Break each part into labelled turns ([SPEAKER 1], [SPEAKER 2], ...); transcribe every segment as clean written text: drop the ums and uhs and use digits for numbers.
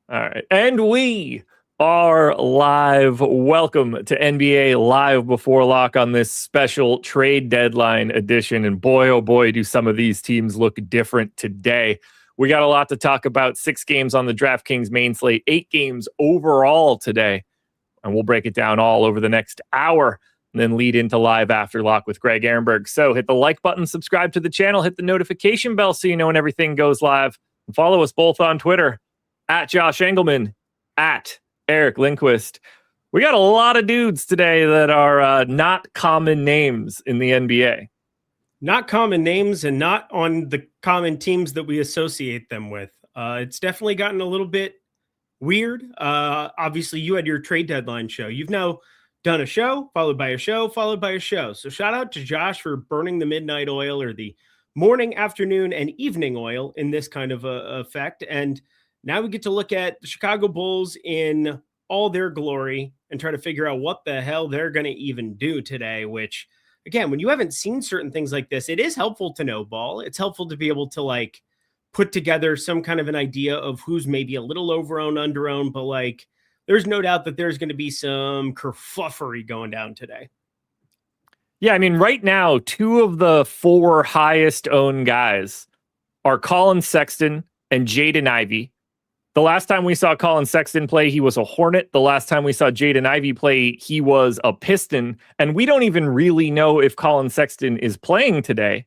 [SPEAKER 1] All right. And we are live. Welcome to NBA Live Before Lock on this special trade deadline edition. And boy, oh boy, do some of these teams look different today. We got a lot to talk about. 6 games on the DraftKings main slate, 8 games overall today. And we'll break it down all over the next hour and then lead into Live After Lock with Greg Ehrenberg. So hit the like button, subscribe to the channel, hit the notification bell so you know when everything goes live. And follow us both on Twitter. At Josh Engleman, at Eric Lindquist. We got a lot of dudes today that are not common names in the NBA.
[SPEAKER 2] Not common names and not on the common teams that we associate them with. It's definitely gotten a little bit weird. Obviously, you had your trade deadline show. You've now done a show, followed by a show, followed by a show. So shout out to Josh for burning the midnight oil or the morning, afternoon, and evening oil in this kind of effect. And now we get to look at the Chicago Bulls in all their glory and try to figure out what the hell they're going to even do today, which, again, when you haven't seen certain things like this, it is helpful to know ball. It's helpful to be able to, put together some kind of an idea of who's maybe a little over-owned, under-owned, but, there's no doubt that there's going to be some kerfuffery going down today.
[SPEAKER 1] Yeah, I mean, right now, 2 of the 4 highest-owned guys are Colin Sexton and Jaden Ivey. The last time we saw Colin Sexton play, he was a Hornet. The last time we saw Jaden Ivey play, he was a Piston. And we don't even really know if Colin Sexton is playing today.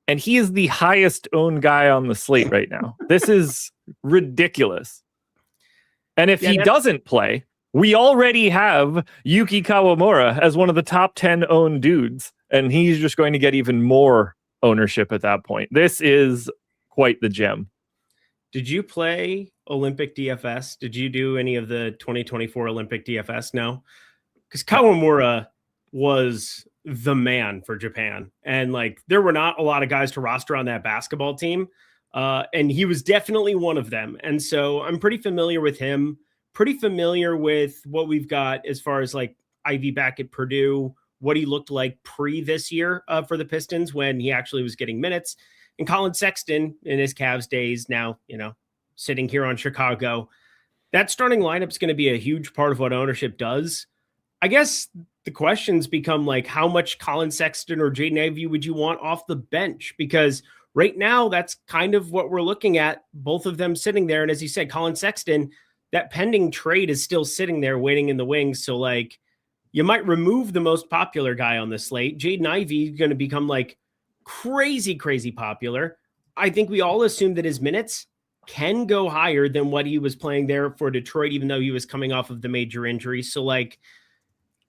[SPEAKER 1] And he is the highest owned guy on the slate right now. This is ridiculous. And if he doesn't play, we already have Yuki Kawamura as one of the top 10 owned dudes. And he's just going to get even more ownership at that point. This is quite the gem.
[SPEAKER 2] Did you play Olympic DFS? Did you do any of the 2024 Olympic DFS? No, because Kawamura was the man for Japan. And there were not a lot of guys to roster on that basketball team. And he was definitely one of them. And so I'm pretty familiar with him, pretty familiar with what we've got as far as Ivy back at Purdue, what he looked like pre this year for the Pistons when he actually was getting minutes. And Colin Sexton in his Cavs days now, sitting here on Chicago, that starting lineup is going to be a huge part of what ownership does. I guess the questions become how much Colin Sexton or Jaden Ivey would you want off the bench? Because right now, that's kind of what we're looking at, both of them sitting there. And as you said, Colin Sexton, that pending trade is still sitting there waiting in the wings. So you might remove the most popular guy on the slate. Jaden Ivey is going to become crazy popular. I think we all assume that his minutes can go higher than what he was playing there for Detroit, even though he was coming off of the major injury. So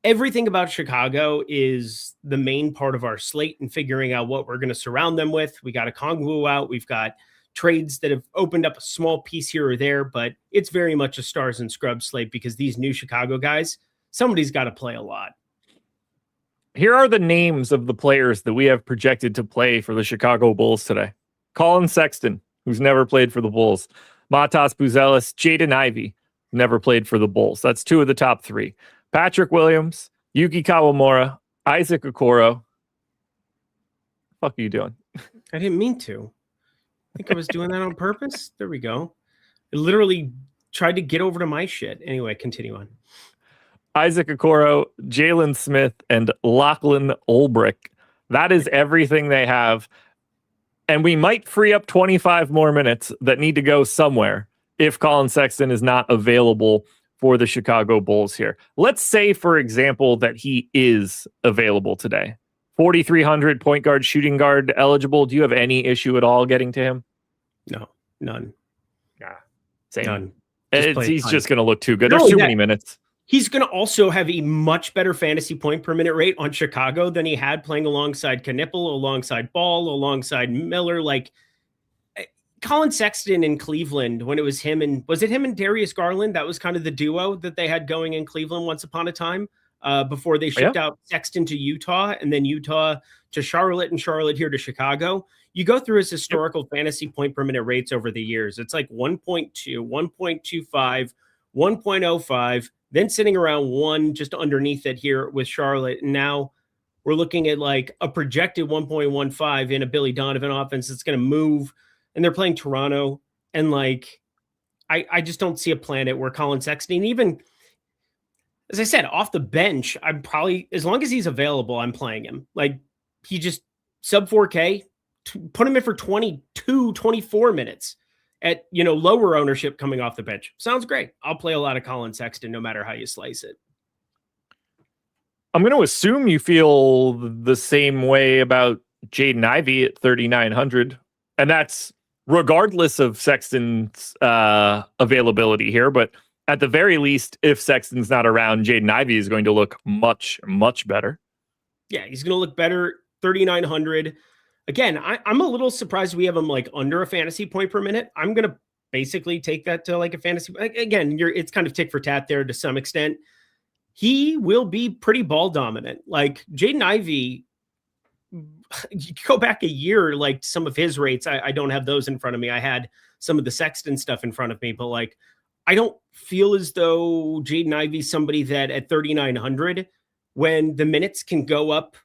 [SPEAKER 2] everything about Chicago is the main part of our slate and figuring out what we're going to surround them with. We got a Kongwu out. We've got trades that have opened up a small piece here or there, but it's very much a stars and scrubs slate because these new Chicago guys, somebody's got to play a lot.
[SPEAKER 1] Here are the names of the players that we have projected to play for the Chicago Bulls today. Colin Sexton, who's never played for the Bulls. Matas Buzelis, Jaden Ivey, never played for the Bulls. That's 2 of the top 3. Patrick Williams, Yuki Kawamura, Isaac Okoro. What the fuck are you doing?
[SPEAKER 2] I didn't mean to. I think I was doing that on purpose. There we go. I literally tried to get over to my shit. Anyway, continue on.
[SPEAKER 1] Isaac Okoro, Jalen Smith, and Lachlan Ulbrich. That is everything they have. And we might free up 25 more minutes that need to go somewhere if Colin Sexton is not available for the Chicago Bulls here. Let's say, for example, that he is available today. 4,300 point guard, shooting guard eligible. Do you have any issue at all getting to him?
[SPEAKER 2] No, none.
[SPEAKER 1] Yeah, same.
[SPEAKER 2] None.
[SPEAKER 1] He's just going to look too good. There's too many minutes.
[SPEAKER 2] He's going to also have a much better fantasy point per minute rate on Chicago than he had playing alongside Knipple, alongside Ball, alongside Miller. Colin Sexton in Cleveland, when it was him and Darius Garland? That was kind of the duo that they had going in Cleveland once upon a time before they shipped out Sexton to Utah and then Utah to Charlotte and Charlotte here to Chicago. You go through his historical fantasy point per minute rates over the years. It's 1.2, 1.25, 1.05, then sitting around 1 just underneath it here with Charlotte. And now we're looking at a projected 1.15 in a Billy Donovan offense that's going to move. And they're playing Toronto. And I just don't see a planet where Colin Sexton, even as I said, off the bench, I'm probably, as long as he's available, I'm playing him. Like, he just sub 4K, put him in for 22, 24 minutes at, lower ownership coming off the bench. Sounds great. I'll play a lot of Colin Sexton no matter how you slice it.
[SPEAKER 1] I'm going to assume you feel the same way about Jaden Ivey at 3,900. And that's regardless of Sexton's availability here. But at the very least, if Sexton's not around, Jaden Ivey is going to look much, much better.
[SPEAKER 2] Yeah, he's going to look better. 3,900. Again, I'm a little surprised we have him like under a fantasy point per minute. I'm going to basically take that to like a fantasy. Again, it's kind of tick for tat there to some extent. He will be pretty ball dominant. Like Jaden Ivey, you go back a year, like some of his rates, I don't have those in front of me. I had some of the Sexton stuff in front of me, but like, I don't feel as though Jaden Ivey's somebody that at 3,900, when the minutes can go up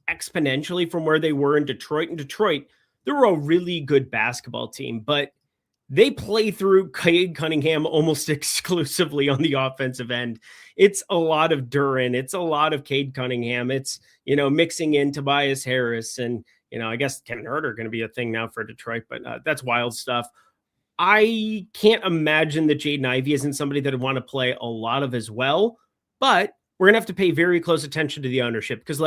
[SPEAKER 2] exponentially from where they were in Detroit. In Detroit, they were a really good basketball team, but they play through Cade Cunningham almost exclusively on the offensive end. It's a lot of Duren. It's a lot of Cade Cunningham. It's, mixing in Tobias Harris and, I guess Kevin Huerter are going to be a thing now for Detroit, but that's wild stuff. I can't imagine that Jaden Ivey isn't somebody that would want to play a lot of as well, but we're going to have to pay very close attention to the ownership because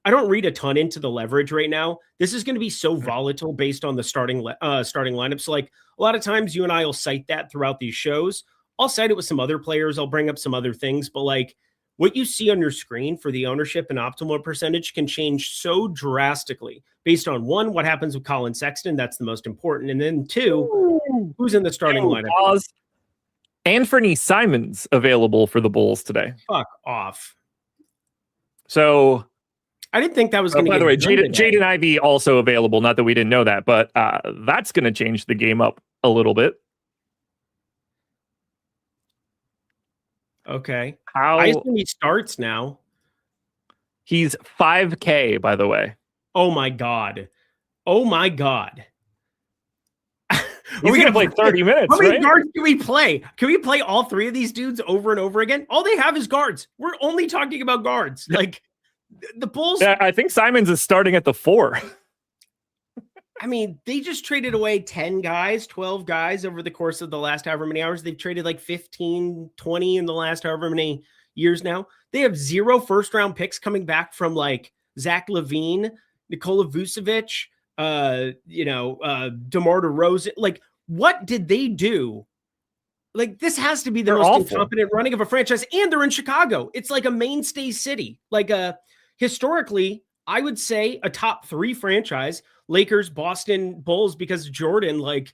[SPEAKER 2] I don't read a ton into the leverage right now. This is going to be so volatile based on the starting lineup. So like a lot of times you and I will cite that throughout these shows. I'll cite it with some other players. I'll bring up some other things, but like what you see on your screen for the ownership and optimal percentage can change so drastically based on one, what happens with Colin Sexton. That's the most important. And then two, who's in the starting lineup.
[SPEAKER 1] Anthony Simons available for the Bulls today.
[SPEAKER 2] Fuck off.
[SPEAKER 1] So
[SPEAKER 2] I didn't think that was going to.
[SPEAKER 1] By the way, Jaden Ivey also available. Not that we didn't know that, but that's going to change the game up a little bit.
[SPEAKER 2] Okay. I assume he starts now.
[SPEAKER 1] He's 5K, by the way.
[SPEAKER 2] Oh my god. Oh my god.
[SPEAKER 1] He's going to play 30 minutes.
[SPEAKER 2] How many guards can we play? Can we play all three of these dudes over and over again? All they have is guards. We're only talking about guards. Like the Bulls.
[SPEAKER 1] Yeah, I think Simons is starting at the 4.
[SPEAKER 2] I mean, they just traded away 10 guys, 12 guys over the course of the last however many hours. They've traded like 15, 20 in the last however many years now. They have 0 first-round picks coming back from like Zach LaVine, Nikola Vucevic, DeMar DeRozan. Like, what did they do? Like, this has to be the most incompetent running of a franchise, and they're in Chicago. It's like a mainstay city. Like, historically, I would say a top 3 franchise, Lakers, Boston, Bulls, because Jordan, like,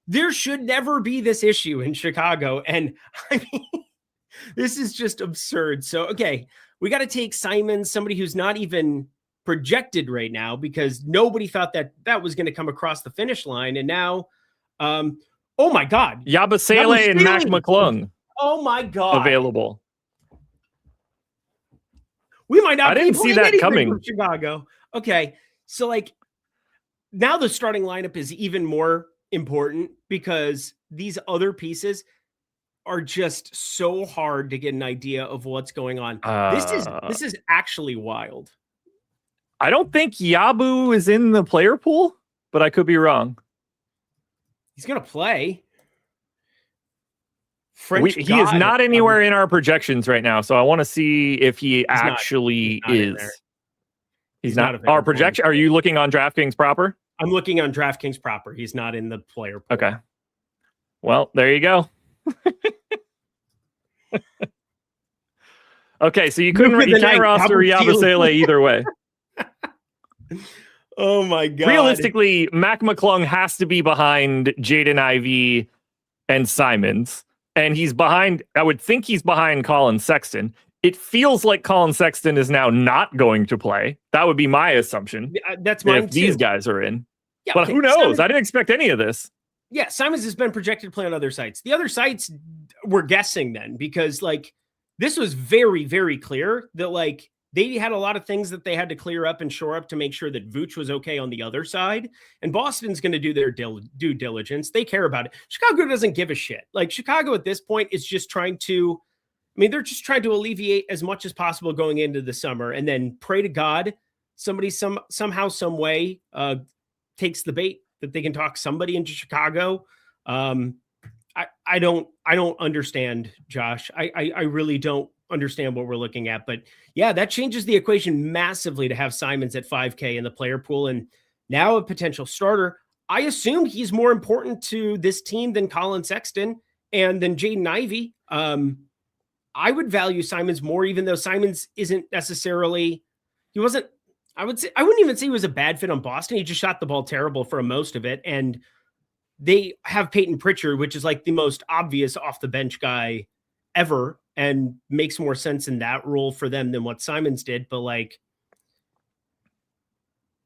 [SPEAKER 2] there should never be this issue in Chicago. And I mean, this is just absurd. So, okay, we got to take Simons, somebody who's not even projected right now because nobody thought that was going to come across the finish line. And now, oh my God.
[SPEAKER 1] Yabusele and Mac McClung.
[SPEAKER 2] Oh my God.
[SPEAKER 1] Available.
[SPEAKER 2] We might not.
[SPEAKER 1] I didn't see that coming
[SPEAKER 2] from Chicago. Okay. So like now the starting lineup is even more important because these other pieces are just so hard to get an idea of what's going on. This is actually wild.
[SPEAKER 1] I don't think Yabu is in the player pool, but I could be wrong.
[SPEAKER 2] He's going to play.
[SPEAKER 1] He is not anywhere in our projections right now, so I want to see if he actually is. He's not our projection. Are you looking on DraftKings proper?
[SPEAKER 2] I'm looking on DraftKings proper. He's not in the player pool.
[SPEAKER 1] Okay. Well, there you go. Okay, so you can't roster Yabusele either way.
[SPEAKER 2] Oh my God.
[SPEAKER 1] Realistically, Mac McClung has to be behind Jaden Ivey and Simons. And he's behind, I would think he's behind Colin Sexton. It feels like Colin Sexton is now not going to play. That would be my assumption.
[SPEAKER 2] That's mine
[SPEAKER 1] if these guys are in.
[SPEAKER 2] Yeah,
[SPEAKER 1] but who knows? I didn't expect any of this.
[SPEAKER 2] Yeah, Simons has been projected to play on other sites. The other sites were guessing then because like this was very, very clear that like they had a lot of things that they had to clear up and shore up to make sure that Vooch was okay on the other side. And Boston's going to do their due diligence. They care about it. Chicago doesn't give a shit. Like Chicago at this point is just trying to, they're just trying to alleviate as much as possible going into the summer and then pray to God somebody somehow, some way takes the bait that they can talk somebody into Chicago. I don't understand, Josh. I really don't understand what we're looking at, but yeah, that changes the equation massively to have Simons at 5K in the player pool and now a potential starter. I assume he's more important to this team than Colin Sexton and than Jaden Ivey. I would value Simons more, even though Simons isn't necessarily, I wouldn't even say he was a bad fit on Boston. He just shot the ball terrible for most of it. And they have Peyton Pritchard, which is like the most obvious off the bench guy ever and makes more sense in that role for them than what Simons did. But like,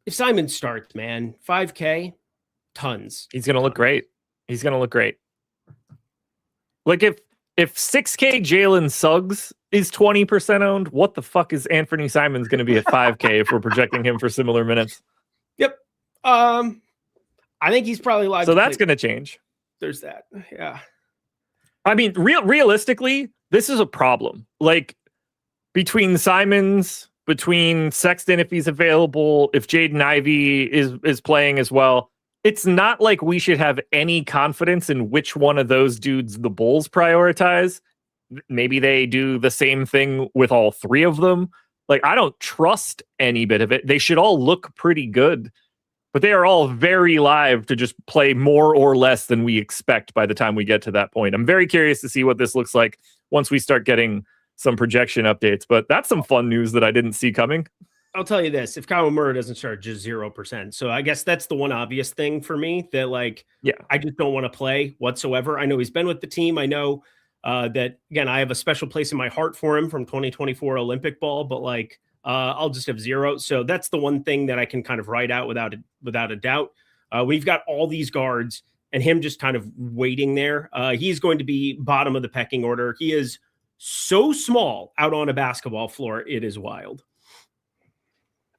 [SPEAKER 2] if Simons starts, man, 5K, tons.
[SPEAKER 1] He's going to look great. He's going to look great. Like if 6K Jalen Suggs is 20% owned, what the fuck is Anthony Simons going to be at 5K if we're projecting him for similar minutes?
[SPEAKER 2] Yep. I think he's probably live.
[SPEAKER 1] So that's going to change.
[SPEAKER 2] There's that. Yeah.
[SPEAKER 1] Realistically, this is a problem. Like between Simons, between Sexton, if he's available, if Jaden Ivey is playing as well, it's not like we should have any confidence in which one of those dudes the Bulls prioritize. Maybe they do the same thing with all three of them. Like, I don't trust any bit of it. They should all look pretty good, but they are all very live to just play more or less than we expect by the time we get to that point. I'm very curious to see what this looks like once we start getting some projection updates, but that's some fun news that I didn't see coming.
[SPEAKER 2] I'll tell you this, if Kyle Murray doesn't start, just 0%. So I guess that's the one obvious thing for me that I just don't want to play whatsoever. I know he's been with the team. I know that, again, I have a special place in my heart for him from 2024 Olympic ball, but I'll just have 0. So that's the one thing that I can kind of write out without a doubt. We've got all these guards and him just kind of waiting there. He's going to be bottom of the pecking order. He is so small out on a basketball floor. It is wild.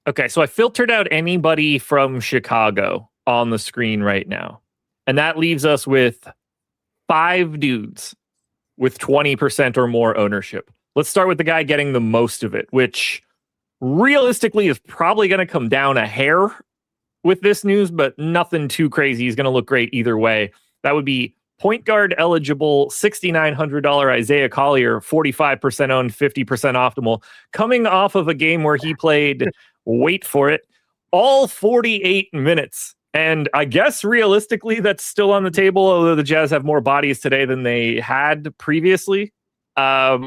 [SPEAKER 1] Okay, so I filtered out anybody from Chicago on the screen right now. And that leaves us with 5 dudes with 20% or more ownership. Let's start with the guy getting the most of it, which realistically is probably going to come down a hair with this news, but nothing too crazy. He's going to look great either way. That would be point guard eligible, $6,900 Isaiah Collier, 45% owned, 50% optimal, coming off of a game where he played, wait for it, all 48 minutes. And I guess realistically, that's still on the table, although the Jazz have more bodies today than they had previously. How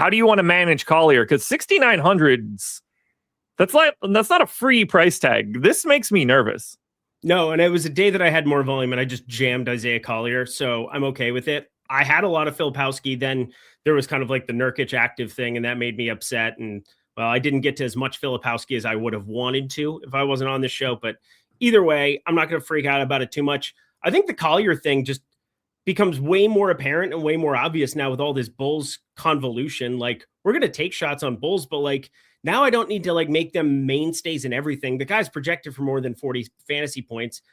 [SPEAKER 1] do you want to manage Collier? Because 6,900s, that's not a free price tag. This makes me nervous.
[SPEAKER 2] No, and it was a day that I had more volume and I just jammed Isaiah Collier, so I'm okay with it. I had a lot of Filipowski, then there was kind of like the Nurkic active thing, and that made me upset. And well, I didn't get to as much Filipowski as I would have wanted to if I wasn't on this show. But either way, I'm not going to freak out about it too much. I think the Collier thing just becomes way more apparent and way more obvious now with all this Bulls convolution. Like, we're going to take shots on Bulls, but now I don't need to make them mainstays in everything. The guy's projected for more than 40 fantasy points.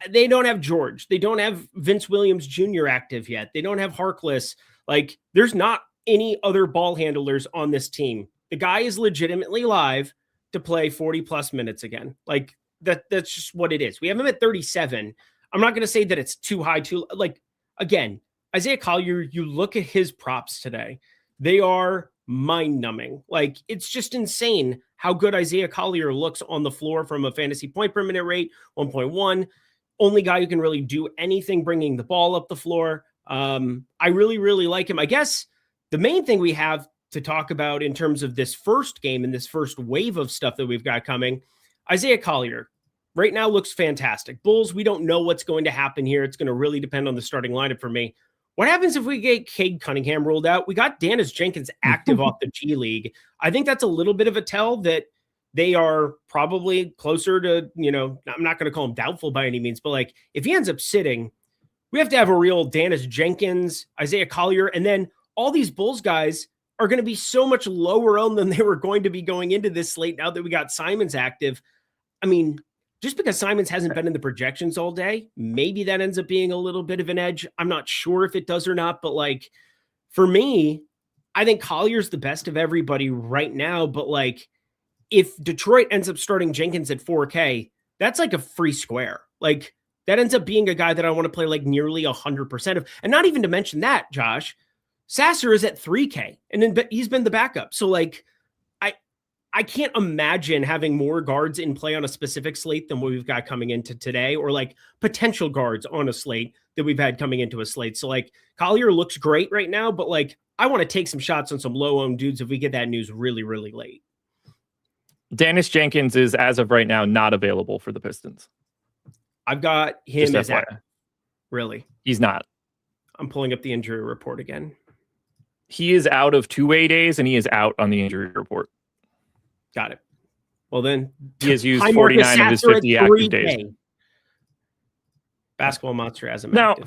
[SPEAKER 2] They don't have George. They don't have Vince Williams Jr. active yet. They don't have Harkless. There's not any other ball handlers on this team. The guy is legitimately live to play 40 plus minutes again. That's just what it is. We have him at 37. I'm not going to say that it's too high, again, Isaiah Collier, you look at his props today. They are mind-numbing. It's just insane how good Isaiah Collier looks on the floor from a fantasy point per minute rate, 1.1. Only guy who can really do anything bringing the ball up the floor. I really, really like him. I guess the main thing we have to talk about in terms of this first game and this first wave of stuff that we've got coming, Isaiah Collier right now looks fantastic. Bulls, we don't know what's going to happen here. It's going to really depend on the starting lineup for me. What happens if we get Cade Cunningham ruled out? We got Dennis Jenkins active off the G League. I think that's a little bit of a tell that they are probably closer to, I'm not going to call him doubtful by any means, but if he ends up sitting, we have to have a real Dennis Jenkins, Isaiah Collier, and then all these Bulls guys are going to be so much lower owned than they were going to be going into this slate now that we got Simons active. I mean, just because Simons hasn't been in the projections all day, maybe that ends up being a little bit of an edge. I'm not sure if it does or not, but like for me, I think Collier's the best of everybody right now. But like if Detroit ends up starting Jenkins at 4K, that's like a free square. Like that ends up being a guy that I want to play like nearly 100% of. And not even to mention that, Josh, Sasser is at 3K and then he's been the backup. So like, I can't imagine having more guards in play on a specific slate than what we've got coming into today, or like potential guards on a slate that we've had coming into a slate. So like Collier looks great right now, but like I want to take some shots on some low-owned dudes if we get that news really, really late.
[SPEAKER 1] Dennis Jenkins is, as of right now, not available for the Pistons.
[SPEAKER 2] I've got him as out. Really?
[SPEAKER 1] He's not.
[SPEAKER 2] I'm pulling up the injury report again.
[SPEAKER 1] He is out of 2 days, and he is out on the injury report.
[SPEAKER 2] Got it. Well, then
[SPEAKER 1] he has used 49 of his 50 active days.
[SPEAKER 2] Basketball Monster as a
[SPEAKER 1] now,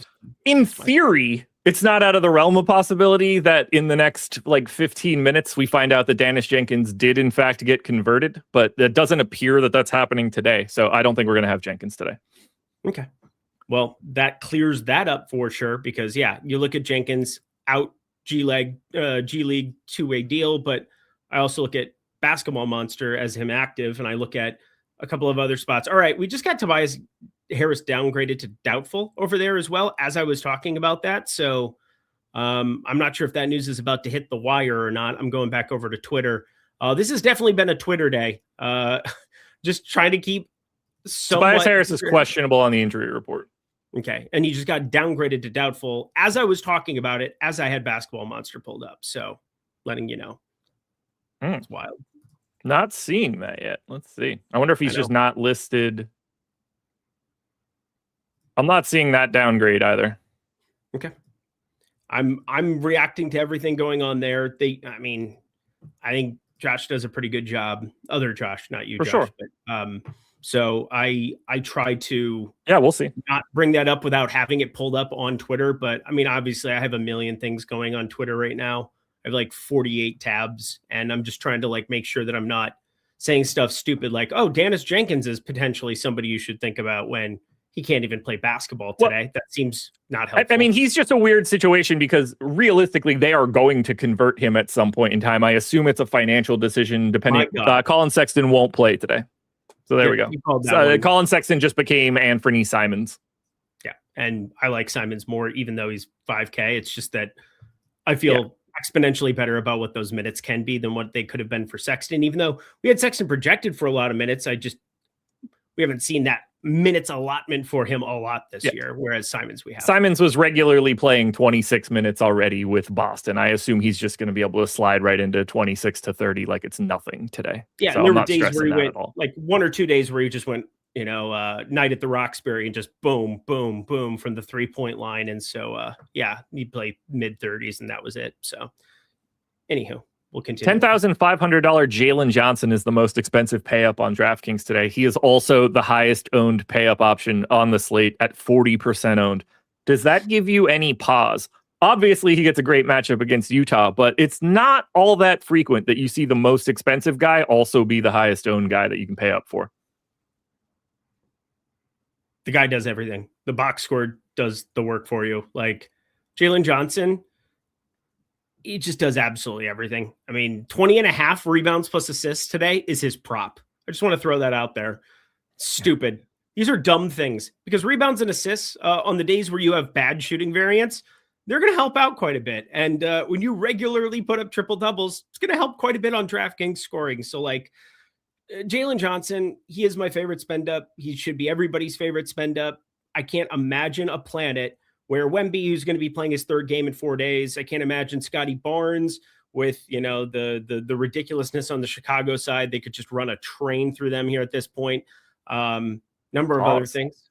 [SPEAKER 1] in theory, it's not out of the realm of possibility that in the next like 15 minutes we find out that Dennis Jenkins did in fact get converted, but it doesn't appear that that's happening today. So I don't think we're going to have Jenkins today.
[SPEAKER 2] Okay. Well, that clears that up for sure because yeah, you look at Jenkins out G League 2-way deal, but I also look at Basketball Monster as him active, and I look at a couple of other spots. All right, we just got Tobias Harris downgraded to doubtful over there as well as I was talking about that. So I'm not sure if that news is about to hit the wire or not. I'm going back over to Twitter. This has definitely been a Twitter day. Just trying to keep
[SPEAKER 1] Tobias Harris is questionable on the injury report.
[SPEAKER 2] Okay, and he just got downgraded to doubtful as I was talking about it, as I had Basketball Monster pulled up. So letting you know. It's wild.
[SPEAKER 1] Not seeing that yet. Let's see. I wonder if he's just not listed. I'm not seeing that downgrade either.
[SPEAKER 2] Okay. I'm reacting to everything going on there. I think Josh does a pretty good job. Other Josh, not you,
[SPEAKER 1] for
[SPEAKER 2] Josh.
[SPEAKER 1] Sure.
[SPEAKER 2] But, so I try to
[SPEAKER 1] we'll see.
[SPEAKER 2] Not bring that up without having it pulled up on Twitter. But I mean, obviously I have a million things going on Twitter right now. I have like 48 tabs, and I'm just trying to like make sure that I'm not saying stuff stupid like, oh, Dennis Jenkins is potentially somebody you should think about when he can't even play basketball today. Well, that seems not helpful.
[SPEAKER 1] I mean, he's just a weird situation because realistically, they are going to convert him at some point in time. I assume it's a financial decision depending. Colin Sexton won't play today. So there we go. Colin Sexton just became Anthony Simons.
[SPEAKER 2] Yeah. And I like Simons more, even though he's 5K. It's just that I feel exponentially better about what those minutes can be than what they could have been for Sexton. Even though we had Sexton projected for a lot of minutes, we haven't seen that minutes allotment for him a lot this year, whereas Simons we have.
[SPEAKER 1] Simons was regularly playing 26 minutes already with Boston. I assume he's just going to be able to slide right into 26 to 30 like it's nothing today.
[SPEAKER 2] Yeah,
[SPEAKER 1] so
[SPEAKER 2] there were days where he went, like 1 or 2 days where he just went, night at the Roxbury and just boom, boom, boom from the 3-point line. And so, he played mid-30s and that was it. So, anywho, we'll continue.
[SPEAKER 1] $10,500 Jalen Johnson is the most expensive pay-up on DraftKings today. He is also the highest owned pay-up option on the slate at 40% owned. Does that give you any pause? Obviously, he gets a great matchup against Utah, but it's not all that frequent that you see the most expensive guy also be the highest owned guy that you can pay up for.
[SPEAKER 2] The guy does everything. The box score does the work for you. Like Jalen Johnson, he just does absolutely everything. I mean, 20.5 rebounds plus assists today is his prop. I just want to throw that out there. Stupid. These are dumb things because rebounds and assists on the days where you have bad shooting variance, they're going to help out quite a bit. And when you regularly put up triple doubles, it's going to help quite a bit on DraftKings scoring. So like, Jalen Johnson, he is my favorite spend up. He should be everybody's favorite spend up. I can't imagine a planet where Wemby, who's going to be playing his 3rd game in 4 days. I can't imagine Scotty Barnes with, the ridiculousness on the Chicago side. They could just run a train through them here at this point. Number of other things.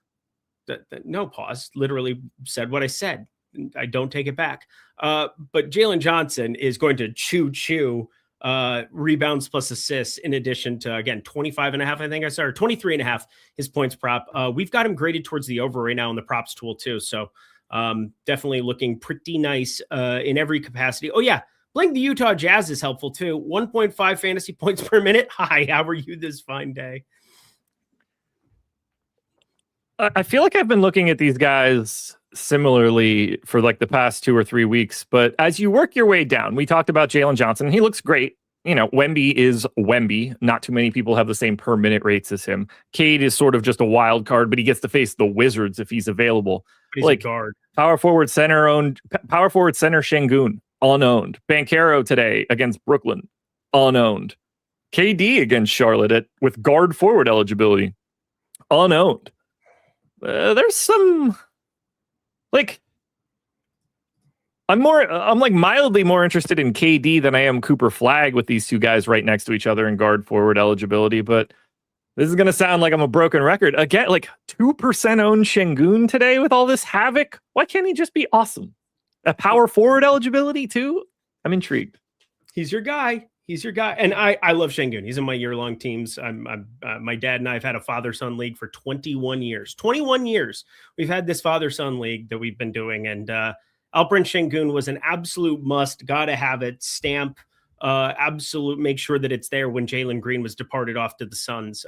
[SPEAKER 2] No pause. Literally said what I said. I don't take it back. But Jalen Johnson is going to chew rebounds plus assists in addition to, again, 25.5, I think I saw, or 23.5, his points prop. We've got him graded towards the over right now in the props tool too. So definitely looking pretty nice in every capacity. Oh yeah. Playing the Utah Jazz is helpful too. 1.5 fantasy points per minute. Hi, how are you this fine day?
[SPEAKER 1] I feel like I've been looking at these guys similarly for like the past 2 or 3 weeks, but as you work your way down, we talked about Jalen Johnson. He looks great. You know, Wemby is Wemby. Not too many people have the same per minute rates as him. Cade is sort of just a wild card, but he gets to face the Wizards if he's available.
[SPEAKER 2] But he's
[SPEAKER 1] like
[SPEAKER 2] a guard.
[SPEAKER 1] Power forward center Şengün, unowned. Banchero today against Brooklyn, unowned. KD against Charlotte with guard forward eligibility, unowned. There's some like I'm like mildly more interested in KD than I am Cooper Flagg with these two guys right next to each other in guard forward eligibility. But this is going to sound like I'm a broken record again. Like 2% owned Şengün today with all this havoc. Why can't he just be awesome? A power forward eligibility too. I'm intrigued.
[SPEAKER 2] He's your guy. He's your guy. And I love Şengün. He's in my year-long teams. My dad and I have had a father-son league for 21 years. 21 years. We've had this father-son league that we've been doing. And Alperen Şengün was an absolute must. Got to have it. Stamp. Absolute. Make sure that it's there when Jalen Green was departed off to the Suns.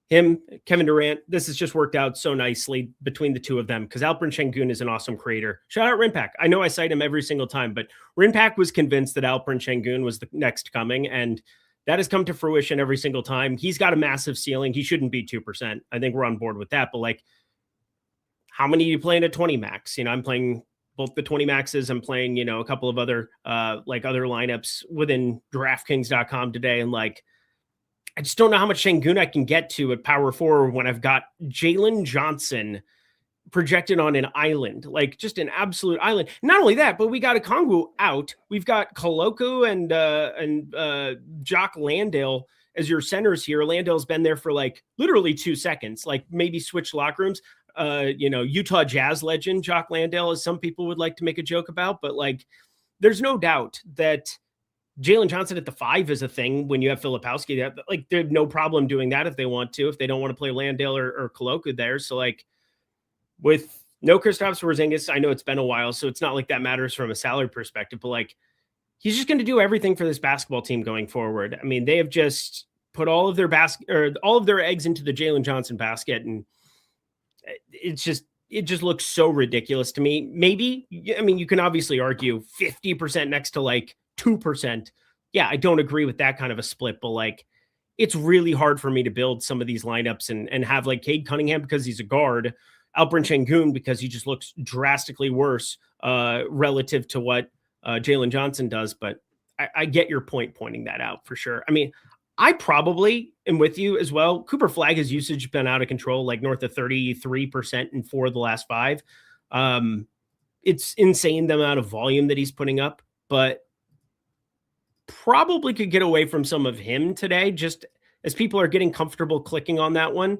[SPEAKER 2] Him, Kevin Durant, this has just worked out so nicely between the two of them because Alperen Şengün is an awesome creator. Shout out Rinpak. I know I cite him every single time, but Rinpak was convinced that Alperen Şengün was the next coming, and that has come to fruition every single time. He's got a massive ceiling. He shouldn't be 2%. I think we're on board with that, but like, how many are you playing at 20 max? You know, I'm playing both the 20 maxes. I'm playing, you know, a couple of other other lineups within DraftKings.com today, and like, I just don't know how much Şengün I can get to at power forward when I've got Jalen Johnson projected on an island, like just an absolute island. Not only that, but we got Okongwu out. We've got Koloku and Jock Landale as your centers here. Landale's been there for like literally 2 seconds, like maybe switch locker rooms. Utah Jazz legend Jock Landale, as some people would like to make a joke about, but like, there's no doubt that Jalen Johnson at the 5 is a thing when you have Filipowski. Like, they have no problem doing that if they want to, if they don't want to play Landale or Koloku there. So, like, with no Kristaps Porzingis, I know it's been a while, so it's not like that matters from a salary perspective, but, like, he's just going to do everything for this basketball team going forward. I mean, they have just put all of their eggs into the Jalen Johnson basket, and it just looks so ridiculous to me. Maybe, I mean, you can obviously argue 50% next to, like, 2%. Yeah, I don't agree with that kind of a split, but like, it's really hard for me to build some of these lineups and have like Cade Cunningham because he's a guard, Alperen Şengün because he just looks drastically worse relative to what Jalen Johnson does. But I get your point pointing that out for sure. I mean, I probably am with you as well. Cooper Flagg, his usage been out of control, like north of 33% in 4 of the last 5. It's insane the amount of volume that he's putting up, but probably could get away from some of him today, just as people are getting comfortable clicking on that one.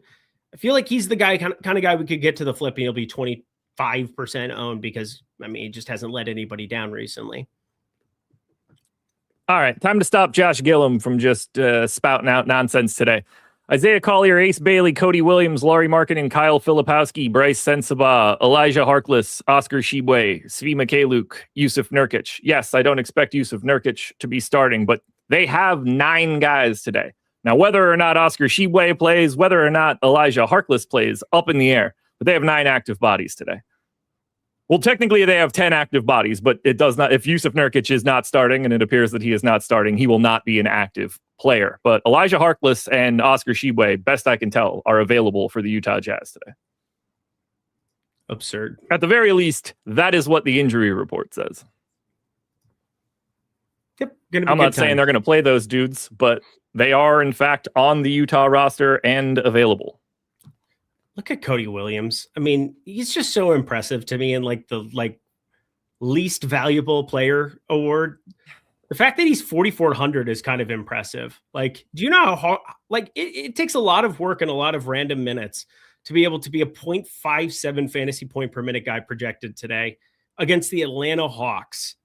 [SPEAKER 2] I feel like he's the guy kind of guy we could get to the flip and he'll be 25% owned because, I mean, he just hasn't let anybody down recently.
[SPEAKER 1] All right, time to stop Josh Gillum from just spouting out nonsense today. Isaiah Collier, Ace Bailey, Cody Williams, Laurie Markkinen, Kyle Filipowski, Bryce Sensabaugh, Elijah Harkless, Oscar Tshiebwe, Svi Mykhailiuk, Yusuf Nurkic. Yes, I don't expect Yusuf Nurkic to be starting, but they have 9 guys today. Now, whether or not Oscar Tshiebwe plays, whether or not Elijah Harkless plays, up in the air. But they have 9 active bodies today. Well, technically, they have 10 active bodies, but it does not. If Yusuf Nurkic is not starting, and it appears that he is not starting, he will not be an active player. But Elijah Harkless and Oscar Tshiebwe, best I can tell, are available for the Utah Jazz today.
[SPEAKER 2] Absurd.
[SPEAKER 1] At the very least, that is what the injury report says.
[SPEAKER 2] Yep.
[SPEAKER 1] I'm not saying they're going to play those dudes, but they are, in fact, on the Utah roster and available.
[SPEAKER 2] Look at Cody Williams. I mean, he's just so impressive to me in like the least valuable player award. The fact that he's 4,400 is kind of impressive. Like, do you know how hard, like it takes a lot of work and a lot of random minutes to be able to be a 0.57 fantasy point per minute guy projected today against the Atlanta Hawks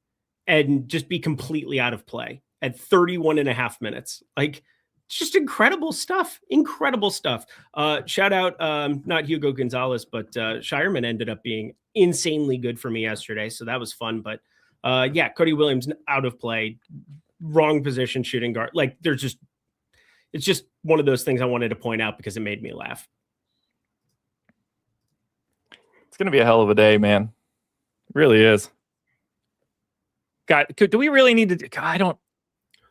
[SPEAKER 2] and just be completely out of play at 31 and a half minutes. Like, just incredible stuff. Incredible stuff. Shout out, not Hugo Gonzalez, but Shireman ended up being insanely good for me yesterday. So that was fun. But Yeah, Cody Williams out of play, wrong position shooting guard. Like it's just one of those things I wanted to point out because it made me laugh.
[SPEAKER 1] It's going to be a hell of a day, man. It really is. God, do we really need to?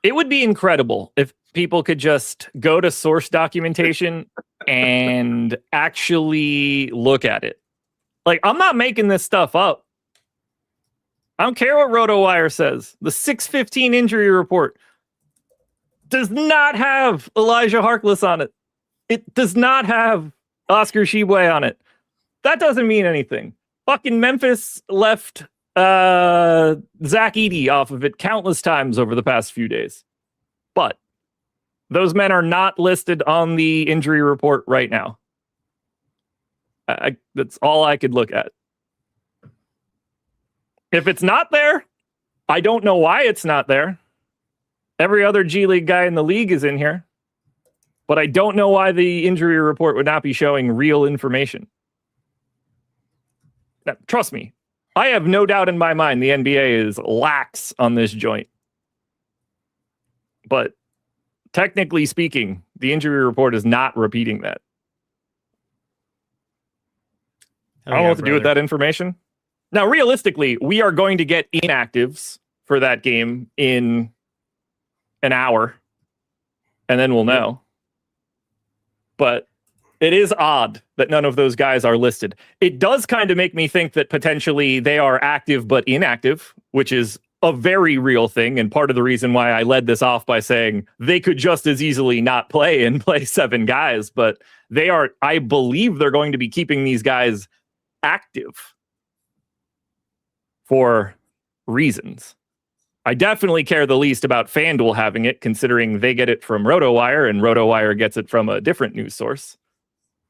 [SPEAKER 1] It would be incredible if people could just go to source documentation and actually look at it. Like, I'm not making this stuff up. I don't care what RotoWire says. The 615 injury report does not have Elijah Harkless on it. It does not have Oscar Tshiebwe on it. That doesn't mean anything. Fucking Memphis left Zach Edey off of it countless times over the past few days. But those men are not listed on the injury report right now. That's all I could look at. If it's not there, I don't know why it's not there. Every other G League guy in the league is in here. But I don't know why the injury report would not be showing real information. Now, trust me, I have no doubt in my mind the NBA is lax on this joint. But technically speaking, the injury report is not repeating that. I don't know what to do with that information. Now, realistically, we are going to get inactives for that game in an hour, and then we'll know. But it is odd that none of those guys are listed. It does kind of make me think that potentially they are active but inactive, which is a very real thing, and part of the reason why I led this off by saying they could just as easily not play and play 7 guys, but I believe they're going to be keeping these guys active for reasons. I definitely care the least about FanDuel having it, considering they get it from RotoWire and RotoWire gets it from a different news source.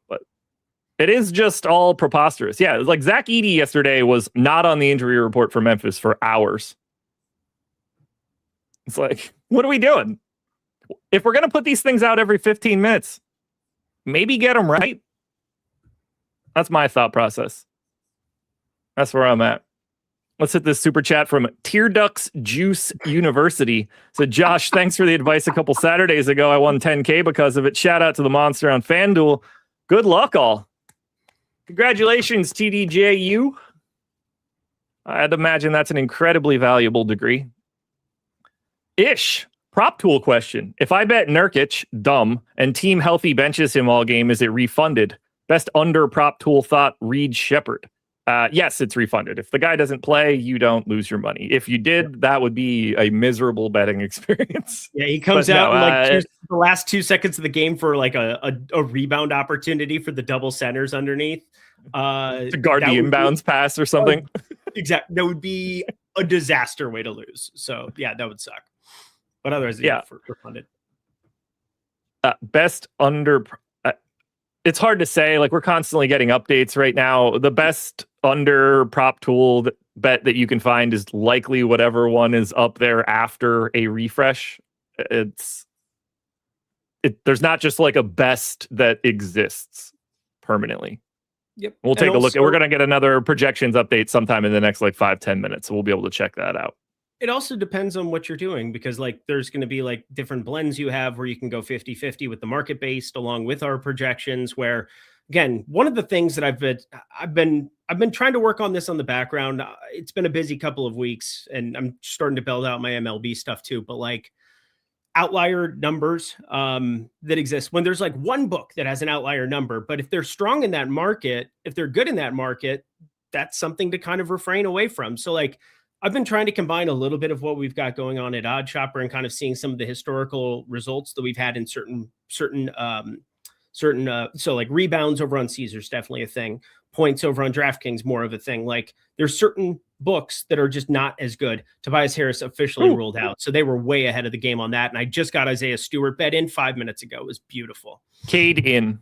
[SPEAKER 1] But it is just all preposterous. Yeah, like Zach Edey yesterday was not on the injury report for Memphis for hours. It's like, what are we doing? If we're going to put these things out every 15 minutes, maybe get them right. That's my thought process. That's where I'm at. Let's hit this super chat from Tear Ducks Juice University. So, Josh, thanks for the advice a couple Saturdays ago. I won 10K because of it. Shout out to the monster on FanDuel. Good luck, all. Congratulations, TDJU. I'd imagine that's an incredibly valuable degree. Ish. Prop tool question. If I bet Nurkic, dumb, and team healthy benches him all game, is it refunded? Best under prop tool thought, Reed Shepard. Yes, it's refunded. If the guy doesn't play, you don't lose your money. If you did, that would be a miserable betting experience.
[SPEAKER 2] Yeah, he comes out in like the last 2 seconds of the game for like a rebound opportunity for the double centers underneath.
[SPEAKER 1] To guard the inbounds pass or something.
[SPEAKER 2] Exactly. That would be a disaster way to lose. So, yeah, that would suck. But otherwise, yeah, refunded.
[SPEAKER 1] Best under... it's hard to say. Like, we're constantly getting updates right now. The best under prop tool bet that you can find is likely whatever one is up there after a refresh. There's not just like a best that exists permanently.
[SPEAKER 2] Yep.
[SPEAKER 1] We'll take a look. We're going to get another projections update sometime in the next like 5-10 minutes. So we'll be able to check that out.
[SPEAKER 2] It also depends on what you're doing, because like there's going to be like different blends you have where you can go 50-50 with the market based along with our projections, where again, one of the things that I've been trying to work on this on the background. It's been a busy couple of weeks and I'm starting to build out my MLB stuff too, but like outlier numbers that exist when there's like one book that has an outlier number, but if they're strong in that market, if they're good in that market, that's something to kind of refrain away from. So like, I've been trying to combine a little bit of what we've got going on at OddsShopper and kind of seeing some of the historical results that we've had in certain so like rebounds over on Caesar's definitely a thing. Points over on DraftKings more of a thing. Like there's certain books that are just not as good. Tobias Harris officially ruled out, so they were way ahead of the game on that. And I just got Isaiah Stewart bet in 5 minutes ago. It was beautiful.
[SPEAKER 1] Cade in.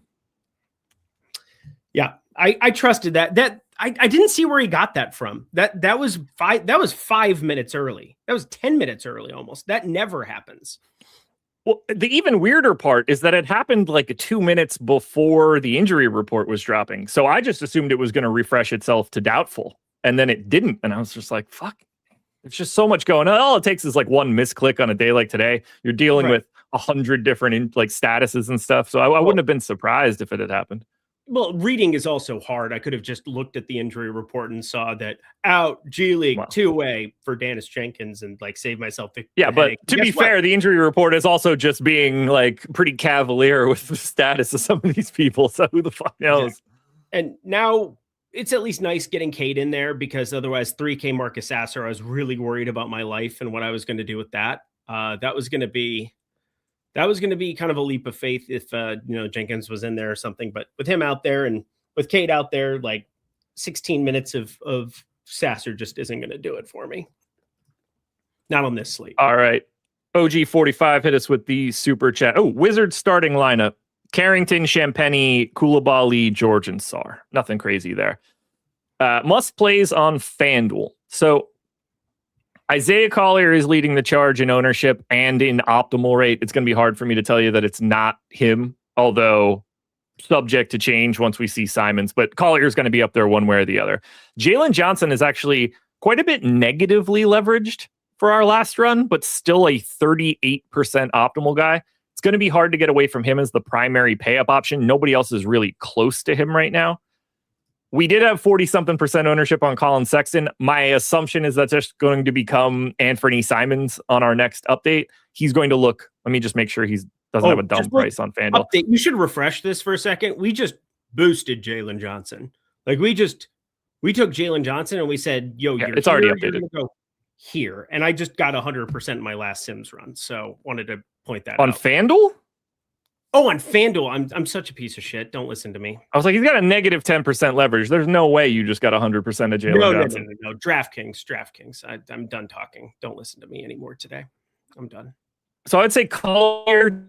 [SPEAKER 2] Yeah, I trusted that. I didn't see where he got that from. That was 5 minutes early. That was 10 minutes early almost. That never happens.
[SPEAKER 1] Well, the even weirder part is that it happened like 2 minutes before the injury report was dropping. So I just assumed it was going to refresh itself to doubtful, and then it didn't. And I was just like, fuck. There's just so much going on. All it takes is like one misclick on a day like today. You're dealing with 100 different statuses and stuff. So I wouldn't have been surprised if it had happened.
[SPEAKER 2] Well, reading is also hard. I could have just looked at the injury report and saw that out G League 2-way for Dennis Jenkins and like save myself.
[SPEAKER 1] Yeah, but to be fair, the injury report is also just being like pretty cavalier with the status of some of these people. So who the fuck knows?
[SPEAKER 2] Yeah. And now it's at least nice getting Cade in there, because otherwise 3K Marcus Sasser, I was really worried about my life and what I was going to do with that. That was going to be kind of a leap of faith if Jenkins was in there or something. But with him out there and with Cade out there, like 16 minutes of Sasser just isn't going to do it for me. Not on this slate.
[SPEAKER 1] All right. OG45 hit us with the super chat. Oh, Wizards starting lineup. Carrington, Champagny, Koulibaly, George, and Sarr. Nothing crazy there. Must plays on FanDuel. So Isaiah Collier is leading the charge in ownership and in optimal rate. It's going to be hard for me to tell you that it's not him, although subject to change once we see Simons. But Collier is going to be up there one way or the other. Jalen Johnson is actually quite a bit negatively leveraged for our last run, but still a 38% optimal guy. It's going to be hard to get away from him as the primary pay up option. Nobody else is really close to him right now. We did have 40-something% ownership on Colin Sexton. My assumption is that's just going to become Anthony Simons on our next update. He's going to look, let me just make sure he doesn't have a dumb price on FanDuel.
[SPEAKER 2] Update. You should refresh this for a second. We just boosted Jalen Johnson. Like we took Jalen Johnson and we said, yo,
[SPEAKER 1] it's already updated.
[SPEAKER 2] Go here. And I just got 100% in my last Sims run. So wanted to point that
[SPEAKER 1] on
[SPEAKER 2] out.
[SPEAKER 1] FanDuel?
[SPEAKER 2] Oh, on FanDuel. I'm such a piece of shit. Don't listen to me.
[SPEAKER 1] I was like, he's got a negative 10% leverage. There's no way you just got 100% of Jalen Johnson.
[SPEAKER 2] No. DraftKings. I'm done talking. Don't listen to me anymore today. I'm done.
[SPEAKER 1] So I'd say Collier,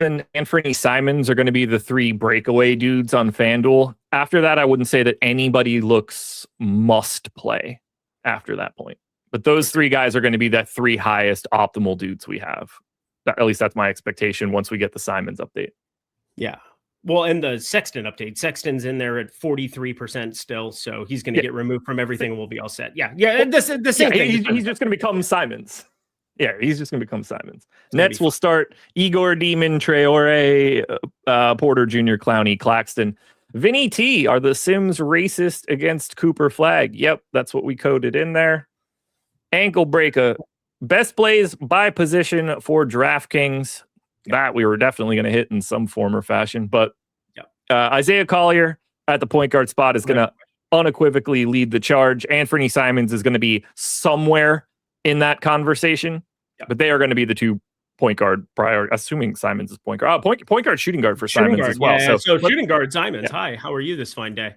[SPEAKER 1] and Anthony Simons are going to be the three breakaway dudes on FanDuel. After that, I wouldn't say that anybody looks must play after that point. But those three guys are going to be the three highest optimal dudes we have. At least that's my expectation once we get the Simons update.
[SPEAKER 2] Yeah. Well, and the Sexton update. Sexton's in there at 43% still, so he's going to get removed from everything and we'll be all set. Yeah. The same thing.
[SPEAKER 1] He's just going to become Simons. Yeah, he's just going to become Simons. Nets will start Igor, Demon, Traore, Porter Jr., Clowney, Claxton. Vinny T, are the Sims racist against Cooper Flag? Yep, that's what we coded in there. Ankle breaker. Best plays by position for DraftKings. That we were definitely going to hit in some form or fashion. But Isaiah Collier at the point guard spot is going to unequivocally lead the charge. Anthony Simons is going to be somewhere in that conversation. But they are going to be the two point guard prior, assuming Simons is point guard. Point guard, shooting guard for Simons as well.
[SPEAKER 2] Yeah, so shooting guard Simons. Hi, how are you this fine day?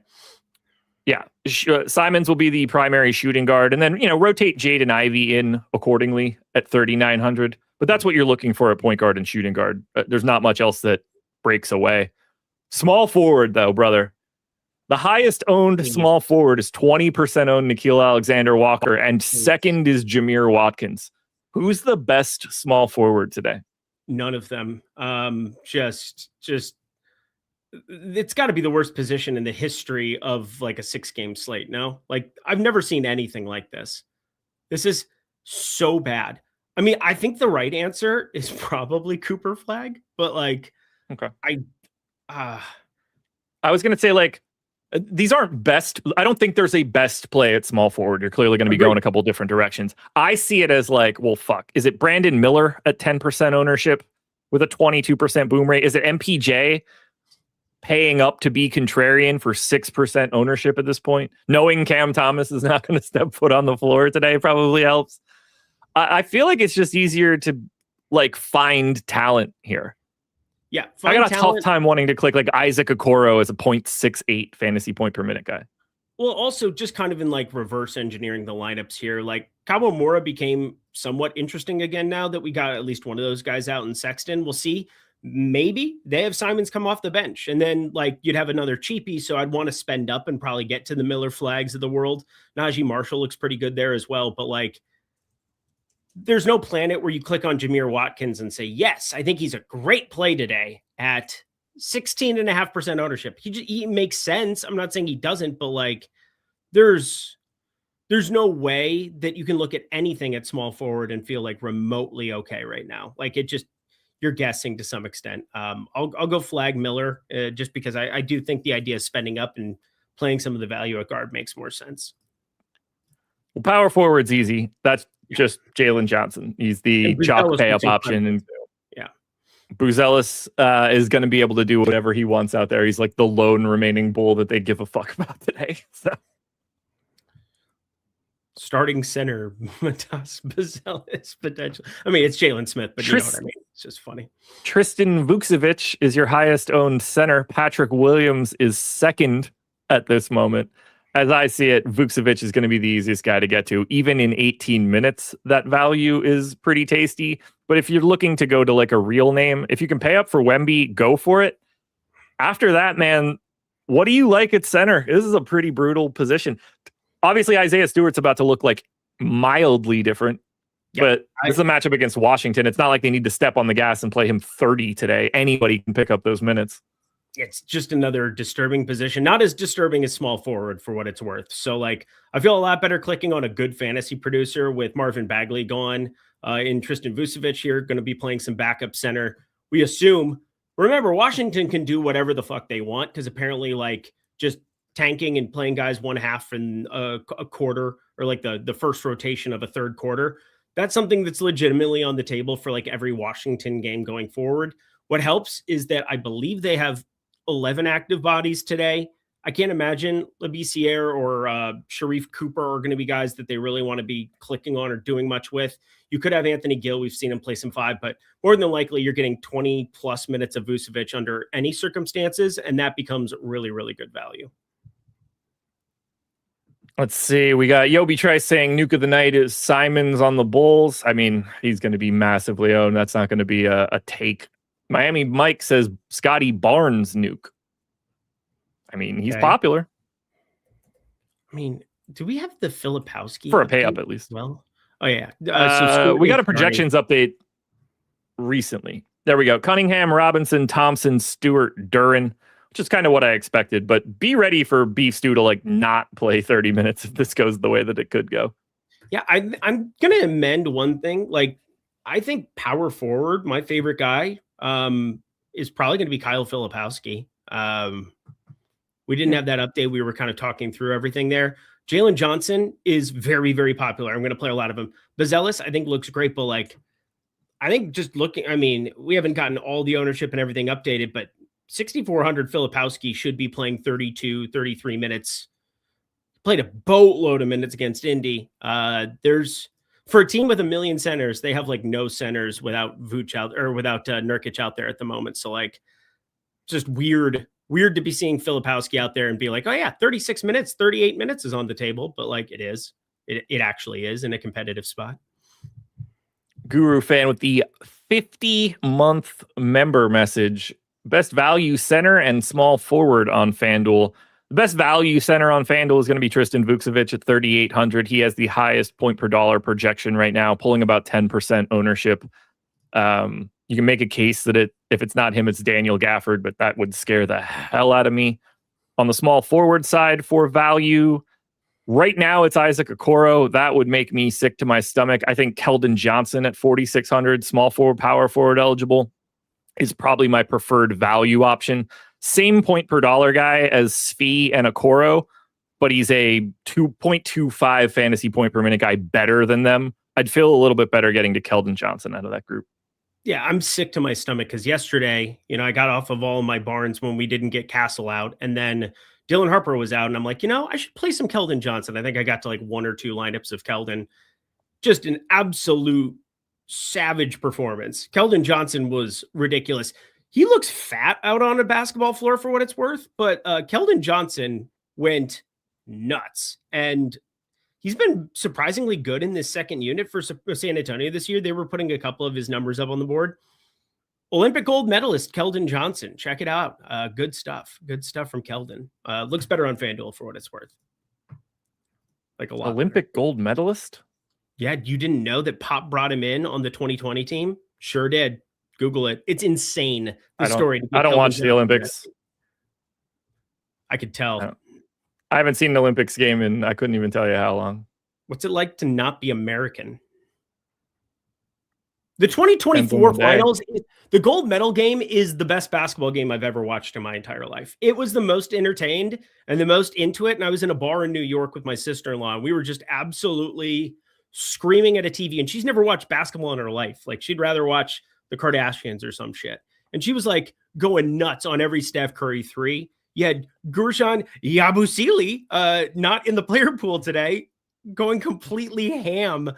[SPEAKER 1] Yeah, Simons will be the primary shooting guard, and then rotate Jade and Ivy in accordingly at 3,900. But that's what you're looking for at point guard and shooting guard. There's not much else that breaks away. Small forward though, brother. The highest owned small forward is 20% owned Nickeil Alexander-Walker, and second is Jameer Watkins. Who's the best small forward today?
[SPEAKER 2] None of them. Just it's got to be the worst position in the history of like a 6-game slate. No, like I've never seen anything like this. This is so bad. I mean, I think the right answer is probably Cooper Flag, but like,
[SPEAKER 1] okay.
[SPEAKER 2] I
[SPEAKER 1] was going to say like, these aren't best. I don't think there's a best play at small forward. You're clearly going to be going a couple different directions. I see it as like, well, fuck. Is it Brandon Miller at 10% ownership with a 22% boom rate? Is it MPJ paying up to be contrarian for 6% ownership at this point? Knowing Cam Thomas is not going to step foot on the floor today probably helps. I feel like it's just easier to like find talent here.
[SPEAKER 2] Yeah,
[SPEAKER 1] I got a tough time wanting to click like Isaac Okoro as a 0.68 fantasy point per minute guy.
[SPEAKER 2] Well, also just kind of in like reverse engineering the lineups here, like Kawamura became somewhat interesting again now that we got at least one of those guys out in Sexton. We'll see. Maybe they have Simons come off the bench and then like you'd have another cheapie. So I'd want to spend up and probably get to the Miller Flags of the world. Najee Marshall looks pretty good there as well. But like, there's no planet where you click on Jameer Watkins and say, yes, I think he's a great play today at 16.5% ownership. He makes sense. I'm not saying he doesn't, but like there's there's no way that you can look at anything at small forward and feel like remotely okay right now. Like it just, you're guessing to some extent. I'll go flag Miller just because I do think the idea of spending up and playing some of the value at guard makes more sense.
[SPEAKER 1] Well, power forward's easy. That's just Jalen Johnson. He's the chalk pay up option. And
[SPEAKER 2] yeah,
[SPEAKER 1] Buzelis is going to be able to do whatever he wants out there. He's like the lone remaining bull that they give a fuck about today. So.
[SPEAKER 2] Starting center, Matas Buzelis potential. I mean, it's Jalen Smith, but you know what I mean. It's just funny.
[SPEAKER 1] Tristan Vukcevic is your highest owned center. Patrick Williams is second at this moment. As I see it, Vukcevic is going to be the easiest guy to get to. Even in 18 minutes, that value is pretty tasty. But if you're looking to go to like a real name, if you can pay up for Wemby, go for it. After that, man, what do you like at center? This is a pretty brutal position. Obviously, Isaiah Stewart's about to look like mildly different, but this is a matchup against Washington. It's not like they need to step on the gas and play him 30 today. Anybody can pick up those minutes.
[SPEAKER 2] It's just another disturbing position, not as disturbing as small forward for what it's worth. So like, I feel a lot better clicking on a good fantasy producer with Marvin Bagley gone in Tristan Vucevic here, going to be playing some backup center. We assume, remember, Washington can do whatever the fuck they want because apparently like just tanking and playing guys one half in a quarter or like the first rotation of a third quarter. That's something that's legitimately on the table for like every Washington game going forward. What helps is that I believe they have 11 active bodies today. I can't imagine Labissiere or Sharif Cooper are going to be guys that they really want to be clicking on or doing much with. You could have Anthony Gill. We've seen him play some 5, but more than likely you're getting 20 plus minutes of Vucevic under any circumstances. And that becomes really, really good value.
[SPEAKER 1] Let's see. We got Yobi Trice saying Nuke of the night is Simons on the Bulls. I mean, he's going to be massively owned. That's not going to be a take. Miami Mike says Scotty Barnes Nuke. I mean, he's popular.
[SPEAKER 2] I mean, do we have the Filipowski
[SPEAKER 1] for a pay up at least?
[SPEAKER 2] Well, oh yeah.
[SPEAKER 1] So we got a projections update recently. There we go. Cunningham, Robinson, Thompson, Stewart, Duran, which is kind of what I expected. But be ready for Beef Stew to like not play 30 minutes if this goes the way that it could go.
[SPEAKER 2] Yeah, I'm gonna amend one thing. Like, I think power forward, my favorite guy, is probably going to be Kyle Filipowski. We didn't have that update. We were kind of talking through everything there. Jalen Johnson is very, very popular. I'm going to play a lot of him. Buzelis, I think, looks great, but like, I think just looking, I mean, we haven't gotten all the ownership and everything updated, but 6,400 Filipowski should be playing 32, 33 minutes. Played a boatload of minutes against Indy. There's, for a team with 1 million centers, they have like no centers without Vooch out or without Nurkic out there at the moment. So like, just weird to be seeing Filipowski out there and be like, oh yeah, 36 minutes, 38 minutes is on the table. But like it actually is in a competitive spot.
[SPEAKER 1] Guru fan with the 50-month member message. Best value center and small forward on FanDuel. The best value center on FanDuel is going to be Tristan Vukcevic at 3,800. He has the highest point per dollar projection right now, pulling about 10% ownership. You can make a case that if it's not him, it's Daniel Gafford, but that would scare the hell out of me. On the small forward side for value, right now it's Isaac Okoro. That would make me sick to my stomach. I think Keldon Johnson at 4,600, small forward, power forward eligible, is probably my preferred value option. Same point per dollar guy as Svi and Okoro, but he's a 2.25 fantasy point per minute guy better than them. I'd feel a little bit better getting to Keldon Johnson out of that group.
[SPEAKER 2] Yeah, I'm sick to my stomach because yesterday, I got off of all of my barns when we didn't get Castle out. And then Dylan Harper was out. And I'm like, I should play some Keldon Johnson. I think I got to like 1 or 2 lineups of Keldon. Just an absolute savage performance. Keldon Johnson was ridiculous. He looks fat out on a basketball floor for what it's worth. But Keldon Johnson went nuts. And he's been surprisingly good in this second unit for San Antonio this year. They were putting a couple of his numbers up on the board. Olympic gold medalist Keldon Johnson. Check it out. Good stuff. Good stuff from Keldon. Looks better on FanDuel for what it's worth. Like a lot.
[SPEAKER 1] Olympic gold medalist?
[SPEAKER 2] Yeah, you didn't know that Pop brought him in on the 2020 team? Sure did. Google it. It's insane.
[SPEAKER 1] I don't watch the Olympics.
[SPEAKER 2] I could tell.
[SPEAKER 1] I haven't seen an Olympics game and I couldn't even tell you how long.
[SPEAKER 2] What's it like to not be American? The 2024 finals, the gold medal game is the best basketball game I've ever watched in my entire life. It was the most entertained and the most into it. And I was in a bar in New York with my sister-in-law, and we were just absolutely screaming at a TV. And she's never watched basketball in her life. Like, she'd rather watch the Kardashians or some shit. And she was like going nuts on every Steph Curry three. You had Gurshan Yabusele, not in the player pool today, going completely ham.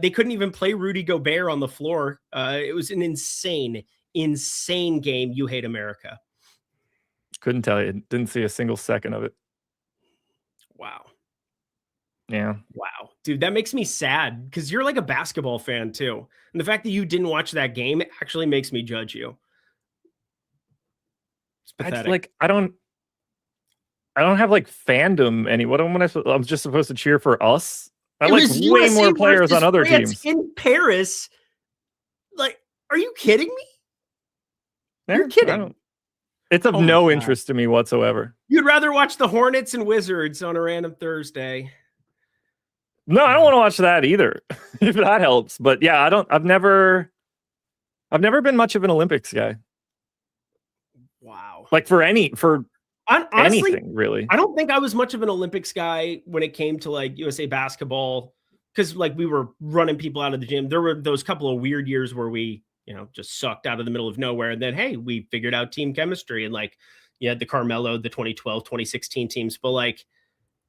[SPEAKER 2] They couldn't even play Rudy Gobert on the floor. It was an insane game. You hate America.
[SPEAKER 1] Couldn't tell you. Didn't see a single second of it.
[SPEAKER 2] Wow.
[SPEAKER 1] Yeah.
[SPEAKER 2] Wow. Dude, that makes me sad because you're like a basketball fan too. And the fact that you didn't watch that game actually makes me judge you. It's pathetic.
[SPEAKER 1] I don't have like fandom what am I? I'm just supposed to cheer for us. I like way more players on other teams.
[SPEAKER 2] In Paris, like, are you kidding me? You're kidding.
[SPEAKER 1] It's of no interest to me whatsoever.
[SPEAKER 2] You'd rather watch the Hornets and Wizards on a random Thursday.
[SPEAKER 1] No, I don't want to watch that either, if that helps. But yeah, I've never been much of an Olympics guy.
[SPEAKER 2] Wow.
[SPEAKER 1] Like honestly, anything, really.
[SPEAKER 2] I don't think I was much of an Olympics guy when it came to like USA basketball, because like we were running people out of the gym. There were those couple of weird years where we, just sucked out of the middle of nowhere. And then, hey, we figured out team chemistry, and like, you had the Carmelo, the 2012, 2016 teams. But like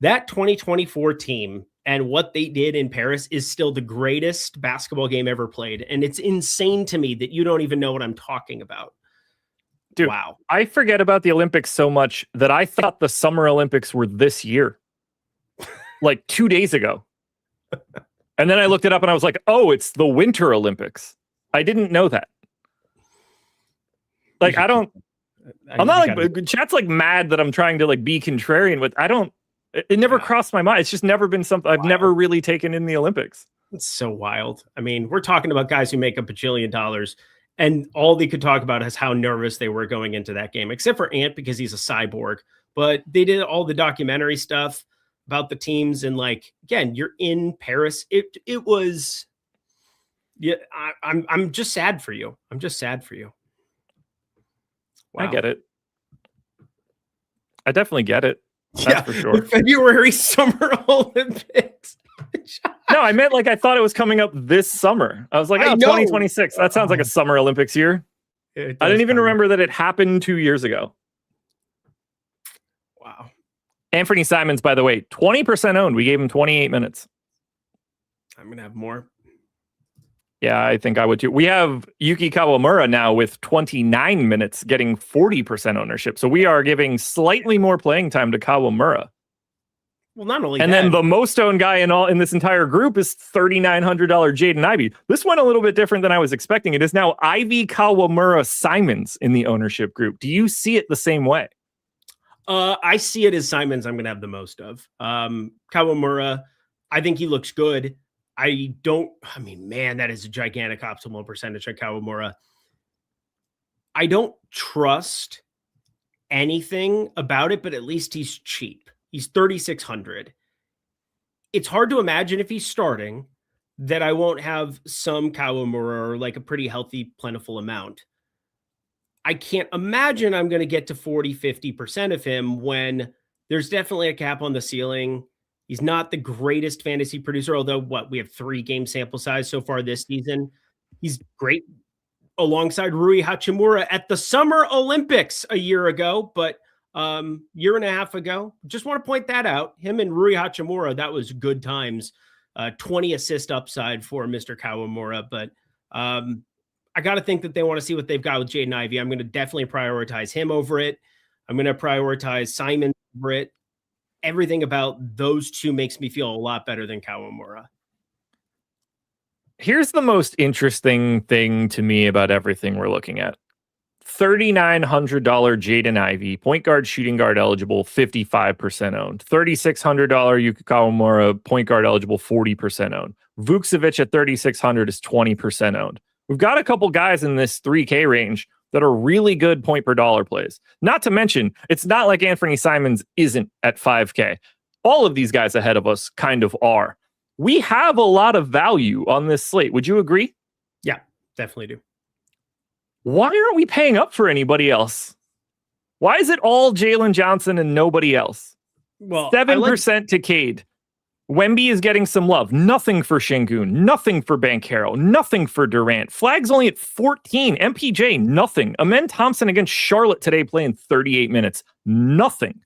[SPEAKER 2] that 2024 team and what they did in Paris is still the greatest basketball game ever played. And it's insane to me that you don't even know what I'm talking about.
[SPEAKER 1] Dude, wow. I forget about the Olympics so much that I thought the Summer Olympics were this year, like 2 days ago. And then I looked it up and I was like, oh, it's the Winter Olympics. I didn't know that. Like, I'm not like, chat's like mad that I'm trying to like be contrarian with. It never crossed my mind. It's just never been something I've never really taken in the Olympics.
[SPEAKER 2] It's so wild. I mean, we're talking about guys who make $1 bajillion. And all they could talk about is how nervous they were going into that game, except for Ant because he's a cyborg. But they did all the documentary stuff about the teams. And like, again, you're in Paris. It was, yeah, I'm just sad for you. I'm just sad for you.
[SPEAKER 1] Wow. I get it. I definitely get it. That's for sure.
[SPEAKER 2] The February Summer Olympics.
[SPEAKER 1] No, I meant like I thought it was coming up this summer. I was like, 2026. That sounds like a Summer Olympics year. I didn't even remember that it happened 2 years ago.
[SPEAKER 2] Wow.
[SPEAKER 1] Anthony Simons, by the way, 20% owned. We gave him 28 minutes.
[SPEAKER 2] I'm going to have more.
[SPEAKER 1] Yeah, I think I would too. We have Yuki Kawamura now with 29 minutes getting 40% ownership. So we are giving slightly more playing time to Kawamura.
[SPEAKER 2] Well, not only
[SPEAKER 1] and then the most owned guy in this entire group is $3,900 Jaden Ivey. This went a little bit different than I was expecting. It is now Ivy, Kawamura, Simons in the ownership group. Do you see it the same way?
[SPEAKER 2] I see it as Simons I'm going to have the most of. Kawamura, I think he looks good. Man, that is a gigantic optimal percentage on Kawamura. I don't trust anything about it, but at least he's cheap. He's 3,600. It's hard to imagine if he's starting that I won't have some Kawamura or like a pretty healthy, plentiful amount. I can't imagine I'm going to get to 40, 50% of him when there's definitely a cap on the ceiling. He's not the greatest fantasy producer, although we have 3 game sample size so far this season. He's great alongside Rui Hachimura at the Summer Olympics a year ago, but year and a half ago. Just want to point that out. Him and Rui Hachimura, that was good times. 20 assist upside for Mr. Kawamura, but I got to think that they want to see what they've got with Jaden Ivey. I'm going to definitely prioritize him over it. I'm going to prioritize Simon over it. Everything about those two makes me feel a lot better than Kawamura.
[SPEAKER 1] Here's the most interesting thing to me about everything we're looking at. $3,900 Jaden Ivey, point guard, shooting guard eligible, 55% owned. $3,600 Yuki Kawamura, point guard eligible, 40% owned. Vukcevic at $3,600 is 20% owned. We've got a couple guys in this 3K range that are really good point per dollar plays. Not to mention, it's not like Anthony Simons isn't at 5K. All of these guys ahead of us kind of are. we have a lot of value on this slate. Would you agree?
[SPEAKER 2] Yeah, definitely do.
[SPEAKER 1] Why aren't we paying up for anybody else? Why is it all Jalen Johnson and nobody else?
[SPEAKER 2] Well,
[SPEAKER 1] 7% to Cade. Wemby is getting some love. Nothing for Şengün. Nothing for Banchero. Nothing for Durant. Flag's only at 14. MPJ, nothing. Amen Thompson against Charlotte today playing 38 minutes. Nothing.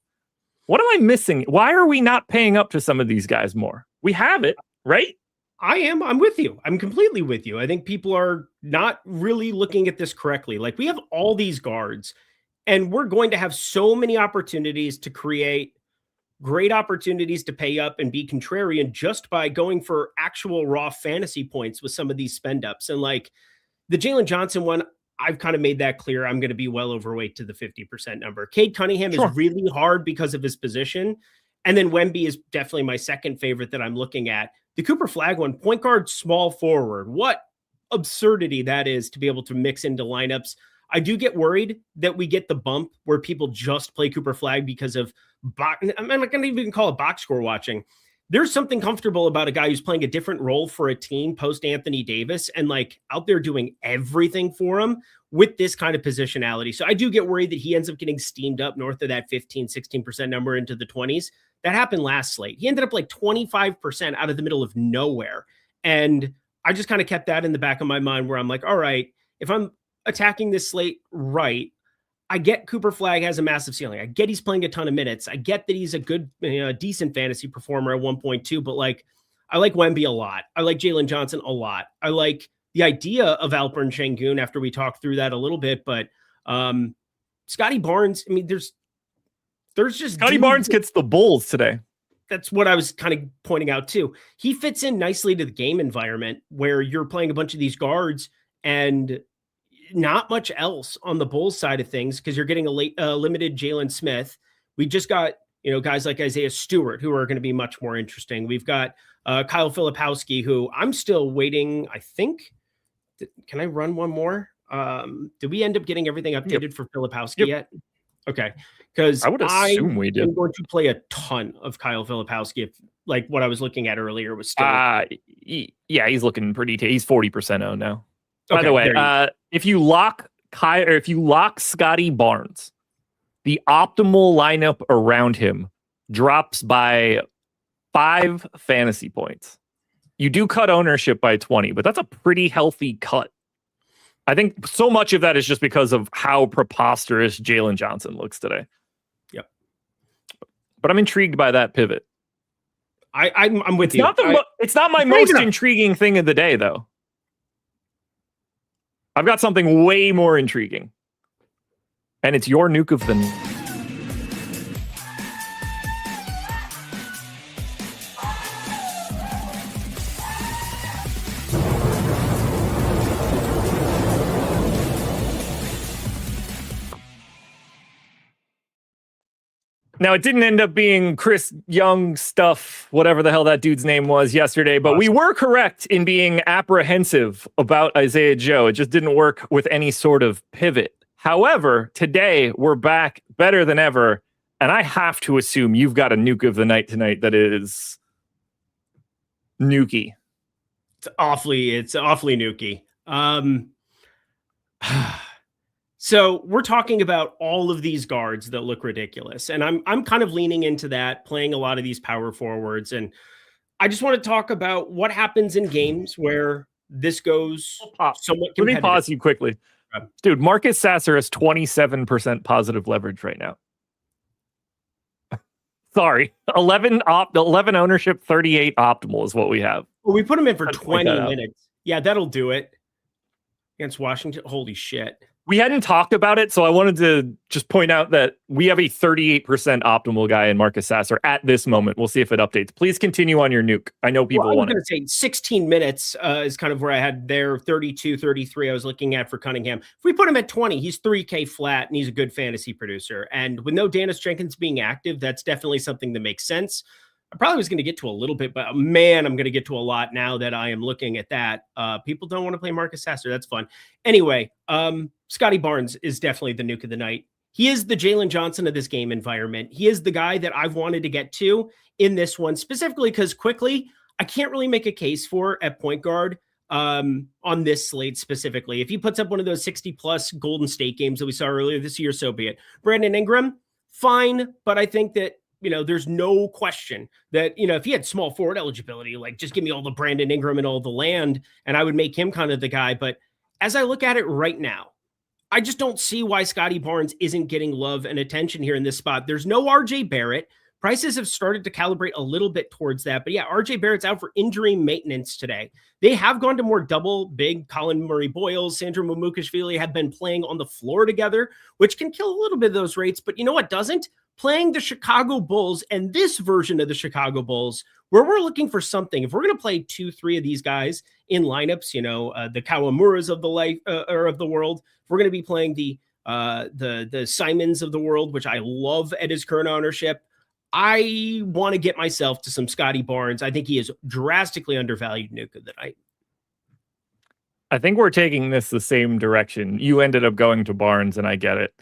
[SPEAKER 1] What am I missing? Why are we not paying up to some of these guys more? We have it, right?
[SPEAKER 2] I'm with you. I'm completely with you. I think people are not really looking at this correctly. Like, we have all these guards, and we're going to have so many opportunities to create great opportunities to pay up and be contrarian just by going for actual raw fantasy points with some of these spend ups. And like the Jalen Johnson one, I've kind of made that clear. I'm going to be well overweight to the 50% number. Cade Cunningham is really hard because of his position. And then Wemby is definitely my second favorite that I'm looking at. The Cooper Flag one, point guard, small forward. What absurdity that is to be able to mix into lineups. I do get worried that we get the bump where people just play Cooper Flag because of I'm not going to even call it box score watching. There's something comfortable about a guy who's playing a different role for a team post Anthony Davis and like out there doing everything for him with this kind of positionality. So I do get worried that he ends up getting steamed up north of that 16% number into the 20s. That happened last slate. He ended up like 25% out of the middle of nowhere. And I just kind of kept that in the back of my mind where I'm like, all right, if I'm attacking this slate right, I get Cooper Flag has a massive ceiling. I get he's playing a ton of minutes. I get that he's a good, decent fantasy performer at 1.2, but like, I like Wemby a lot. I like Jalen Johnson a lot. I like the idea of Alperen Şengün after we talked through that a little bit, but Scotty Barnes, I mean, there's just
[SPEAKER 1] Scotty Barnes gets the Bulls today.
[SPEAKER 2] That's what I was kind of pointing out too. He fits in nicely to the game environment where you're playing a bunch of these guards and not much else on the Bulls side of things because you're getting a limited Jalen Smith. We just got, guys like Isaiah Stewart who are going to be much more interesting. We've got Kyle Filipowski, who I'm still waiting. I think, can I run one more? Did we end up getting everything updated for Filipowski yet? Okay. Because
[SPEAKER 1] I would assume we did.
[SPEAKER 2] I'm going to play a ton of Kyle Filipowski. If like what I was looking at earlier was still.
[SPEAKER 1] Yeah, he's looking pretty. He's 40% owned now. By
[SPEAKER 2] Okay,
[SPEAKER 1] the way, if you lock Scotty Barnes, the optimal lineup around him drops by 5 fantasy points. You do cut ownership by 20, but that's a pretty healthy cut. I think so much of that is just because of how preposterous Jalen Johnson looks today.
[SPEAKER 2] Yep.
[SPEAKER 1] But I'm intrigued by that pivot.
[SPEAKER 2] I'm with you.
[SPEAKER 1] It's not my most intriguing thing of the day, though. I've got something way more intriguing. And it's your nuke of the night. Now, it didn't end up being Chris Young stuff, whatever the hell that dude's name was yesterday, but we were correct in being apprehensive about Isaiah Joe. It just didn't work with any sort of pivot. However, today we're back better than ever, and I have to assume you've got a nuke of the night tonight that is nukey.
[SPEAKER 2] It's awfully nukey. So we're talking about all of these guards that look ridiculous. And I'm kind of leaning into that, playing a lot of these power forwards. And I just want to talk about what happens in games where this goes somewhat competitive.
[SPEAKER 1] Let me pause you quickly. Dude, Marcus Sasser has 27% positive leverage right now. Sorry. 11 ownership, 38 optimal is what we have.
[SPEAKER 2] Well, we put him in for 20 minutes. Yeah, that'll do it. Against Washington. Holy shit.
[SPEAKER 1] We hadn't talked about it, so I wanted to just point out that we have a 38% optimal guy in Marcus Sasser at this moment. We'll see if it updates. Please continue on your nuke. I know people want it.
[SPEAKER 2] I was going to say 16 minutes is kind of where I had there. 32, 33 I was looking at for Cunningham. If we put him at 20, he's 3K flat, and he's a good fantasy producer. And with no Dennis Jenkins being active, that's definitely something that makes sense. I probably was going to get to a little bit, but man, I'm going to get to a lot now that I am looking at that. People don't want to play Marcus Sasser. That's fun. Anyway, Scotty Barnes is definitely the nuke of the night. He is the Jalen Johnson of this game environment. He is the guy that I've wanted to get to in this one, specifically because quickly, I can't really make a case for at point guard on this slate specifically. If he puts up one of those 60+ Golden State games that we saw earlier this year, so be it. Brandon Ingram, fine, but I think that, there's no question that, if he had small forward eligibility, like just give me all the Brandon Ingram and all the land, and I would make him kind of the guy. But as I look at it right now, I just don't see why Scotty Barnes isn't getting love and attention here in this spot. There's no RJ Barrett. Prices have started to calibrate a little bit towards that. But yeah, RJ Barrett's out for injury maintenance today. They have gone to more double big. Colin Murray-Boyles, Sandro Mamukashvili have been playing on the floor together, which can kill a little bit of those rates. But you know what doesn't? Playing the Chicago Bulls and this version of the Chicago Bulls, where we're looking for something. If we're going to play 2-3 of these guys in lineups, the Kawamuras of the life or of the world, if we're going to be playing the Simons of the world, which I love at his current ownership, I want to get myself to some Scotty Barnes. I think he is drastically undervalued Nuke of the night.
[SPEAKER 1] I think we're taking this the same direction. You ended up going to Barnes, and I get it.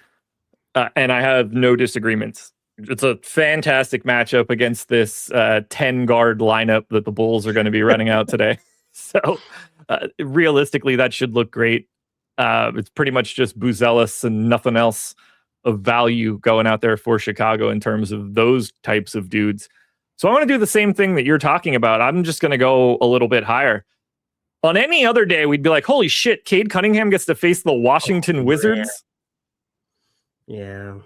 [SPEAKER 1] And I have no disagreements. It's a fantastic matchup against this 10-guard lineup that the Bulls are going to be running out today. So realistically, that should look great. It's pretty much just Buzelis and nothing else of value going out there for Chicago in terms of those types of dudes. So I want to do the same thing that you're talking about. I'm just going to go a little bit higher. On any other day, we'd be like, holy shit, Cade Cunningham gets to face the Washington Wizards.
[SPEAKER 2] Yeah.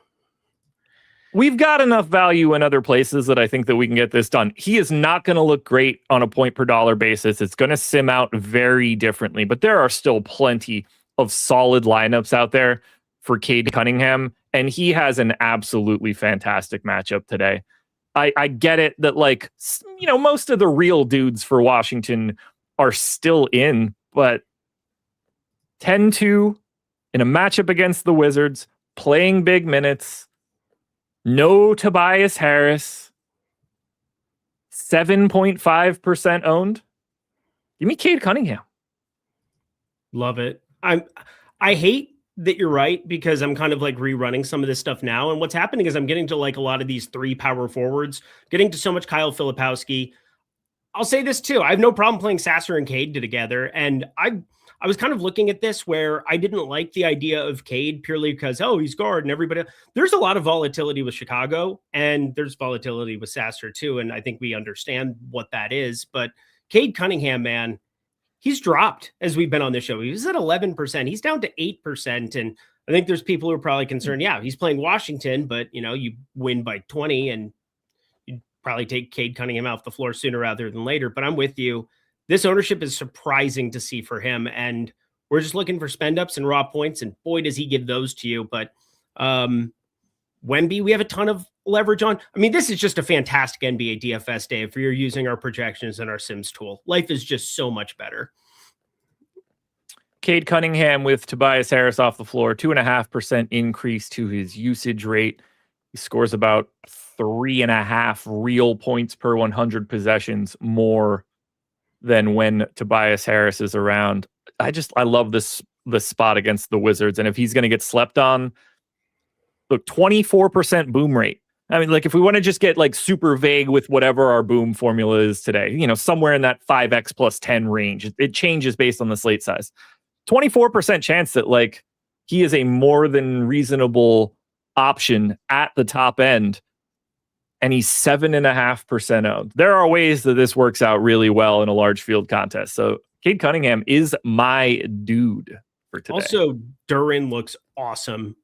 [SPEAKER 1] We've got enough value in other places that I think that we can get this done. He is not going to look great on a point per dollar basis. It's going to sim out very differently, but there are still plenty of solid lineups out there for Cade Cunningham, and he has an absolutely fantastic matchup today. I get it that, most of the real dudes for Washington are still in, but 10-2 in a matchup against the Wizards, playing big minutes, no Tobias Harris, 7.5% owned. Give me Cade Cunningham.
[SPEAKER 2] Love it. I hate that you're right, because I'm kind of rerunning some of this stuff now. And what's happening is I'm getting to a lot of these 3 power forwards, getting to so much Kyle Filipowski. I'll say this too. I have no problem playing Sasser and Cade together. And I was kind of looking at this where I didn't like the idea of Cade purely because, he's guard and everybody. There's a lot of volatility with Chicago, and there's volatility with Sasser too. And I think we understand what that is. But Cade Cunningham, man, he's dropped as we've been on this show. He was at 11%. He's down to 8%. And I think there's people who are probably concerned. Yeah, he's playing Washington, but you win by 20 and you'd probably take Cade Cunningham off the floor sooner rather than later. But I'm with you. This ownership is surprising to see for him. And we're just looking for spend ups and raw points. And boy, does he give those to you. But Wemby, we have a ton of leverage on. I mean, this is just a fantastic NBA DFS day if you're using our projections and our Sims tool. Life is just so much better.
[SPEAKER 1] Cade Cunningham with Tobias Harris off the floor, 2.5% increase to his usage rate. He scores about 3.5 real points per 100 possessions more than when Tobias Harris is around. I love this spot against the Wizards. And if he's going to get slept on, look, 24% boom rate. I mean, if we want to just get super vague with whatever our boom formula is today, somewhere in that 5x plus 10 range, it changes based on the slate size. 24% chance that he is a more than reasonable option at the top end, and he's 7.5% owned. There are ways that this works out really well in a large field contest. So Cade Cunningham is my dude for today.
[SPEAKER 2] Also, Duren looks awesome.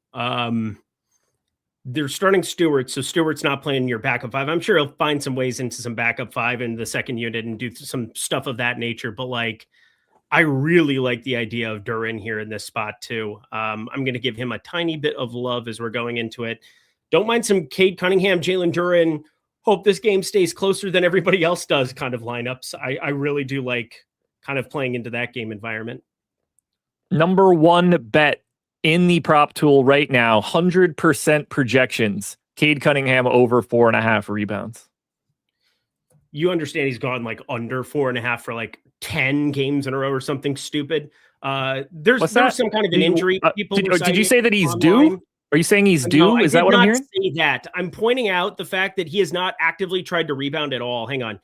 [SPEAKER 2] They're starting Stewart, so Stewart's not playing your backup 5. I'm sure he'll find some ways into some backup 5 in the second unit and do some stuff of that nature. But I really like the idea of Duren here in this spot too. I'm going to give him a tiny bit of love as we're going into it. Don't mind some Cade Cunningham, Jalen Duren. Hope this game stays closer than everybody else does kind of lineups. I really do like kind of playing into that game environment.
[SPEAKER 1] Number one bet in the prop tool right now, 100% projections. Cade Cunningham over 4.5 rebounds.
[SPEAKER 2] You understand he's gone under 4.5 for 10 games in a row or something stupid. There's some kind of an injury.
[SPEAKER 1] Did you say that he's due? Are you saying he's due?
[SPEAKER 2] No,
[SPEAKER 1] is that what I'm hearing?
[SPEAKER 2] Say that. I'm pointing out the fact that he has not actively tried to rebound at all. Hang on.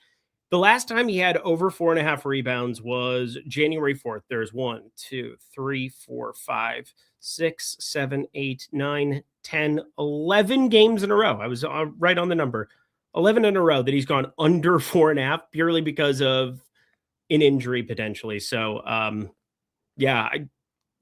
[SPEAKER 2] The last time he had over 4.5 rebounds was January 4th. There's 1, 2, 3, 4, 5, 6, 7, 8, 9, 10, 11 games in a row. I was right on the number. 11 in a row that he's gone under 4.5 purely because of an injury potentially. So, yeah,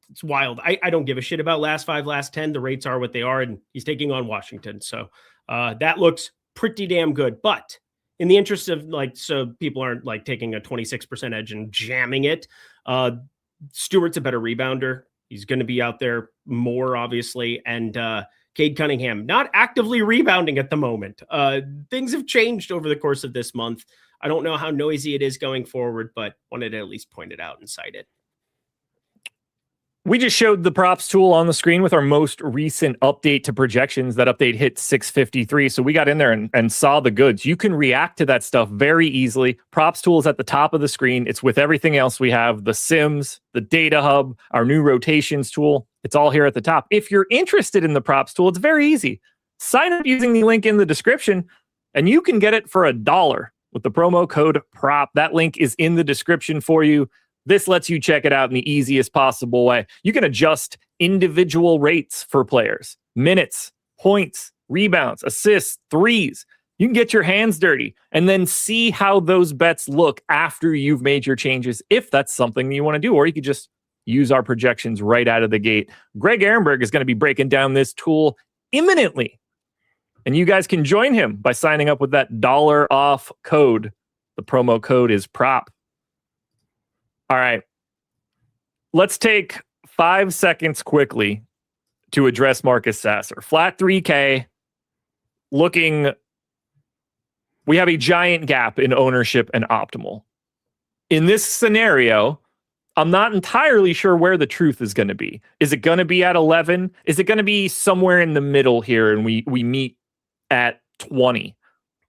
[SPEAKER 2] it's wild. I don't give a shit about last 5, last 10. The rates are what they are, and he's taking on Washington. So that looks pretty damn good. But in the interest of so people aren't taking a 26% edge and jamming it, Stewart's a better rebounder. He's going to be out there more, obviously. And Cade Cunningham, not actively rebounding at the moment. Things have changed over the course of this month. I don't know how noisy it is going forward, but wanted to at least point it out and cite it.
[SPEAKER 1] We just showed the props tool on the screen with our most recent update to projections. That update hit 653. So we got in there and saw the goods. You can react to that stuff very easily. Props tool is at the top of the screen. It's with everything else we have, the Sims, the Data Hub, our new rotations tool. It's all here at the top. If you're interested in the props tool, it's very easy. Sign up using the link in the description, and you can get it for $1 with the promo code PROP. That link is in the description for you. This lets you check it out in the easiest possible way. You can adjust individual rates for players, minutes, points, rebounds, assists, threes. You can get your hands dirty and then see how those bets look after you've made your changes, if that's something you want to do. Or you could just use our projections right out of the gate. Greg Ehrenberg is going to be breaking down this tool imminently. And you guys can join him by signing up with that $1 off code. The promo code is PROP. All right. Let's take 5 seconds quickly to address Marcus Sasser. Flat 3K, we have a giant gap in ownership and optimal. In this scenario, I'm not entirely sure where the truth is going to be. Is it going to be at 11? Is it going to be somewhere in the middle here and we meet at 20?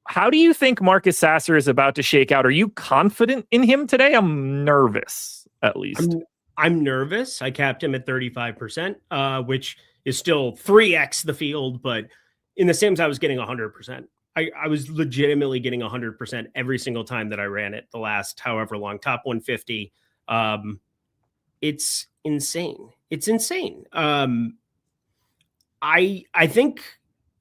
[SPEAKER 1] How do you think Marcus Sasser is about to shake out? Are you confident in him today? I'm nervous, at least.
[SPEAKER 2] I'm nervous. I capped him at 35%, which is still 3x the field. But in the Sims, I was getting 100%. I was legitimately getting 100% every single time that I ran it the last however long. Top 150. It's insane. It's insane. I think...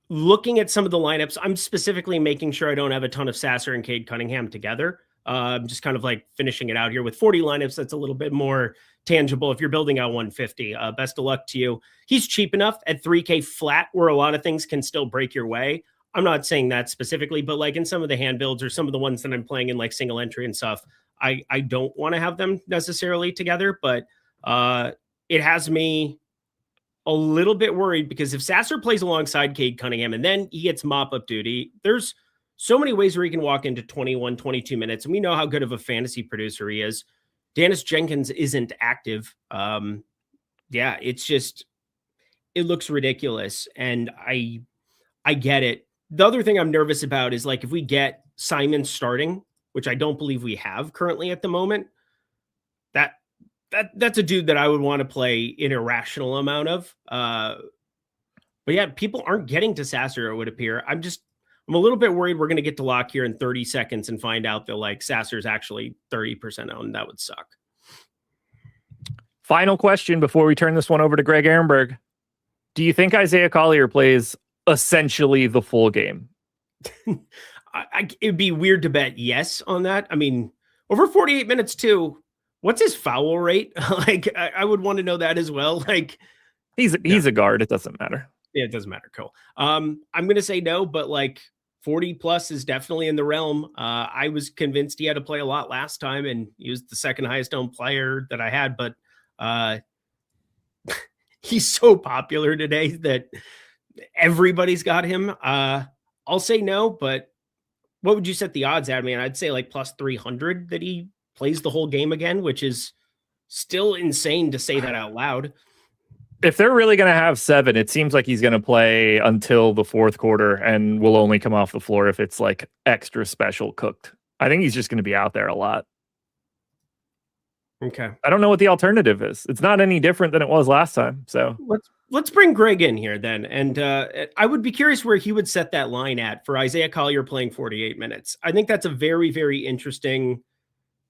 [SPEAKER 2] Looking at some of the lineups, I'm specifically making sure I don't have a ton of Sasser and Cade Cunningham together. I'm just kind of finishing it out here with 40 lineups. That's a little bit more tangible if you're building out 150. Best of luck to you. He's cheap enough at 3K flat where a lot of things can still break your way. I'm not saying that specifically, but in some of the hand builds or some of the ones that I'm playing in single entry and stuff, I don't want to have them necessarily together, but it has me a little bit worried because if Sasser plays alongside Cade Cunningham and then he gets mop-up duty, there's so many ways where he can walk into 21, 22 minutes, and we know how good of a fantasy producer he is. Dennis Jenkins isn't active. Yeah, it's just, it looks ridiculous, and I get it. The other thing I'm nervous about is if we get Simon starting, which I don't believe we have currently at the moment, that's a dude that I would want to play an irrational amount of. But yeah, people aren't getting to Sasser, it would appear. I'm a little bit worried we're going to get to lock here in 30 seconds and find out that Sasser's actually 30% owned. That would suck.
[SPEAKER 1] Final question before we turn this one over to Greg Ehrenberg. Do you think Isaiah Collier plays essentially the full game?
[SPEAKER 2] It'd be weird to bet yes on that. I mean, over 48 minutes too. What's his foul rate? I would want to know that as well.
[SPEAKER 1] He's a guard. It doesn't matter.
[SPEAKER 2] Yeah, it doesn't matter. Cool. I'm going to say no, but 40 plus is definitely in the realm. I was convinced he had to play a lot last time, and he was the second highest owned player that I had, but he's so popular today that everybody's got him. I'll say no, but what would you set the odds at, man? I'd say plus 300 that he plays the whole game again, which is still insane to say that out loud.
[SPEAKER 1] If they're really going to have 7, it seems like he's going to play until the fourth quarter and will only come off the floor if it's extra special cooked. I think he's just going to be out there a lot.
[SPEAKER 2] Okay.
[SPEAKER 1] I don't know what the alternative is. It's not any different than it was last time. So
[SPEAKER 2] let's bring Greg in here then. And I would be curious where he would set that line at for Isaiah Collier playing 48 minutes. I think that's a very, very interesting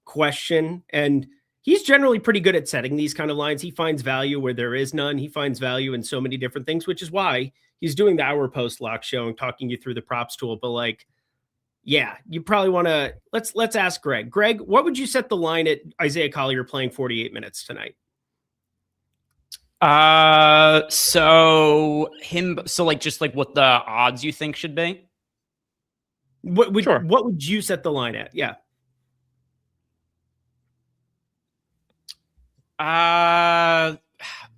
[SPEAKER 2] question. And he's generally pretty good at setting these kind of lines. He finds value where there is none. He finds value in so many different things, which is why he's doing the hour post lock show and talking you through the props tool. But like, yeah, you probably want to let's ask Greg. Greg, what would you set the line at Isaiah Collier playing 48 minutes tonight?
[SPEAKER 3] So like just like what the odds you think should be?
[SPEAKER 2] What would you set the line at? Yeah.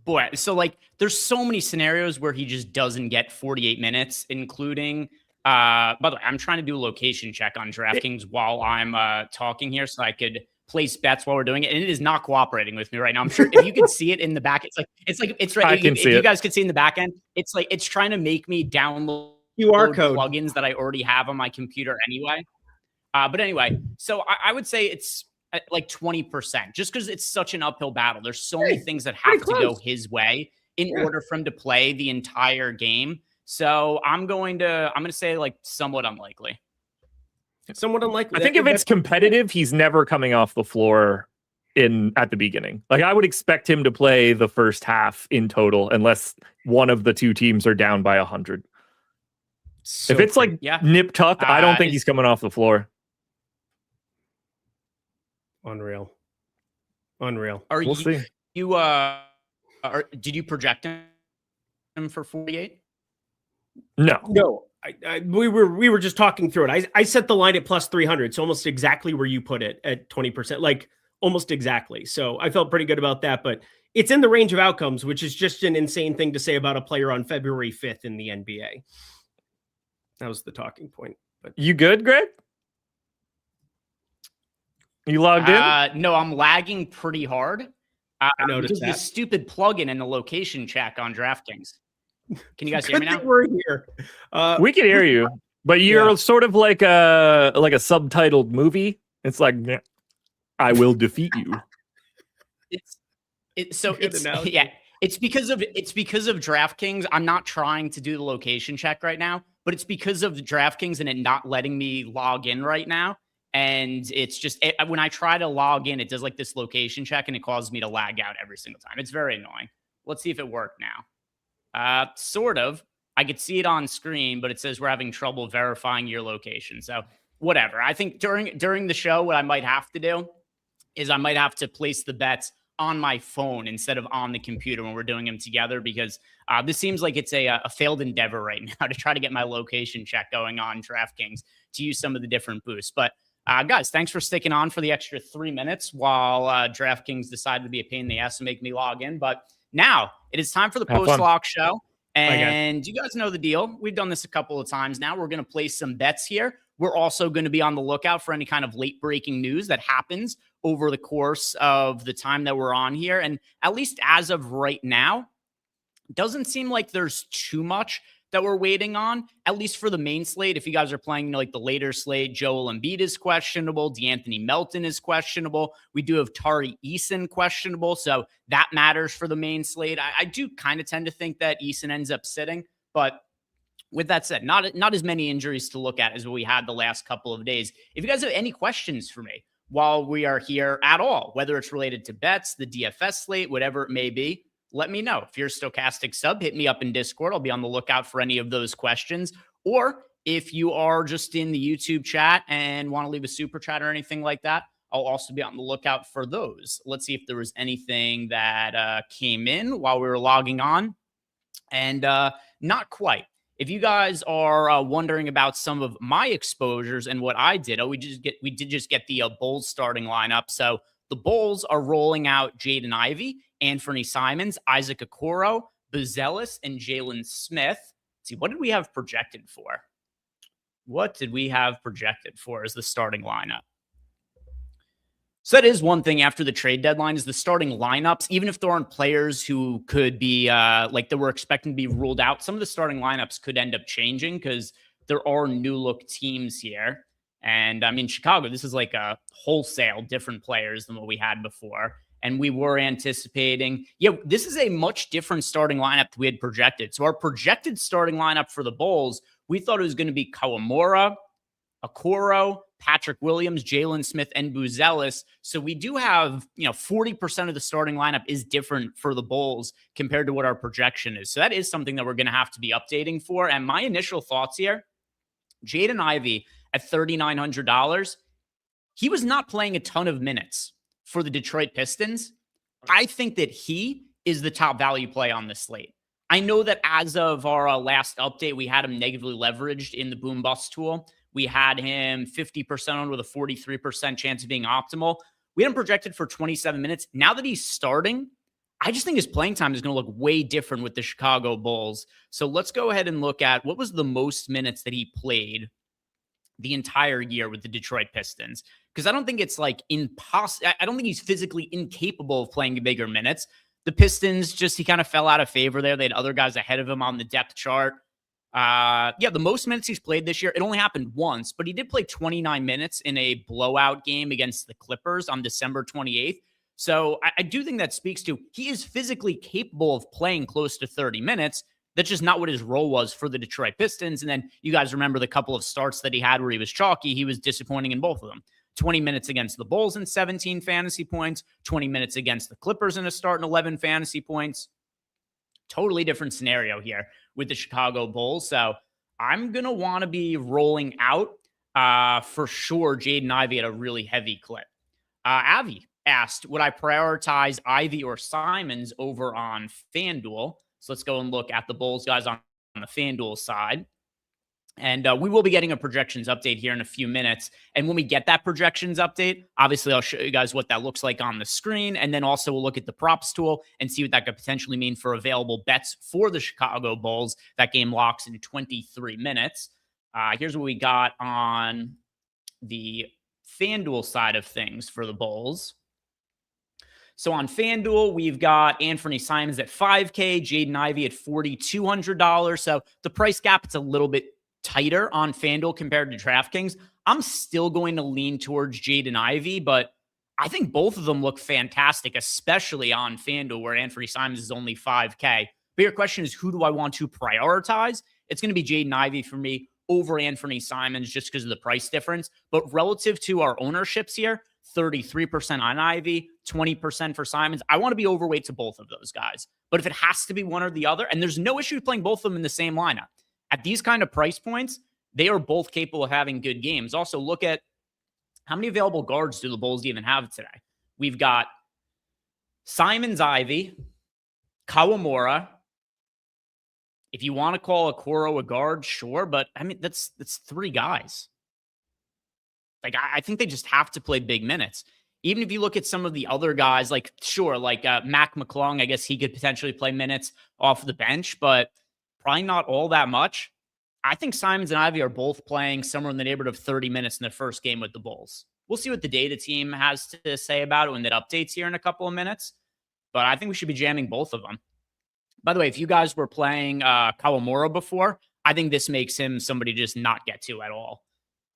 [SPEAKER 3] Boy, so like there's so many scenarios where he just doesn't get 48 minutes, including by the way, I'm trying to do a location check on DraftKings while I'm talking here so I could place bets while we're doing it, and it is not cooperating with me right now. I'm sure if you could see it in the back, it's right. If you guys could see in the back end, it's like it's trying to make me download
[SPEAKER 2] QR code
[SPEAKER 3] plugins that I already have on my computer anyway. But anyway, so I would say it's like 20%, just because it's such an uphill battle. There's so many things that have to go his way in order for him to play the entire game. So I'm going to say like somewhat unlikely.
[SPEAKER 2] Somewhat unlikely.
[SPEAKER 1] I think if it's competitive, he's never coming off the floor at the beginning. Like I would expect him to play the first half in total, unless one of the two teams are down by 100. So if it's like nip tuck, I don't think he's coming off the floor.
[SPEAKER 2] Unreal.
[SPEAKER 3] We'll see. Did you project him for 48?
[SPEAKER 2] No. We were just talking through it. I set the line at plus 300. So almost exactly where you put it at 20%, like almost exactly. So I felt pretty good about that, but it's in the range of outcomes, which is just an insane thing to say about a player on February 5th in the NBA. That was the talking point. But
[SPEAKER 1] you good, Greg? You logged in?
[SPEAKER 3] No, I'm lagging pretty hard.
[SPEAKER 2] I noticed that.
[SPEAKER 3] The stupid plugin in the location check on DraftKings. Can you guys hear me now?
[SPEAKER 2] We're here.
[SPEAKER 1] We can hear you, but you're sort of like a subtitled movie. It's like, I will defeat you.
[SPEAKER 3] It's because of DraftKings. I'm not trying to do the location check right now, but it's because of the DraftKings and it not letting me log in right now. And it's just when I try to log in, it does like this location check and it causes me to lag out every single time. It's very annoying. Let's see if it worked now. Sort of. I could see it on screen, but it says we're having trouble verifying your location. So whatever. I think during the show, what I might have to do is I might have to place the bets on my phone instead of on the computer when we're doing them together, because this seems like it's a failed endeavor right now to try to get my location check going on DraftKings to use some of the different boosts. But guys, thanks for sticking on for the extra 3 minutes while DraftKings decided to be a pain in the ass and make me log in. But now it is time for the post-lock show. And you guys know the deal. We've done this a couple of times now. We're going to place some bets here. We're also going to be on the lookout for any kind of late-breaking news that happens over the course of the time that we're on here. And at least as of right now, it doesn't seem like there's too much that we're waiting on, at least for the main slate. If you guys are playing like the later slate, Joel Embiid is questionable. DeAnthony Melton is questionable. We do have Tari Eason questionable. So that matters for the main slate. I do kind of tend to think that Eason ends up sitting, but with that said, not as many injuries to look at as what we had the last couple of days. If you guys have any questions for me while we are here at all, whether it's related to bets, the DFS slate, whatever it may be, let me know. If you're a Stokastic sub, hit me up in Discord. I'll be on the lookout for any of those questions. Or if you are just in the YouTube chat and want to leave a super chat or anything like that, I'll also be on the lookout for those. Let's see if there was anything that came in while we were logging on. And not quite. If you guys are wondering about some of my exposures and what I did, we did just get the Bulls starting lineup. So the Bulls are rolling out Jaden Ivey, Anthony Simons, Isaac Okoro, Buzelis, and Jalen Smith. Let's see, what did we have projected for? What did we have projected for as the starting lineup? So that is one thing after the trade deadline is the starting lineups. Even if there aren't players who could be like that we're expecting to be ruled out, some of the starting lineups could end up changing because there are new look teams here. And I mean, Chicago, this is like a wholesale different players than what we had before. And we were anticipating, this is a much different starting lineup that we had projected. So our projected starting lineup for the Bulls, we thought it was going to be Kawamura, Okoro, Patrick Williams, Jalen Smith, and Buzelis. So we do have, 40% of the starting lineup is different for the Bulls compared to what our projection is. So that is something that we're going to have to be updating for. And my initial thoughts here, Jaden Ivey at $3,900, he was not playing a ton of minutes for the Detroit Pistons. I think that he is the top value play on this slate. I know that as of our last update, we had him negatively leveraged in the boom bust tool. We had him 50% on with a 43% chance of being optimal. We had him projected for 27 minutes. Now that he's starting, I just think his playing time is going to look way different with the Chicago Bulls. So let's go ahead and look at what was the most minutes that he played the entire year with the Detroit Pistons. Because I don't think it's like impossible. I don't think he's physically incapable of playing bigger minutes. The Pistons he kind of fell out of favor there. They had other guys ahead of him on the depth chart. The most minutes he's played this year, it only happened once, but he did play 29 minutes in a blowout game against the Clippers on December 28th. So I do think that speaks to he is physically capable of playing close to 30 minutes. That's just not what his role was for the Detroit Pistons. And then you guys remember the couple of starts that he had where he was chalky. He was disappointing in both of them. 20 minutes against the Bulls and 17 fantasy points, 20 minutes against the Clippers in a start and 11 fantasy points. Totally different scenario here with the Chicago Bulls. So I'm going to want to be rolling out for sure Jaden Ivey at a really heavy clip. Avi asked, would I prioritize Ivey or Simons over on FanDuel? So let's go and look at the Bulls guys on the FanDuel side. And we will be getting a projections update here in a few minutes. And when we get that projections update, obviously I'll show you guys what that looks like on the screen. And then also we'll look at the props tool and see what that could potentially mean for available bets for the Chicago Bulls. That game locks in 23 minutes. Here's what we got on the FanDuel side of things for the Bulls. So on FanDuel, we've got Anthony Simons at $5K, Jaden Ivey at $4,200. So the price gap, it's a little bit tighter on FanDuel compared to DraftKings. I'm still going to lean towards Jaden Ivey, but I think both of them look fantastic, especially on FanDuel where Anthony Simons is only $5K. But your question is, who do I want to prioritize? It's going to be Jaden Ivey for me over Anthony Simons just because of the price difference. But relative to our ownerships here, 33% on Ivy, 20% for Simons. I want to be overweight to both of those guys. But if it has to be one or the other, and there's no issue playing both of them in the same lineup, at these kind of price points, they are both capable of having good games. Also, look at how many available guards do the Bulls even have today? We've got Simons, Ivy, Kawamura. If you want to call Okoro a guard, sure, but I mean, that's three guys. Like, I think they just have to play big minutes. Even if you look at some of the other guys, like, sure, like Mac McClung, I guess he could potentially play minutes off the bench, but probably not all that much. I think Simons and Ivy are both playing somewhere in the neighborhood of 30 minutes in their first game with the Bulls. We'll see what the data team has to say about it when that updates here in a couple of minutes, but I think we should be jamming both of them. By the way, if you guys were playing Kawamura before, I think this makes him somebody to just not get to at all.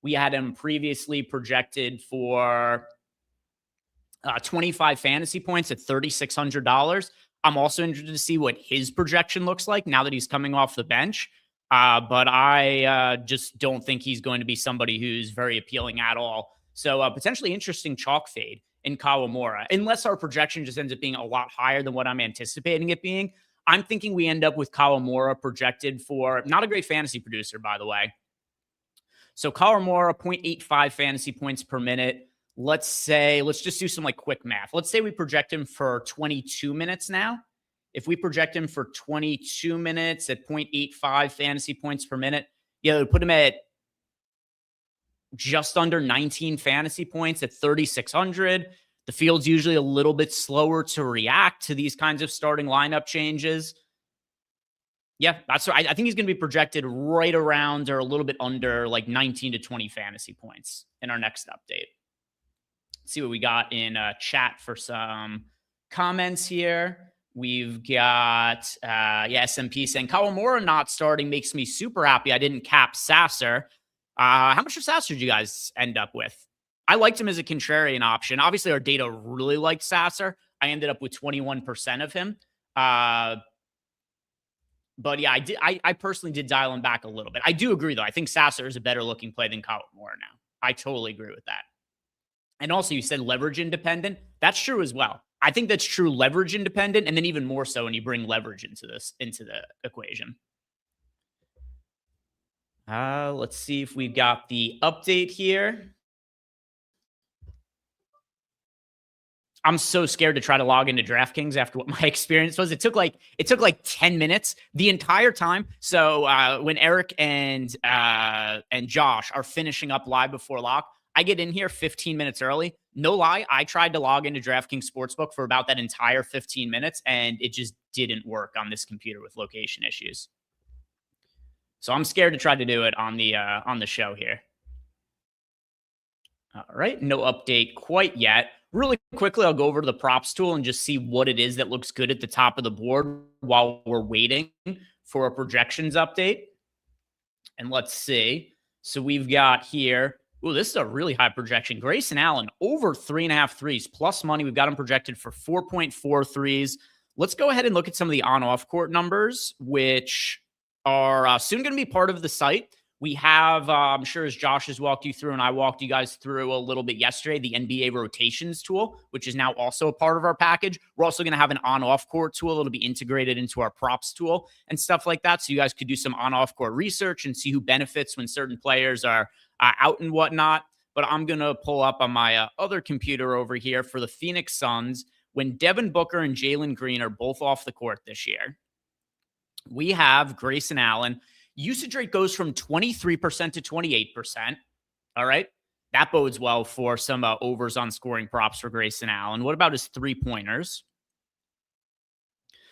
[SPEAKER 3] We had him previously projected for 25 fantasy points at $3,600. I'm also interested to see what his projection looks like now that he's coming off the bench. But I just don't think he's going to be somebody who's very appealing at all. So potentially interesting chalk fade in Kawamura, unless our projection just ends up being a lot higher than what I'm anticipating it being. I'm thinking we end up with Kawamura projected for, not a great fantasy producer, by the way. So Kawamura, 0.85 fantasy points per minute. Let's just do some like quick math. Let's say we project him for 22 minutes now. If we project him for 22 minutes at 0.85 fantasy points per minute, we put him at just under 19 fantasy points at 3,600. The field's usually a little bit slower to react to these kinds of starting lineup changes. Yeah, that's right. I think he's going to be projected right around or a little bit under like 19 to 20 fantasy points in our next update. Let's see what we got in chat for some comments here. We've got SMP saying Kawamura not starting makes me super happy. I didn't cap Sasser. How much of Sasser did you guys end up with? I liked him as a contrarian option. Obviously, our data really liked Sasser. I ended up with 21% of him. But yeah, I personally did dial him back a little bit. I do agree, though. I think Sasser is a better looking play than Kawamura now. I totally agree with that. And also, you said leverage independent. That's true as well. I think that's true leverage independent, and then even more so when you bring leverage into the equation. Let's see if we've got the update here. I'm so scared to try to log into DraftKings after what my experience was. It took like 10 minutes the entire time. So when Eric and Josh are finishing up live before lock, I get in here 15 minutes early. No lie, I tried to log into DraftKings Sportsbook for about that entire 15 minutes, and it just didn't work on this computer with location issues. So I'm scared to try to do it on the show here. All right, no update quite yet. Really quickly, I'll go over to the props tool and just see what it is that looks good at the top of the board while we're waiting for a projections update. And let's see. So we've got here, oh, this is a really high projection. Grayson Allen, over 3.5 threes, plus money. We've got him projected for 4.4 threes. Let's go ahead and look at some of the on-off court numbers, which are soon going to be part of the site. We have, I'm sure as Josh has walked you through and I walked you guys through a little bit yesterday, the NBA rotations tool, which is now also a part of our package. We're also going to have an on-off court tool that'll be integrated into our props tool and stuff like that. So you guys could do some on-off court research and see who benefits when certain players are out and whatnot. But I'm going to pull up on my other computer over here for the Phoenix Suns. When Devin Booker and Jalen Green are both off the court this year, we have Grayson Allen. Usage rate goes from 23% to 28%. All right. That bodes well for some overs on scoring props for Grayson Allen. What about his three-pointers?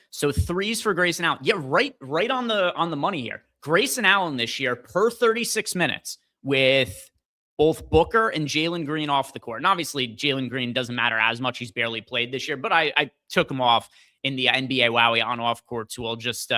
[SPEAKER 3] So threes for Grayson Allen. Yeah, right on the money here. Grayson Allen this year per 36 minutes with both Booker and Jalen Green off the court. And obviously, Jalen Green doesn't matter as much. He's barely played this year, but I took him off in the NBA Wowie on-off court tool just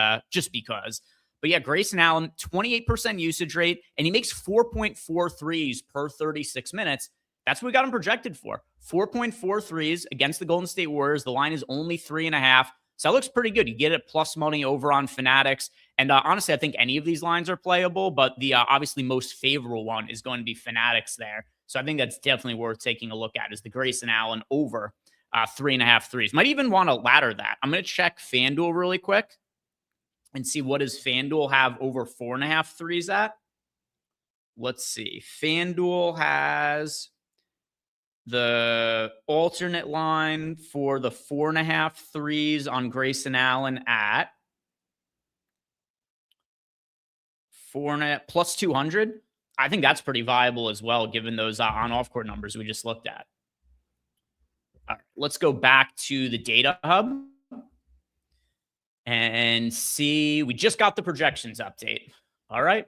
[SPEAKER 3] because. But yeah, Grayson Allen, 28% usage rate, and he makes 4.4 threes per 36 minutes. That's what we got him projected for. 4.4 threes against the Golden State Warriors. The line is only 3.5. So that looks pretty good. You get it plus money over on Fanatics. And honestly, I think any of these lines are playable, but the obviously most favorable one is going to be Fanatics there. So I think that's definitely worth taking a look at, is the Grayson Allen over 3.5 threes. Might even want to ladder that. I'm going to check FanDuel really quick and see what does FanDuel have over 4.5 threes at. Let's see. FanDuel has the alternate line for the 4.5 threes on Grayson Allen at 4.5 plus 200. I think that's pretty viable as well, given those on-off court numbers we just looked at. All right, let's go back to the data hub and see. We just got the projections update. All right.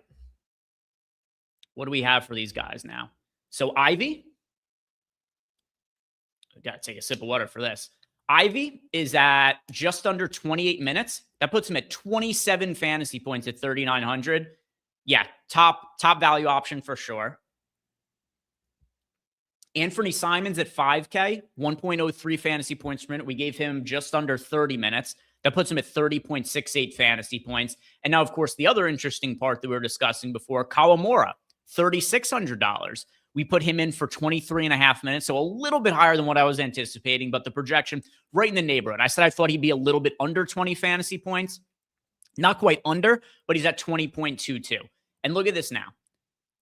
[SPEAKER 3] What do we have for these guys now? So Ivy, I got to take a sip of water for this. Ivy is at just under 28 minutes. That puts him at 27 fantasy points at 3,900. Yeah, top value option for sure. Anthony Simons at 5K, 1.03 fantasy points per minute. We gave him just under 30 minutes. That puts him at 30.68 fantasy points. And now, of course, the other interesting part that we were discussing before, Kawamura, $3,600. We put him in for 23.5 minutes, so a little bit higher than what I was anticipating, but the projection right in the neighborhood. I said I thought he'd be a little bit under 20 fantasy points. Not quite under, but he's at 20.22. And look at this now.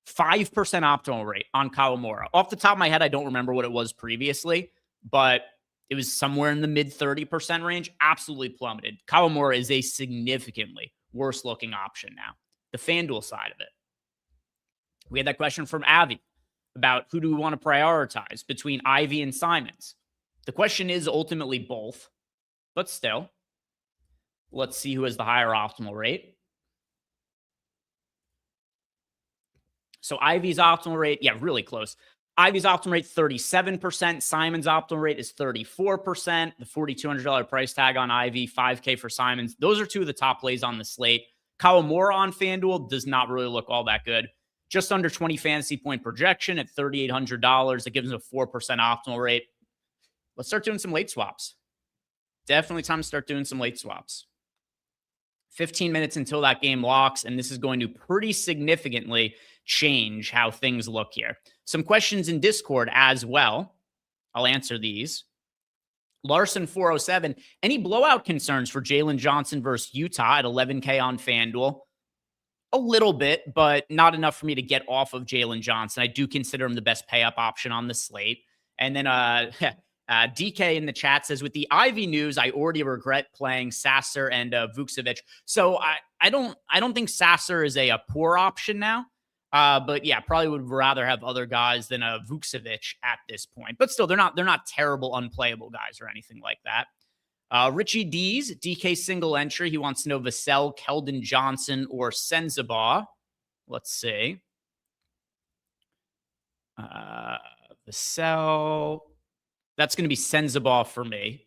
[SPEAKER 3] 5% optimal rate on Kawamura. Off the top of my head, I don't remember what it was previously, but it was somewhere in the mid 30% range. Absolutely plummeted. Kawamura is a significantly worse looking option now. The FanDuel side of it. We had that question from Avi about who do we want to prioritize between Ivy and Simons. The question is ultimately both, but still, let's see who has the higher optimal rate. So Ivy's optimal rate, yeah, really close. Ivy's optimal rate, 37%. Simon's optimal rate is 34%. The $4,200 price tag on Ivy, 5K for Simons. Those are two of the top plays on the slate. Kawamura on FanDuel does not really look all that good. Just under 20 fantasy point projection at $3,800. That gives him a 4% optimal rate. Let's start doing some late swaps. Definitely time to start doing some late swaps. 15 minutes until that game locks, and this is going to pretty significantly change how things look here. Some questions in Discord as well. I'll answer these. Larson 407, any blowout concerns for Jalen Johnson versus Utah at 11K on FanDuel? A little bit, but not enough for me to get off of Jalen Johnson. I do consider him the best pay up option on the slate. And then DK in the chat says, with the Ivy news, I already regret playing Sasser and Vukcevic. So I don't think Sasser is a poor option now. But yeah, probably would rather have other guys than Vukcevic at this point. But still, they're not terrible, unplayable guys or anything like that. Richie D's, DK single entry. He wants to know Vassell, Keldon Johnson, or Sensabaugh. Let's see. Vassell. That's going to be Sensabaugh for me.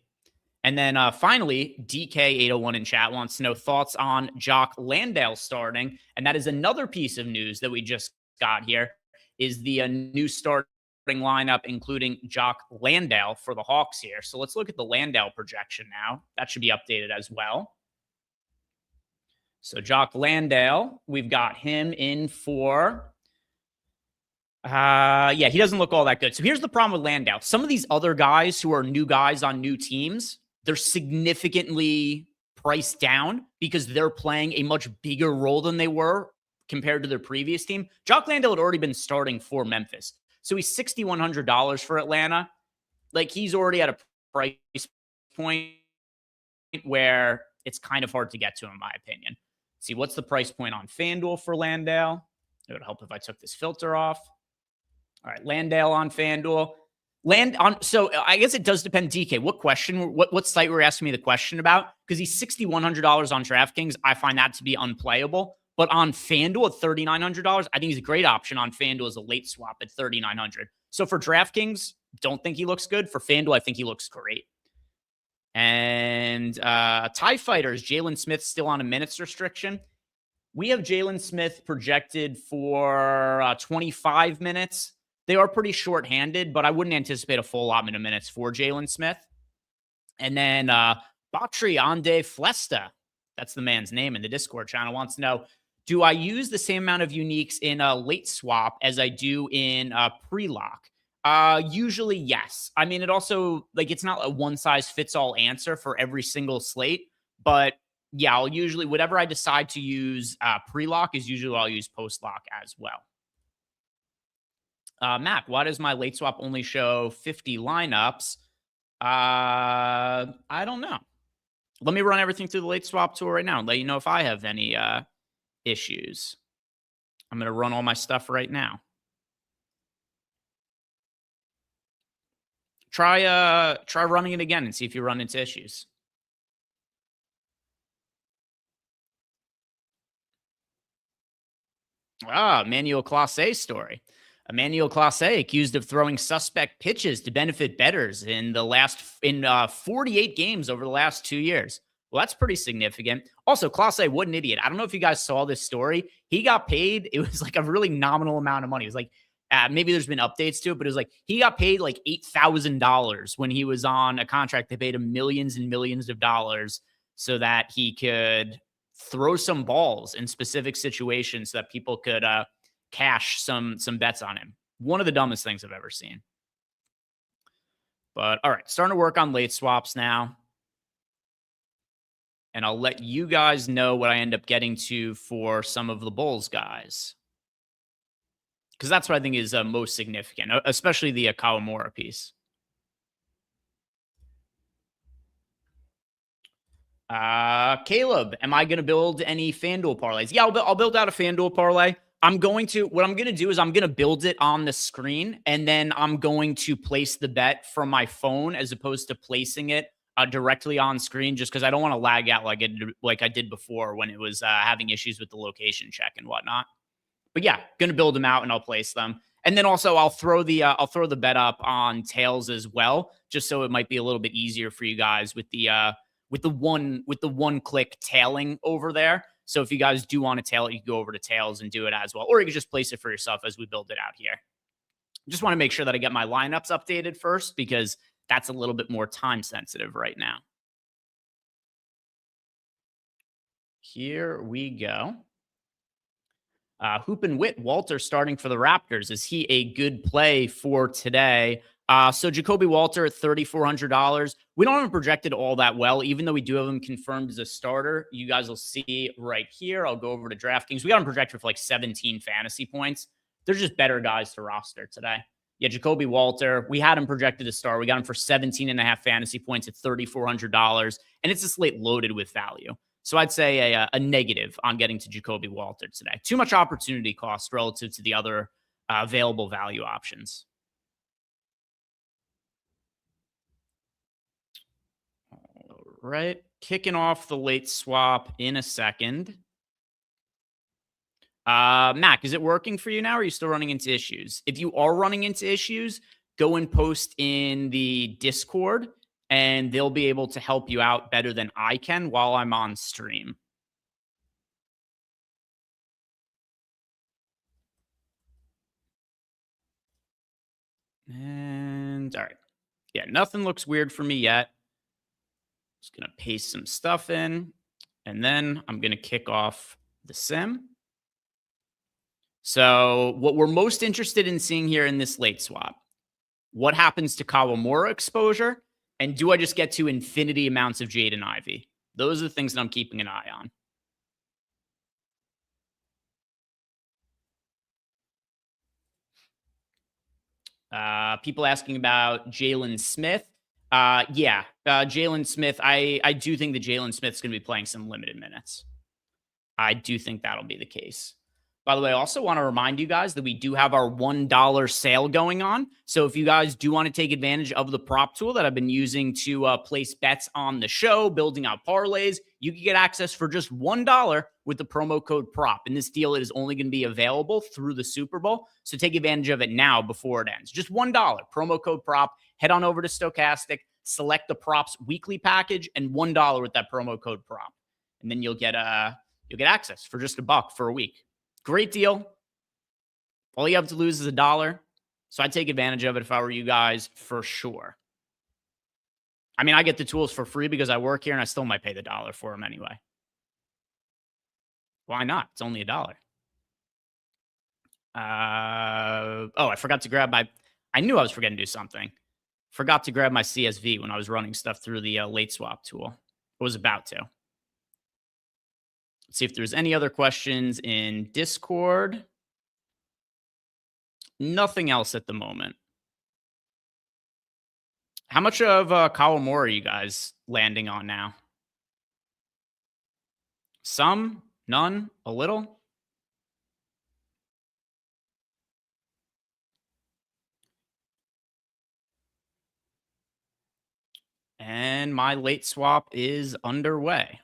[SPEAKER 3] And then finally, DK801 in chat wants to know thoughts on Jock Landale starting. And that is another piece of news that we just got here, is the new starting lineup, including Jock Landale for the Hawks here. So let's look at the Landale projection now. That should be updated as well. So Jock Landale, we've got him in for... yeah, he doesn't look all that good. So here's the problem with Landale. Some of these other guys who are new guys on new teams, they're significantly priced down because they're playing a much bigger role than they were compared to their previous team. Jock Landale had already been starting for Memphis. So he's $6,100 for Atlanta. Like, he's already at a price point where it's kind of hard to get to, in my opinion. Let's see, what's the price point on FanDuel for Landale? It would help if I took this filter off. All right, Landale on FanDuel. So I guess it does depend, DK. What site were you asking me the question about? Because he's $6,100 on DraftKings. I find that to be unplayable. But on FanDuel at $3,900, I think he's a great option on FanDuel as a late swap at $3,900. So for DraftKings, don't think he looks good. For FanDuel, I think he looks great. And TIE Fighters, Jalen Smith still on a minutes restriction. We have Jalen Smith projected for 25 minutes. They are pretty short-handed, but I wouldn't anticipate a full allotment of minutes for Jalen Smith. And then Batri Ande Flesta, that's the man's name in the Discord channel, wants to know, do I use the same amount of uniques in a late swap as I do in a pre-lock? Usually, yes. I mean, it also, like, it's not a one-size-fits-all answer for every single slate, but yeah, I'll usually, whatever I decide to use pre-lock is usually what I'll use post-lock as well. Mac, why does my late swap only show 50 lineups? I don't know. Let me run everything through the late swap tool right now and let you know if I have any issues. I'm going to run all my stuff right now. Try running it again and see if you run into issues. Emmanuel Classe story. Emmanuel Classe accused of throwing suspect pitches to benefit bettors in 48 games over the last 2 years. Well, that's pretty significant. Also, Classe, what an idiot. I don't know if you guys saw this story. He got paid. It was like a really nominal amount of money. It was like, maybe there's been updates to it, but it was like he got paid like $8,000 when he was on a contract that paid him millions and millions of dollars so that he could throw some balls in specific situations so that people could cash some bets on him. One of the dumbest things I've ever seen. But all right, starting to work on late swaps now. And I'll let you guys know what I end up getting to for some of the Bulls guys. Because that's what I think is most significant, especially the Kawamura piece. Caleb, am I going to build any FanDuel parlays? Yeah, I'll build out a FanDuel parlay. What I'm going to do is I'm going to build it on the screen, and then I'm going to place the bet from my phone as opposed to placing it directly on screen, just because I don't want to lag out like I did before when it was having issues with the location check and whatnot. But yeah, going to build them out and I'll place them. And then also I'll throw the bet up on tails as well, just so it might be a little bit easier for you guys with the one click tailing over there. So if you guys do want to tail it, you can go over to tails and do it as well. Or you can just place it for yourself as we build it out here. Just want to make sure that I get my lineups updated first, because that's a little bit more time sensitive right now. Here we go. Hoop and Wit, Walter starting for the Raptors. Is he a good play for today? So Jacoby Walter at $3,400. We don't have him projected all that well, even though we do have him confirmed as a starter. You guys will see right here. I'll go over to DraftKings. We got him projected for like 17 fantasy points. They're just better guys to roster today. Yeah, Jacoby Walter, we had him projected to start. We got him for 17.5 fantasy points at $3,400. And it's a slate loaded with value. So I'd say a negative on getting to Jacoby Walter today. Too much opportunity cost relative to the other available value options. All right, kicking off the late swap in a second. Mac, is it working for you now, or are you still running into issues? If you are running into issues, go and post in the Discord, and they'll be able to help you out better than I can while I'm on stream. And all right. Yeah, nothing looks weird for me yet. Just going to paste some stuff in, and then I'm going to kick off the sim. So what we're most interested in seeing here in this late swap, what happens to Kawamura exposure? And do I just get to infinity amounts of Jaden Ivey? Those are the things that I'm keeping an eye on. People asking about Jalen Smith. Jalen Smith. I do think that Jalen Smith's going to be playing some limited minutes. I do think that'll be the case. By the way, I also want to remind you guys that we do have our $1 sale going on. So if you guys do want to take advantage of the prop tool that I've been using to place bets on the show, building out parlays, you can get access for just $1 with the promo code PROP. And this deal is only going to be available through the Super Bowl. So take advantage of it now before it ends. Just $1, promo code PROP. Head on over to Stokastic, select the props weekly package, and $1 with that promo code PROP. And then you'll get access for just $1 for a week. Great deal. All you have to lose is $1. So I'd take advantage of it if I were you guys, for sure. I mean, I get the tools for free because I work here, and I still might pay the $1 for them anyway. Why not? It's only $1. I forgot to grab my... I knew I was forgetting to do something. Forgot to grab my CSV when I was running stuff through the late swap tool. I was about to. See if there's any other questions in Discord. Nothing else at the moment. How much of Kawamura are you guys landing on now? Some? None? A little? And my late swap is underway.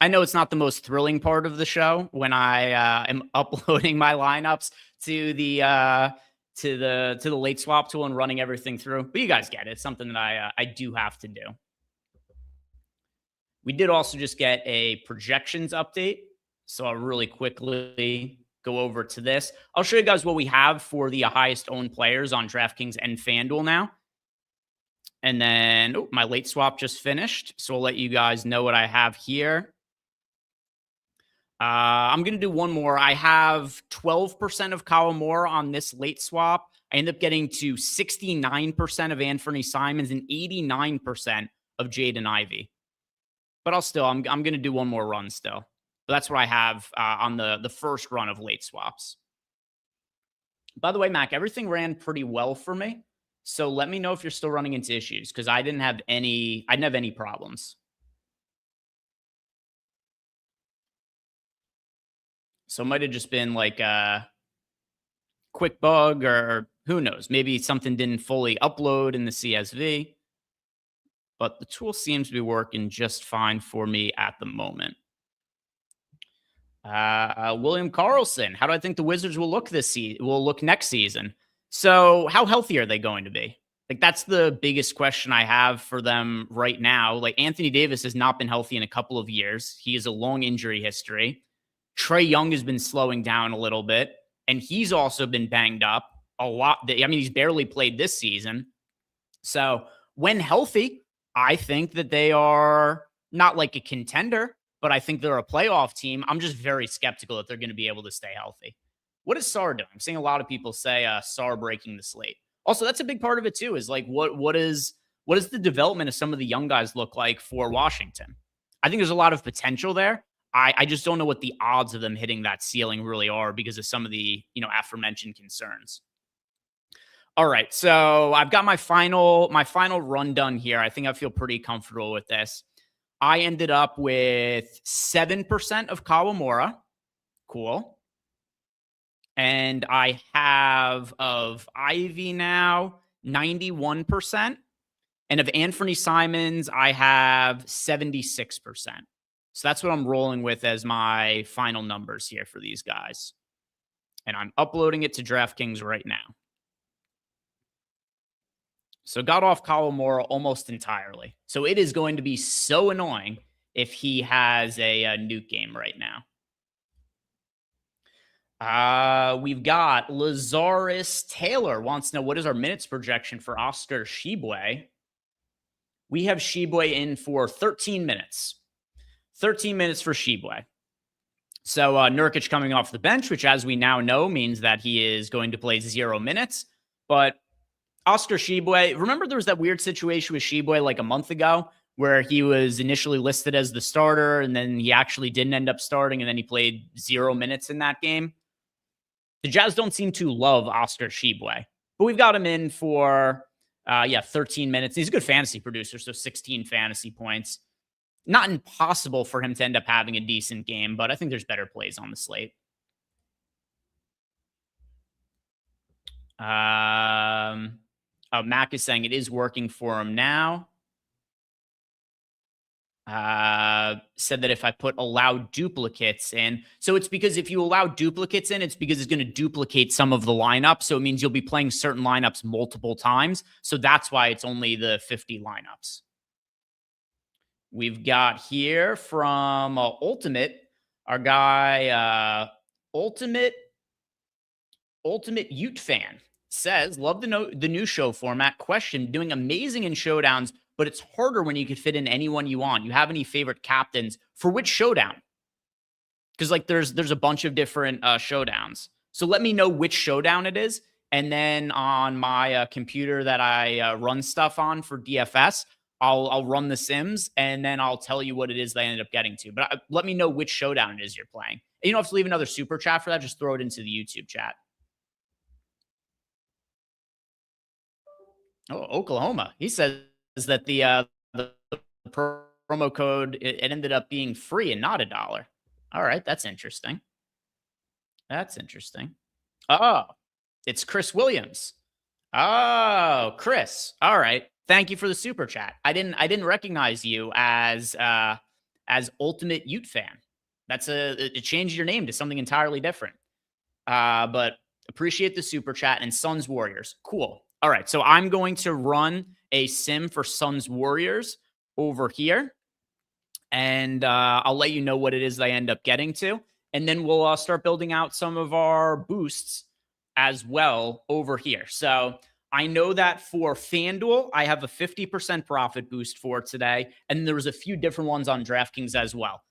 [SPEAKER 3] I know it's not the most thrilling part of the show when I am uploading my lineups to the late swap tool and running everything through, but you guys get it. It's something that I do have to do. We did also just get a projections update, so I'll really quickly go over to this. I'll show you guys what we have for the highest owned players on DraftKings and FanDuel now. And then my late swap just finished, so I'll let you guys know what I have here. I'm going to do one more. I have 12% of Kawamura on this late swap. I end up getting to 69% of Anthony Simons and 89% of Jaden Ivey. But I'm going to do one more run still. But that's what I have on the first run of late swaps. By the way, Mac, everything ran pretty well for me. So let me know if you're still running into issues, because I didn't have any problems. So it might have just been like a quick bug, or who knows, maybe something didn't fully upload in the CSV, but the tool seems to be working just fine for me at the moment. William Carlson, how do I think the Wizards will look next season? So how healthy are they going to be? Like, that's the biggest question I have for them right now. Like, Anthony Davis has not been healthy in a couple of years. He has a long injury history. Trae Young has been slowing down a little bit, and he's also been banged up a lot. I mean, he's barely played this season. So when healthy, I think that they are not like a contender, but I think they're a playoff team. I'm just very skeptical that they're going to be able to stay healthy. What is Sarr doing? I'm seeing a lot of people say Sarr breaking the slate. Also, that's a big part of it too, is like what is the development of some of the young guys look like for Washington? I think there's a lot of potential there. I just don't know what the odds of them hitting that ceiling really are because of some of the, aforementioned concerns. All right, so I've got my final run done here. I think I feel pretty comfortable with this. I ended up with 7% of Kawamura. Cool. And I have of Ivy now 91%. And of Anthony Simons, I have 76%. So that's what I'm rolling with as my final numbers here for these guys. And I'm uploading it to DraftKings right now. So got off Kawamura almost entirely. So it is going to be so annoying if he has a Nuke game right now. We've got Lazarus Taylor wants to know, what is our minutes projection for Oscar Tshiebwe? We have Tshiebwe in for 13 minutes. 13 minutes for Tshiebwe. So Nurkic coming off the bench, which as we now know means that he is going to play 0 minutes. But Oscar Tshiebwe, remember there was that weird situation with Tshiebwe like a month ago where he was initially listed as the starter and then he actually didn't end up starting and then he played 0 minutes in that game? The Jazz don't seem to love Oscar Tshiebwe, but we've got him in for 13 minutes. He's a good fantasy producer, so 16 fantasy points. Not impossible for him to end up having a decent game, but I think there's better plays on the slate. Mac is saying it is working for him now. Said that if I put allow duplicates in, so it's because if you allow duplicates in, it's because it's going to duplicate some of the lineup. So it means you'll be playing certain lineups multiple times. So that's why it's only the 50 lineups. We've got here from Ultimate, our guy, Ultimate Ute fan says, love the new show format. Question, doing amazing in showdowns, but it's harder when you can fit in anyone you want. You have any favorite captains for which showdown? Because like there's a bunch of different showdowns. So let me know which showdown it is. And then on my computer that I run stuff on for DFS, I'll run the Sims and then I'll tell you what it is that I ended up getting to. But let me know which showdown it is you're playing. And you don't have to leave another super chat for that. Just throw it into the YouTube chat. Oh, Oklahoma. He says that the promo code, it ended up being free and not $1. All right, that's interesting. That's interesting. Oh, it's Chris Williams. Oh, Chris. All right. Thank you for the super chat. I didn't recognize you as Ultimate Ute fan. That's it changed your name to something entirely different. But appreciate the super chat. And Suns Warriors. Cool. All right. So I'm going to run a sim for Suns Warriors over here. And I'll let you know what it is that I end up getting to. And then we'll start building out some of our boosts as well over here. So I know that for FanDuel, I have a 50% profit boost for today. And there was a few different ones on DraftKings as well.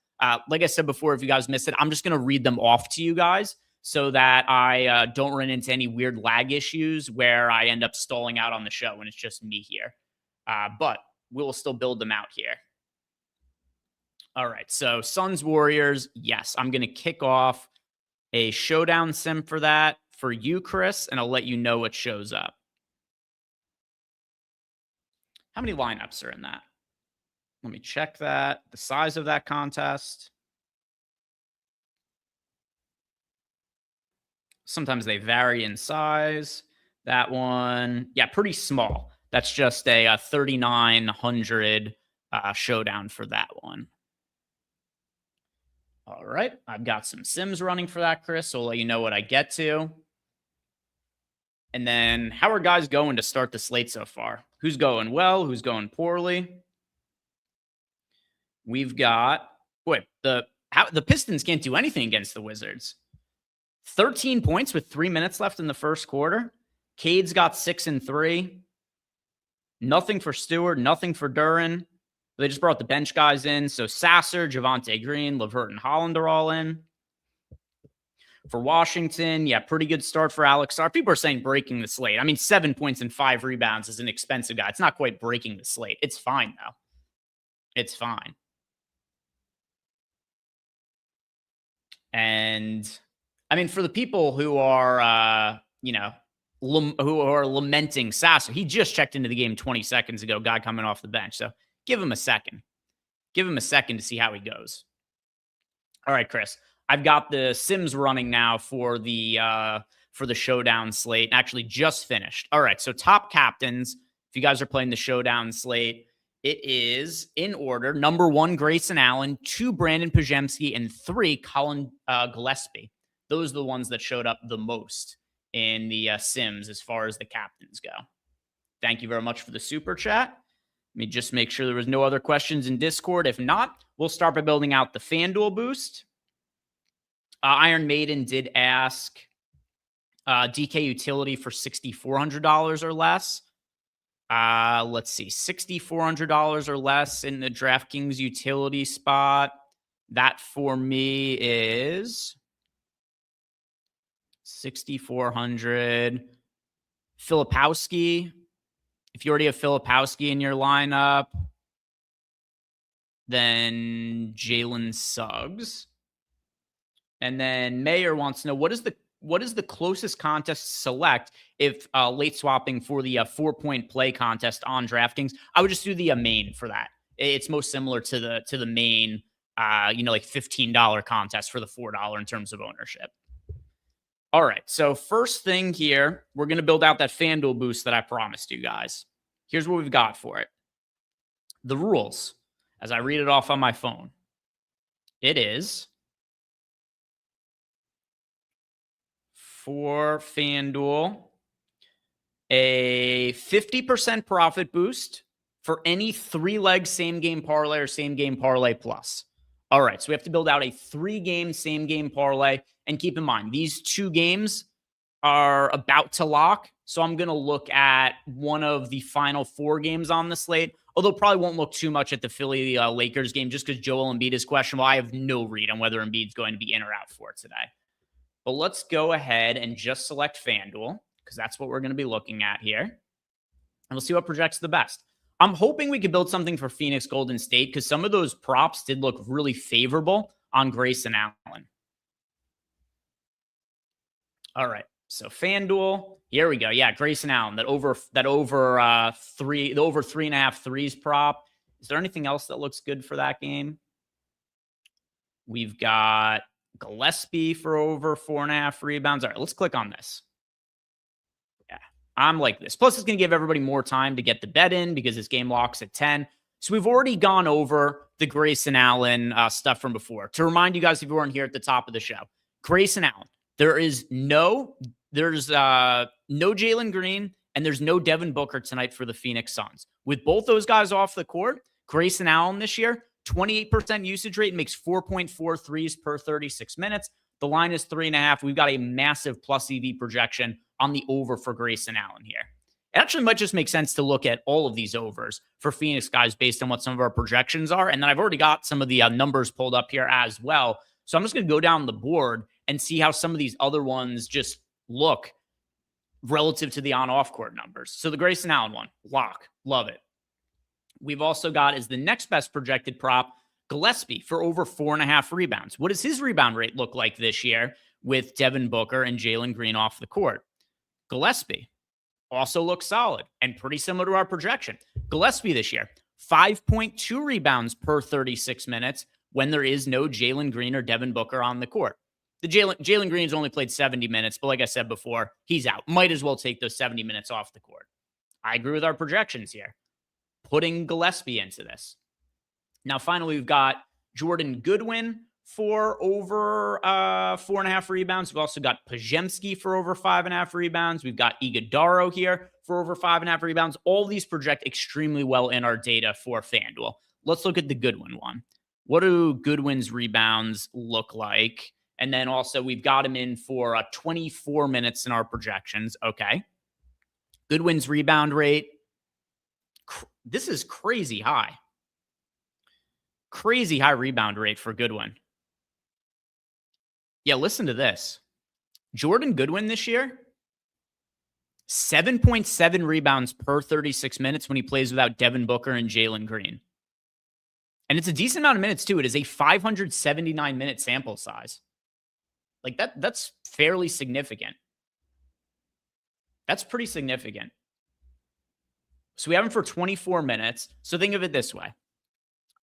[SPEAKER 3] Like I said before, if you guys missed it, I'm just going to read them off to you guys so that I don't run into any weird lag issues where I end up stalling out on the show and it's just me here. But we'll still build them out here. All right, so Suns Warriors, yes, I'm going to kick off a showdown sim for that for you, Chris, and I'll let you know what shows up. How many lineups are in that? Let me check that. The size of that contest. Sometimes they vary in size. That one, yeah, pretty small. That's just a 3,900 showdown for that one. All right, I've got some sims running for that, Chris, so I'll let you know what I get to. And then how are guys going to start the slate so far? Who's going well? Who's going poorly? We've got, boy, the Pistons can't do anything against the Wizards. 13 points with 3 minutes left in the first quarter. Cade's got 6 and 3. Nothing for Stewart, nothing for Duran. They just brought the bench guys in. So Sasser, Javonte Green, LeVert, and Holland are all in. For Washington, yeah, pretty good start for Alex Sarr. People are saying breaking the slate. I mean, 7 points and 5 rebounds is an expensive guy. It's not quite breaking the slate. It's fine, though. It's fine. And, I mean, for the people who are, who are lamenting Sasser, he just checked into the game 20 seconds ago, guy coming off the bench. So give him a second. Give him a second to see how he goes. All right, Chris. I've got the Sims running now for the Showdown slate. Actually, just finished. All right, so top captains. If you guys are playing the Showdown slate, it is in order: number 1, Grayson Allen; 2, Brandon Pajemski; and 3, Colin Gillespie. Those are the ones that showed up the most in the Sims as far as the captains go. Thank you very much for the super chat. Let me just make sure there was no other questions in Discord. If not, we'll start by building out the FanDuel boost. Iron Maiden did ask DK utility for $6,400 or less. Let's see, $6,400 or less in the DraftKings utility spot. That for me is $6,400. Filipowski. If you already have Filipowski in your lineup, then Jalen Suggs. And then Mayer wants to know, what is the closest contest to select if late swapping for the 4-point play contest on DraftKings? I would just do the main for that. It's most similar to the main, like $15 contest for the $4 in terms of ownership. All right, so first thing here, we're going to build out that FanDuel boost that I promised you guys. Here's what we've got for it. The rules, as I read it off on my phone. It is for FanDuel, a 50% profit boost for any 3-leg same-game parlay or same-game parlay plus. All right, so we have to build out a 3-game same-game parlay. And keep in mind, these 2 games are about to lock. So I'm going to look at one of the final 4 games on the slate, although probably won't look too much at the Philly Lakers game just because Joel Embiid is questionable. I have no read on whether Embiid's going to be in or out for it today. But let's go ahead and just select FanDuel because that's what we're going to be looking at here. And we'll see what projects the best. I'm hoping we could build something for Phoenix Golden State because some of those props did look really favorable on Grayson Allen. All right, so FanDuel, here we go. Yeah, Grayson Allen, the over 3.5 threes prop. Is there anything else that looks good for that game? We've got Gillespie for over 4.5 rebounds. All right, let's click on this. Yeah, I'm like this. Plus, it's going to give everybody more time to get the bet in because this game locks at 10. So we've already gone over the Grayson Allen stuff from before. To remind you guys, if you weren't here at the top of the show, Grayson Allen. There's no Jalen Green and there's no Devin Booker tonight for the Phoenix Suns. With both those guys off the court, Grayson Allen this year, 28% usage rate, makes 4.4 threes per 36 minutes. The line is 3.5. We've got a massive plus EV projection on the over for Grayson Allen here. It actually might just make sense to look at all of these overs for Phoenix guys based on what some of our projections are. And then I've already got some of the numbers pulled up here as well. So I'm just going to go down the board and see how some of these other ones just look relative to the on-off court numbers. So the Grayson Allen one, lock, love it. We've also got as the next best projected prop, Gillespie for over 4.5 rebounds. What does his rebound rate look like this year with Devin Booker and Jalen Green off the court? Gillespie also looks solid and pretty similar to our projection. Gillespie this year, 5.2 rebounds per 36 minutes when there is no Jalen Green or Devin Booker on the court. The Jalen Green's only played 70 minutes, but like I said before, he's out. Might as well take those 70 minutes off the court. I agree with our projections here. Putting Gillespie into this. Now, finally, we've got Jordan Goodwin for over 4.5 rebounds. We've also got Pajemski for over 5.5 rebounds. We've got Iguodaro here for over 5.5 rebounds. All these project extremely well in our data for FanDuel. Let's look at the Goodwin one. What do Goodwin's rebounds look like? And then also we've got him in for 24 minutes in our projections. Okay. Goodwin's rebound rate. This is crazy high. Crazy high rebound rate for Goodwin. Yeah, listen to this. Jordan Goodwin this year, 7.7 rebounds per 36 minutes when he plays without Devin Booker and Jalen Green. And it's a decent amount of minutes, too. It is a 579-minute sample size. Like, that's fairly significant. That's pretty significant. So we have him for 24 minutes. So think of it this way.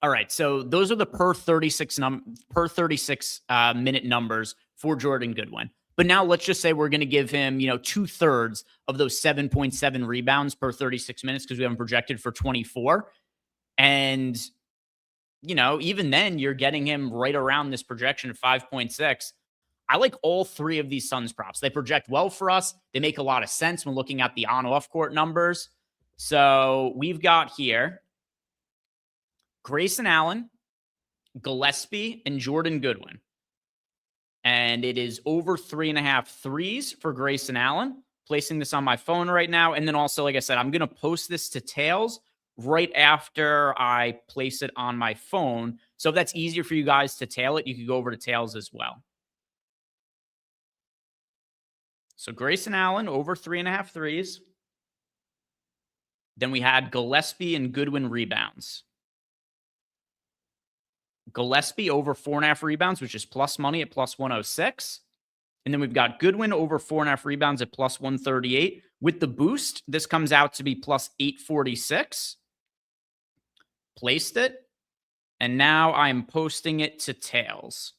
[SPEAKER 3] All right, so those are the per 36 minute numbers for Jordan Goodwin. But now let's just say we're going to give him, 2/3 of those 7.7 rebounds per 36 minutes because we have him projected for 24. And, even then you're getting him right around this projection of 5.6. I like all three of these Suns props. They project well for us. They make a lot of sense when looking at the on-off court numbers. So we've got here Grayson Allen, Gillespie, and Jordan Goodwin. And it is over 3.5 threes for Grayson Allen. Placing this on my phone right now. And then also, like I said, I'm going to post this to Tails right after I place it on my phone. So if that's easier for you guys to tail it, you could go over to Tails as well. So Grayson Allen over 3.5 threes. Then we had Gillespie and Goodwin rebounds. Gillespie over 4.5 rebounds, which is plus money at plus 106. And then we've got Goodwin over 4.5 rebounds at plus 138. With the boost, this comes out to be plus 846. Placed it. And now I'm posting it to Tails.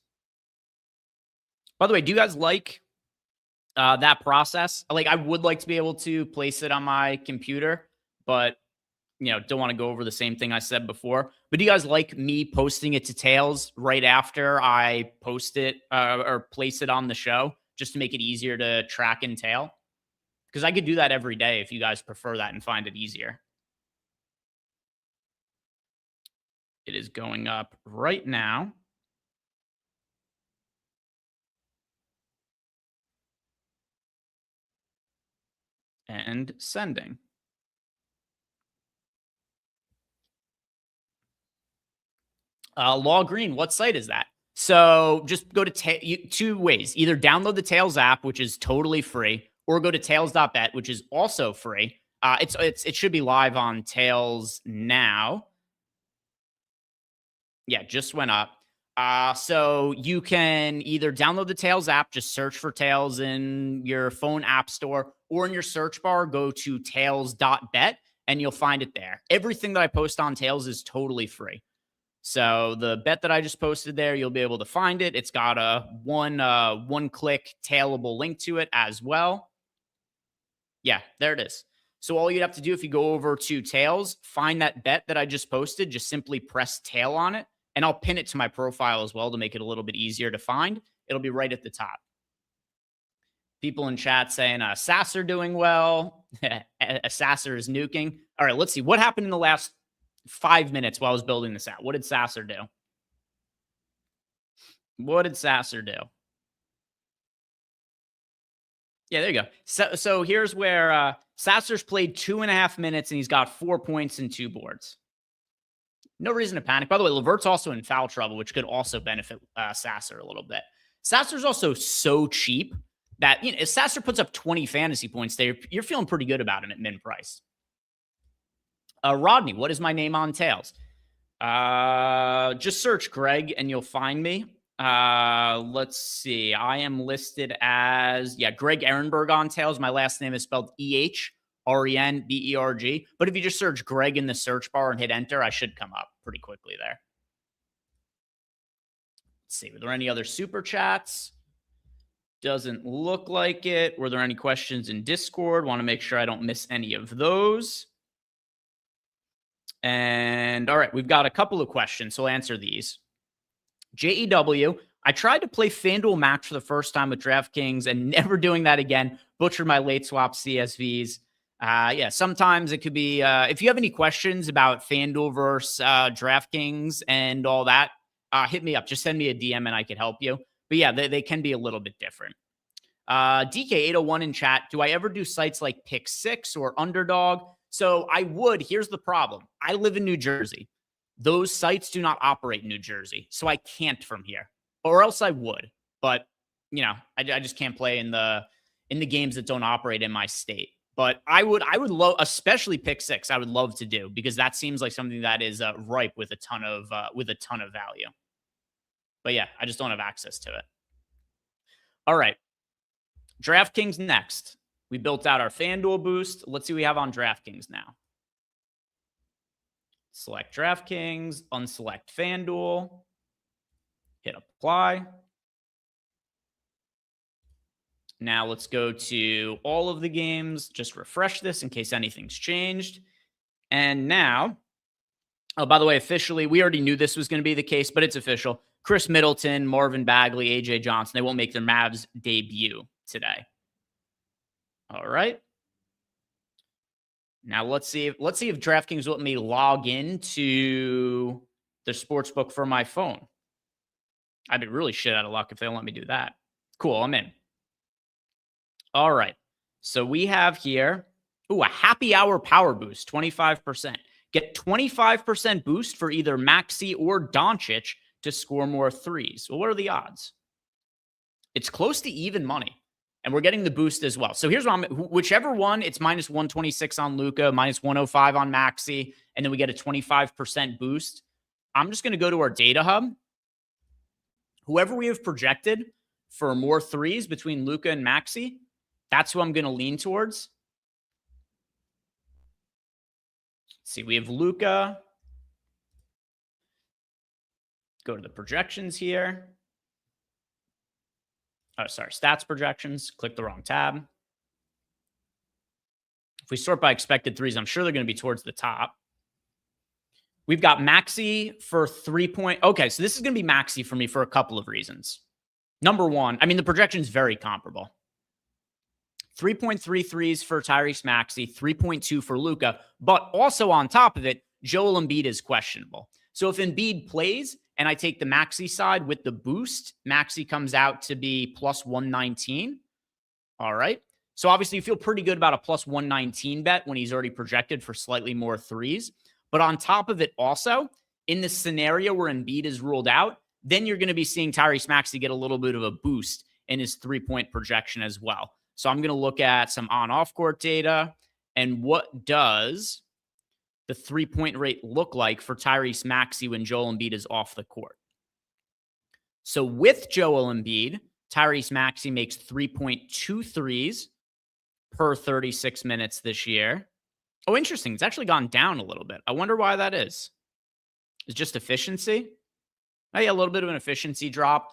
[SPEAKER 3] By the way, do you guys like that process? Like, I would like to be able to place it on my computer, but don't want to go over the same thing I said before. But do you guys like me posting it to Tails right after I post it or place it on the show just to make it easier to track and tail? Because I could do that every day if you guys prefer that and find it easier. It is going up right now. And sending. Law Green, what site is that? So just go to two ways. Either download the Tails app, which is totally free, or go to tails.bet, which is also free. It should be live on Tails now. Yeah, just went up. So you can either download the Tails app, just search for Tails in your phone app store, or in your search bar, go to tails.bet, and you'll find it there. Everything that I post on Tails is totally free. So the bet that I just posted there, you'll be able to find it. It's got a one-click tailable link to it as well. Yeah, there it is. So all you'd have to do if you go over to Tails, find that bet that I just posted, just simply press tail on it, and I'll pin it to my profile as well to make it a little bit easier to find. It'll be right at the top. People in chat saying Sasser doing well. Sasser is nuking. All right, let's see. What happened in the last 5 minutes while I was building this out? What did Sasser do? What did Sasser do? Yeah, there you go. So here's where Sasser's played 2.5 minutes and he's got 4 points and 2 boards. No reason to panic. By the way, Levert's also in foul trouble, which could also benefit Sasser a little bit. Sasser's also so cheap that if Sasser puts up 20 fantasy points there, you're feeling pretty good about him at min price. Rodney, what is my name on Tails? Just search Greg and you'll find me. Let's see. I am listed as, Greg Ehrenberg on Tails. My last name is spelled EHRENBERG. But if you just search Greg in the search bar and hit enter, I should come up pretty quickly there. Let's see. Were there any other super chats? Doesn't look like it. Were there any questions in Discord? Want to make sure I don't miss any of those. And all right, we've got a couple of questions, so I'll answer these. JEW, I tried to play FanDuel Max for the first time with DraftKings and never doing that again. Butchered my late swap CSVs. Sometimes it could be, if you have any questions about FanDuel versus DraftKings and all that, hit me up. Just send me a DM and I can help you. But yeah, they can be a little bit different. DK801 in chat, do I ever do sites like Pick6 or Underdog? So I would. Here's the problem. I live in New Jersey. Those sites do not operate in New Jersey, so I can't from here, or else I would. But I just can't play in the games that don't operate in my state. But I would love, especially pick six. I would love to do, because that seems like something that is ripe with a ton of value. But yeah, I just don't have access to it. All right, DraftKings next. We built out our FanDuel boost. Let's see what we have on DraftKings now. Select DraftKings, unselect FanDuel, hit apply. Now let's go to all of the games. Just refresh this in case anything's changed. And now, oh, by the way, officially, we already knew this was going to be the case, but it's official. Chris Middleton, Marvin Bagley, AJ Johnson, they won't make their Mavs debut today. All right. Now let's see if DraftKings will let me log into the sportsbook for my phone. I'd be really shit out of luck if they don't let me do that. Cool, I'm in. All right. So we have here, a happy hour power boost, 25%. Get 25% boost for either Maxey or Doncic to score more threes. Well, what are the odds? It's close to even money. And we're getting the boost as well. So here's what whichever one, it's minus 126 on Luka, minus 105 on Maxey, and then we get a 25% boost. I'm just going to go to our data hub. Whoever we have projected for more threes between Luka and Maxey, that's who I'm going to lean towards. Let's see, we have Luka. Go to the projections here. Oh, sorry, stats projections. Click the wrong tab. If we sort by expected threes, I'm sure they're going to be towards the top. We've got Maxey for 3 point. Okay, so this is going to be Maxey for me for a couple of reasons. Number one, I mean, the projection is very comparable. 3.3 threes for Tyrese Maxey, 3.2 for Luka, but also on top of it, Joel Embiid is questionable. So if Embiid plays and I take the Maxey side with the boost, Maxey comes out to be plus 119. All right. So obviously you feel pretty good about a plus 119 bet when he's already projected for slightly more threes. But on top of it also, in the scenario where Embiid is ruled out, then you're going to be seeing Tyrese Maxey get a little bit of a boost in his 3-point projection as well. So I'm going to look at some on-off court data and what does the 3-point rate look like for Tyrese Maxey when Joel Embiid is off the court. So with Joel Embiid, Tyrese Maxey makes 3.2 threes per 36 minutes this year. Oh, interesting. It's actually gone down a little bit. I wonder why that is. It's just efficiency. Oh, yeah, a little bit of an efficiency drop.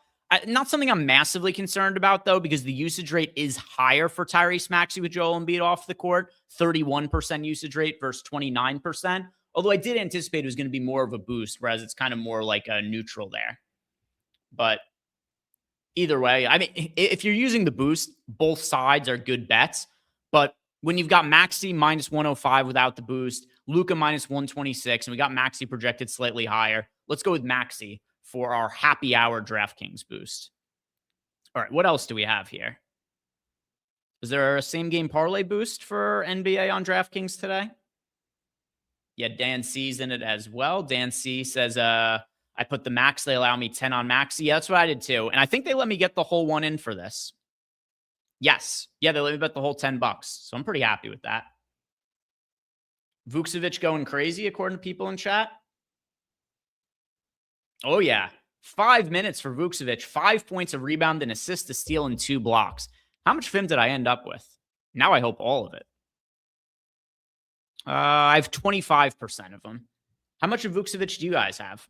[SPEAKER 3] Not something I'm massively concerned about, though, because the usage rate is higher for Tyrese Maxey with Joel Embiid off the court. 31% usage rate versus 29%. Although I did anticipate it was going to be more of a boost, whereas it's kind of more like a neutral there. But either way, I mean, if you're using the boost, both sides are good bets. But when you've got Maxey minus 105 without the boost, Luka minus 126, and we got Maxey projected slightly higher, let's go with Maxey for our happy hour DraftKings boost. All right, what else do we have here? Is there a same game parlay boost for NBA on DraftKings today? Yeah, Dan C's in it as well. Dan C says, I put the max. They allow me 10 on Maxey. Yeah, that's what I did too. And I think they let me get the whole one in for this. Yes. Yeah, they let me bet the whole $10. So I'm pretty happy with that. Vucevic going crazy, according to people in chat. Oh, yeah. 5 minutes for Vucevic. 5 points of rebound, and assist, a steal, and 2 blocks. How much of him did I end up with? Now I hope all of it. I have 25% of them. How much of Vucevic do you guys have?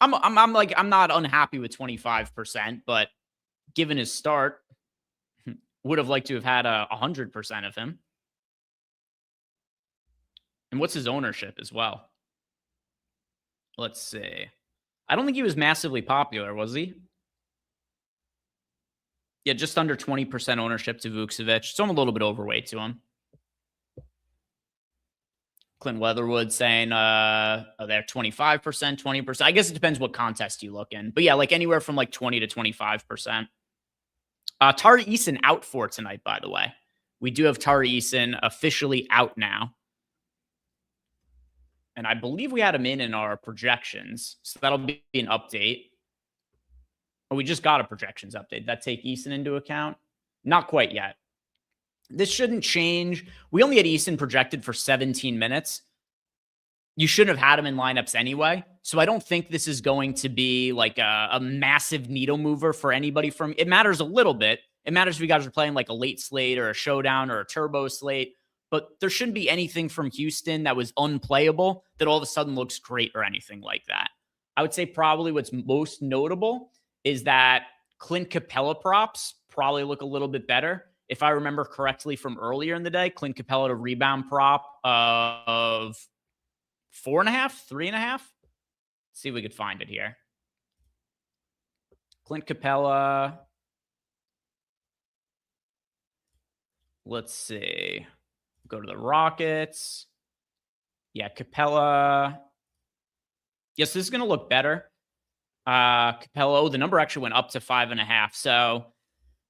[SPEAKER 3] I'm not unhappy with 25%, but given his start, would have liked to have had 100% of him. And what's his ownership as well? Let's see. I don't think he was massively popular, was he? Yeah, just under 20% ownership to Vucevic. So I'm a little bit overweight to him. Clint Weatherwood saying they're 25%, 20%. I guess it depends what contest you look in. But yeah, like anywhere from like 20 to 25%. Tari Eason out for tonight, by the way. We do have Tari Eason officially out now. And I believe we had him in our projections. So that'll be an update. Oh, we just got a projections update. That take Eason into account? Not quite yet. This shouldn't change. We only had Eason projected for 17 minutes. You shouldn't have had him in lineups anyway. So I don't think this is going to be like a massive needle mover for anybody from. It matters a little bit. It matters if you guys are playing like a late slate or a showdown or a turbo slate. But there shouldn't be anything from Houston that was unplayable that all of a sudden looks great or anything like that. I would say probably what's most notable is that Clint Capella props probably look a little bit better. If I remember correctly from earlier in the day, Clint Capella to rebound prop of 4.5, 3.5. Let's see if we could find it here. Clint Capella. Let's see. Go to the Rockets. Yeah, Capella. Yes, this is going to look better. Capella, the number actually went up to 5.5. So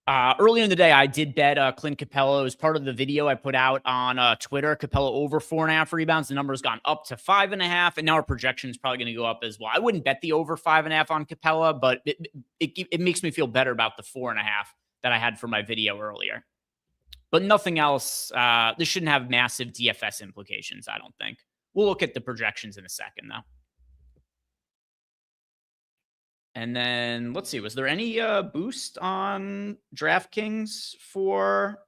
[SPEAKER 3] earlier in the day, I did bet Clint Capella. It was part of the video I put out on Twitter. Capella over 4.5 rebounds. The number's gone up to 5.5. And now our projection is probably going to go up as well. I wouldn't bet the over 5.5 on Capella, but it makes me feel better about the 4.5 that I had for my video earlier. But nothing else. This shouldn't have massive DFS implications, I don't think. We'll look at the projections in a second, though. And then let's see, was there any boost on DraftKings for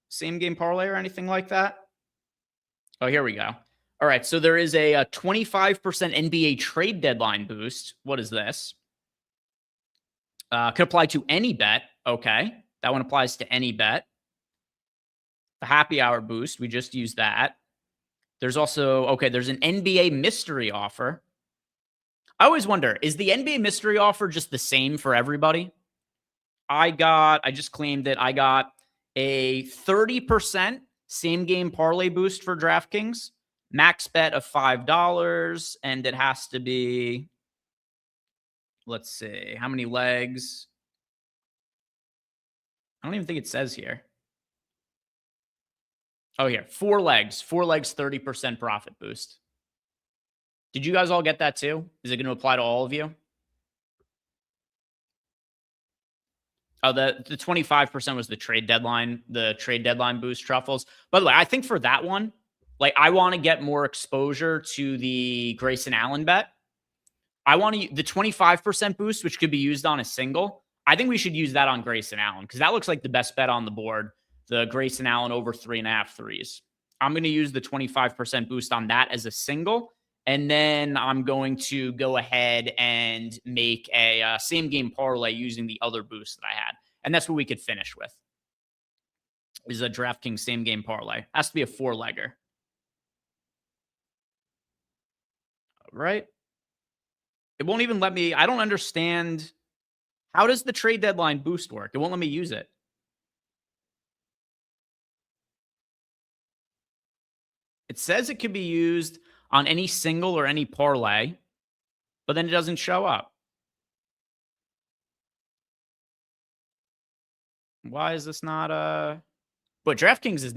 [SPEAKER 3] same game parlay or anything like that? Oh, here we go. All right, so there is a 25% NBA trade deadline boost. What is this? Could apply to any bet. Okay, that one applies to any bet. The happy hour boost, we just used that. There's also, okay, there's an NBA mystery offer. I always wonder, is the NBA mystery offer just the same for everybody? I just claimed that I got a 30% same game parlay boost for DraftKings, max bet of $5, and it has to be, let's see, how many legs? I don't even think it says here. Oh, here, 4 legs, 30% profit boost. Did you guys all get that too? Is it going to apply to all of you? Oh, the 25% was the trade deadline boost truffles. By the way, I think for that one, like I want to get more exposure to the Grayson Allen bet. I want to the 25% boost, which could be used on a single. I think we should use that on Grayson Allen because that looks like the best bet on the board. The Grayson Allen over 3.5 threes. I'm going to use the 25% boost on that as a single. And then I'm going to go ahead and make a same game parlay using the other boost that I had. And that's what we could finish with. Is a DraftKings same game parlay. Has to be a 4-legger. All right. It won't even let me. I don't understand. How does the trade deadline boost work? It won't let me use it. It says it could be used on any single or any parlay, but then it doesn't show up. Why is this not but DraftKings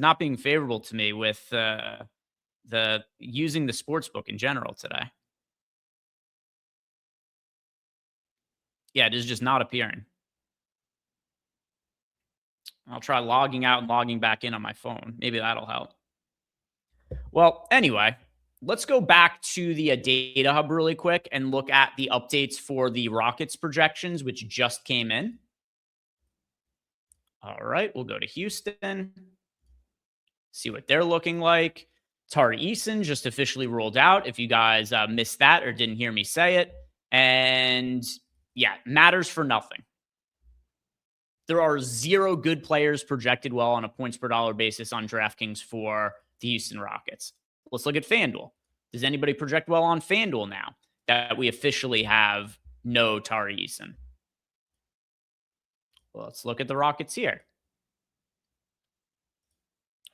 [SPEAKER 3] not being favorable to me with the using the sportsbook in general today. Yeah, it is just not appearing. I'll try logging out and logging back in on my phone. Maybe that'll help. Well, anyway, let's go back to the data hub really quick and look at the updates for the Rockets projections, which just came in. All right, we'll go to Houston, see what they're looking like. Tari Eason just officially rolled out. If you guys missed that or didn't hear me say it. And yeah, matters for nothing. There are 0 good players projected well on a points per dollar basis on DraftKings for the Houston Rockets. Let's look at FanDuel. Does anybody project well on FanDuel now that we officially have no Tari Eason? Well, let's look at the Rockets here.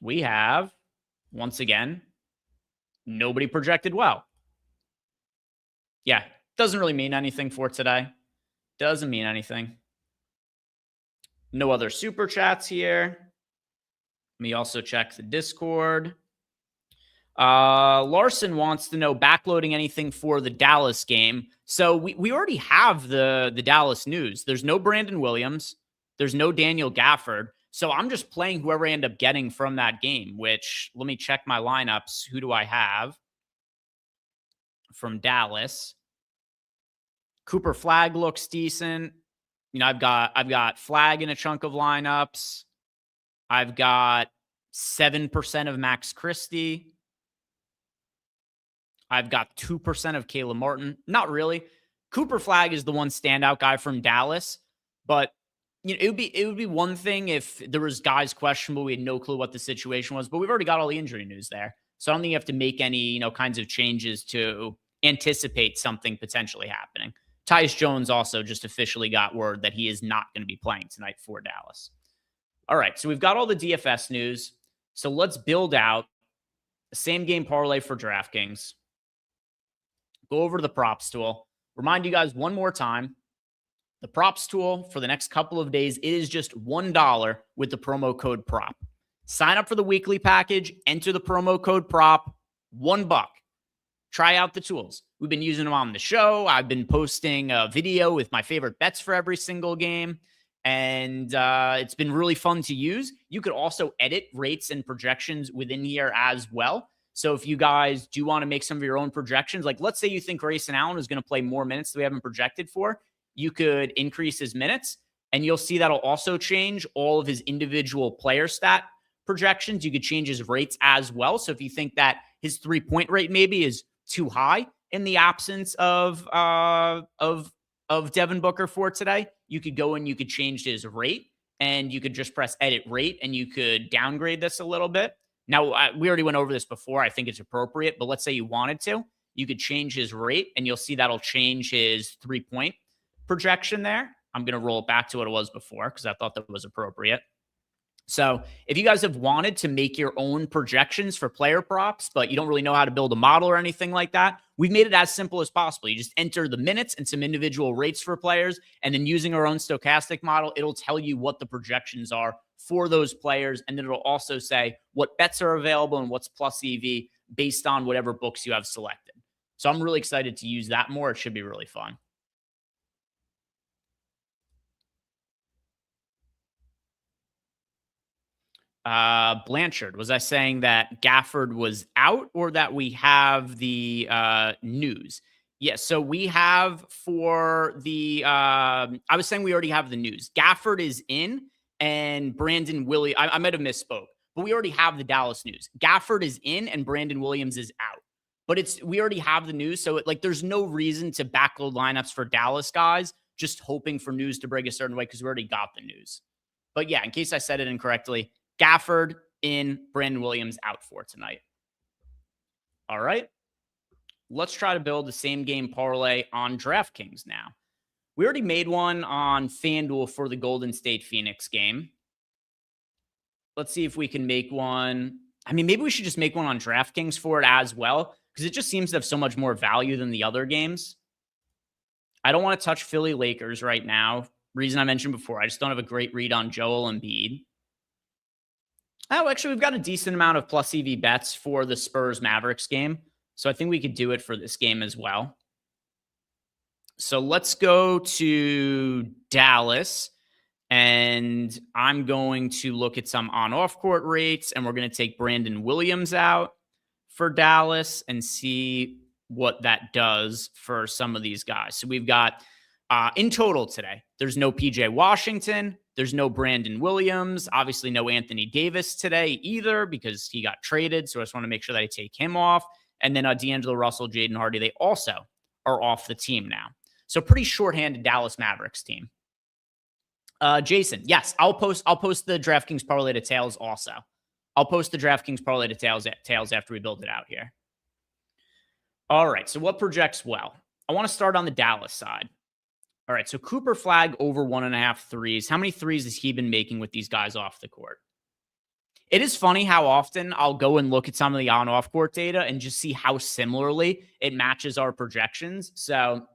[SPEAKER 3] We have, once again, nobody projected well. Yeah, doesn't really mean anything for today. Doesn't mean anything. No other super chats here. Let me also check the Discord. Larson wants to know backloading anything for the Dallas game. So we already have the Dallas news. There's no Brandon Williams. There's no Daniel Gafford. So I'm just playing whoever I end up getting from that game, which let me check my lineups. Who do I have from Dallas? Cooper Flagg looks decent. You know, I've got Flagg in a chunk of lineups. I've got 7% of Max Christie. I've got 2% of Caleb Martin. Not really. Cooper Flagg is the one standout guy from Dallas, but you know, it would be one thing if there was guys questionable. We had no clue what the situation was, but we've already got all the injury news there. So I don't think you have to make any, you know, kinds of changes to anticipate something potentially happening. Tyus Jones also just officially got word that he is not going to be playing tonight for Dallas. All right, so we've got all the DFS news. So let's build out the same game parlay for DraftKings. Go over to the props tool. Remind you guys one more time, the props tool for the next couple of days, it is just $1 with the promo code PROP. Sign up for the weekly package, enter the promo code PROP, $1. Try out the tools. We've been using them on the show. I've been posting a video with my favorite bets for every single game, and it's been really fun to use. You could also edit rates and projections within here as well. So if you guys do want to make some of your own projections, like let's say you think Grayson Allen is going to play more minutes than we haven't projected for, you could increase his minutes, and you'll see that'll also change all of his individual player stat projections. You could change his rates as well. So if you think that his 3-point rate maybe is too high in the absence of Devin Booker for today, you could go and you could change his rate, and you could just press edit rate, and you could downgrade this a little bit. Now, we already went over this before. I think it's appropriate, but let's say you wanted to, you could change his rate, and you'll see that'll change his 3-point projection there. I'm going to roll it back to what it was before because I thought that was appropriate. So if you guys have wanted to make your own projections for player props, but you don't really know how to build a model or anything like that, we've made it as simple as possible. You just enter the minutes and some individual rates for players, and then using our own stochastic model, it'll tell you what the projections are for those players, and then it'll also say what bets are available and what's plus EV based on whatever books you have selected. So I'm really excited to use that more. It should be really fun. Blanchard, was I saying that Gafford was out or that we have the news? Yes, so we have for the I was saying we already have the news. Gafford is in, and Brandon Williams, I might have misspoke, but we already have the Dallas news. Gafford is in and Brandon Williams is out. But we already have the news, so there's no reason to backload lineups for Dallas guys, just hoping for news to break a certain way because we already got the news. But yeah, in case I said it incorrectly, Gafford in, Brandon Williams out for tonight. All right. Let's try to build the same game parlay on DraftKings now. We already made one on FanDuel for the Golden State Phoenix game. Let's see if we can make one. I mean, maybe we should just make one on DraftKings for it as well, because it just seems to have so much more value than the other games. I don't want to touch Philly Lakers right now. Reason I mentioned before, I just don't have a great read on Joel Embiid. Oh, actually, we've got a decent amount of plus EV bets for the Spurs Mavericks game. So I think we could do it for this game as well. So let's go to Dallas, and I'm going to look at some on-off court rates, and we're going to take Brandon Williams out for Dallas and see what that does for some of these guys. So we've got in total today, there's no PJ Washington. There's no Brandon Williams. Obviously, no Anthony Davis today either because he got traded. So I just want to make sure that I take him off. And then D'Angelo Russell, Jaden Hardy, they also are off the team now. So pretty shorthanded Dallas Mavericks team. Jason, yes, I'll post the DraftKings parlay details also. I'll post the DraftKings parlay details after we build it out here. All right, so what projects well? I want to start on the Dallas side. All right, so Cooper Flagg over 1.5 threes. How many threes has he been making with these guys off the court? It is funny how often I'll go and look at some of the on-off court data and just see how similarly it matches our projections. So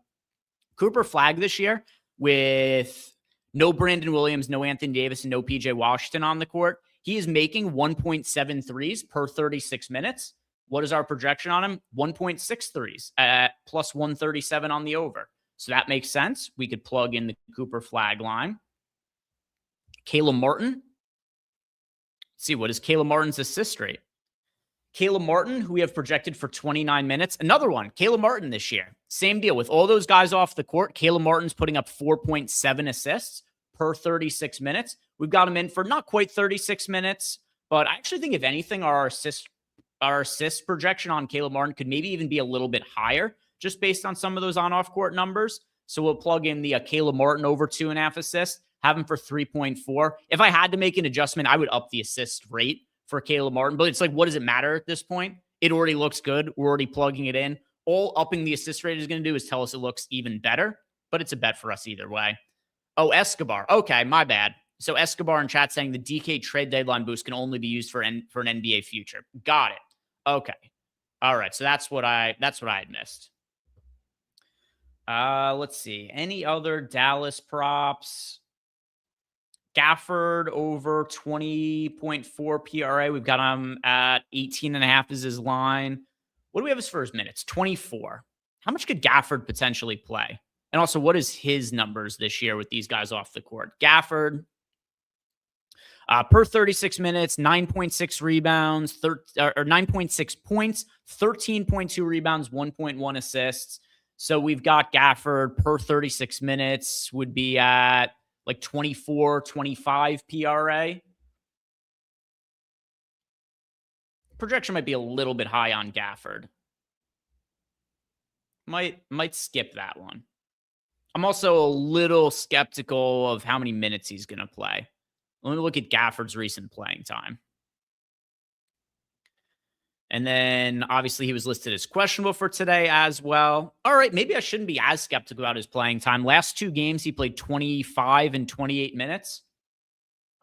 [SPEAKER 3] Cooper Flagg this year with no Brandon Williams, no Anthony Davis, and no PJ Washington on the court, he is making 1.7 threes per 36 minutes. What is our projection on him? 1.63s at plus 137 on the over. So that makes sense. We could plug in the Cooper Flag line. Caleb Martin. Let's see, what is Caleb Martin's assist rate? Caleb Martin, who we have projected for 29 minutes. Another one, Caleb Martin this year. Same deal. With all those guys off the court, Caleb Martin's putting up 4.7 assists per 36 minutes. We've got him in for not quite 36 minutes, but I actually think if anything, our assist projection on Caleb Martin could maybe even be a little bit higher just based on some of those on-off court numbers. So we'll plug in the Caleb Martin over 2.5 assists, have him for 3.4. If I had to make an adjustment, I would up the assist rate for Caleb Martin, but it's like, what does it matter at this point? It already looks good. We're already plugging it in. All upping the assist rate is going to do is tell us it looks even better, but it's a bet for us either way. Oh, Escobar. Okay, my bad. So Escobar in chat saying the DK trade deadline boost can only be used for an NBA future. Got it. Okay. All right. So that's what I had missed. Let's see. Any other Dallas props? Gafford over 20.4 PRA. We've got him at 18.5 is his line. What do we have as for his minutes? 24. How much could Gafford potentially play? And also, what is his numbers this year with these guys off the court? Gafford, per 36 minutes, 9.6 rebounds, or 9.6 points, 13.2 rebounds, 1.1 assists. So we've got Gafford per 36 minutes would be at like 24, 25 PRA. Projection might be a little bit high on Gafford. Might skip that one. I'm also a little skeptical of how many minutes he's going to play. Let me look at Gafford's recent playing time. And then, obviously, he was listed as questionable for today as well. All right, maybe I shouldn't be as skeptical about his playing time. Last 2 games, he played 25 and 28 minutes.